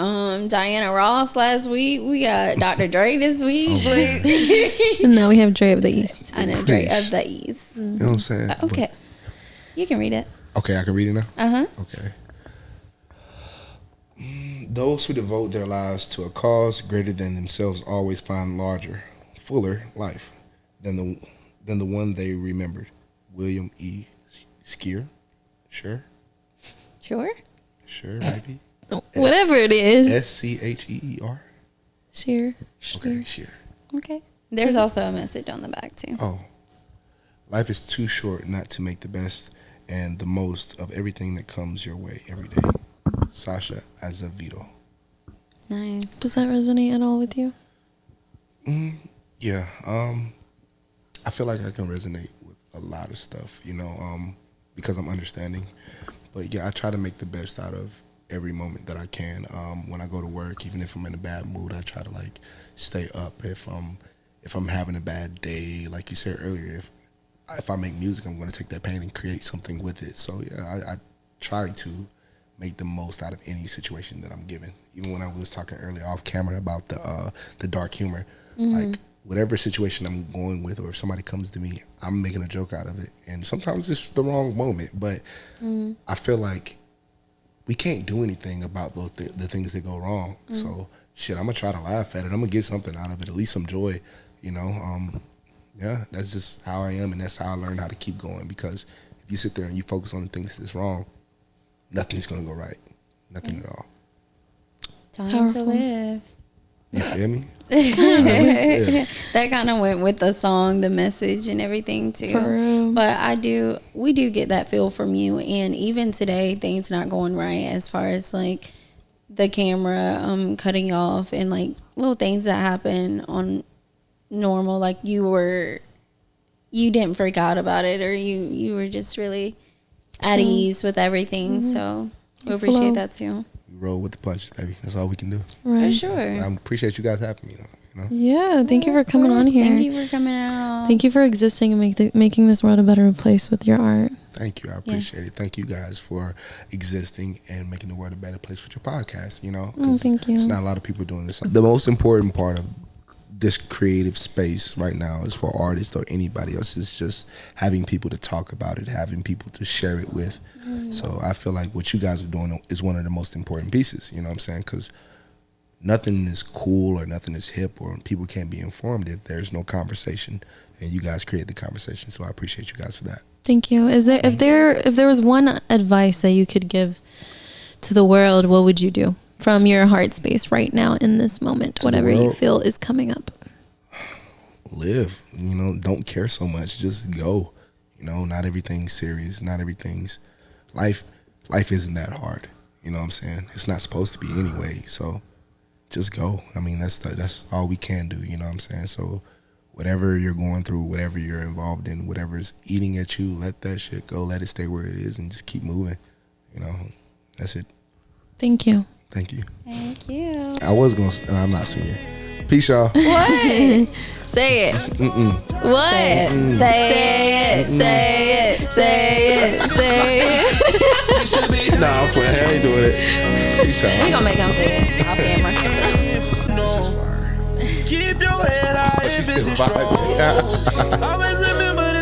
Diana Ross last week. We got Dr. Dre this week. And now we have Dre of the East. I know Dre of the east. You know what I'm saying? Okay, you can read it. Okay, I can read it now. Uh-huh. Okay. Those who devote their lives to a cause greater than themselves always find larger, fuller life than the one they remembered. William E. Skeer. Sure, maybe. Whatever it is. SCHEER. Sheer. Okay, Sheer. Okay. There's also a message on the back too. Oh, life is too short not to make the best and the most of everything that comes your way every day. Sasha Azevedo. Nice. Does that resonate at all with you? Yeah. I feel like I can resonate with a lot of stuff, you know, because I'm understanding. But yeah, I try to make the best out of every moment that I can. When I go to work, even if I'm in a bad mood, I try to like stay up. If I'm having a bad day, like you said earlier, if I make music, I'm going to take that pain and create something with it. So yeah, I try to make the most out of any situation that I'm given. Even when I was talking earlier off camera about the dark humor, like whatever situation I'm going with, or if somebody comes to me, I'm making a joke out of it. And sometimes it's the wrong moment, but I feel like we can't do anything about the things that go wrong. So shit, I'm gonna try to laugh at it. I'm gonna get something out of it, at least some joy, you know. Yeah, that's just how I am, and that's how I learned how to keep going. Because if you sit there and you focus on the things that's wrong, nothing's gonna go right. Nothing at all. Time to live. You feel me? That kind of went with the song, the message, and everything too. For real. But we do get that feel from you. And even today, things not going right as far as like the camera cutting off and like little things that happen on normal. Like you didn't freak out about it, or you were just really at ease with everything. So we appreciate that too. We roll with the punches, baby. That's all we can do. Right. For sure. I appreciate you guys having me. You know? Yeah, thank you for coming on here. Thank you for coming out. Thank you for existing and making this world a better place with your art. Thank you. I appreciate it. Thank you guys for existing and making the world a better place with your podcast, you know. Thank you. There's not a lot of people doing this. The most important part of this creative space right now is for artists or anybody else is just having people to talk about it, having people to share it with. So I feel like what you guys are doing is one of the most important pieces, you know what I'm saying? Because nothing is cool or nothing is hip or people can't be informed if there's no conversation, and you guys create the conversation. So I appreciate you guys for that. Thank you. If there was one advice that you could give to the world, what would you do from your heart space right now in this moment, whatever you feel is coming up? Live, you know, don't care so much, just go. You know, not everything's serious, not everything's life isn't that hard, you know what I'm saying? It's not supposed to be anyway, so just go. I mean, that's all we can do, you know what I'm saying? So whatever you're going through, whatever you're involved in, whatever's eating at you, let that shit go, let it stay where it is, and just keep moving, you know. That's it. Thank you. Thank you. I was gonna, and I'm not singing. Peace, y'all. What? Say it. What? Say it. Say it. Say it. Say it. Nah, I'm playing. I ain't doing it. Peace, y'all. We gonna make him say it off camera. This is fire. Keep your head high if She's it's still vibing. Always remember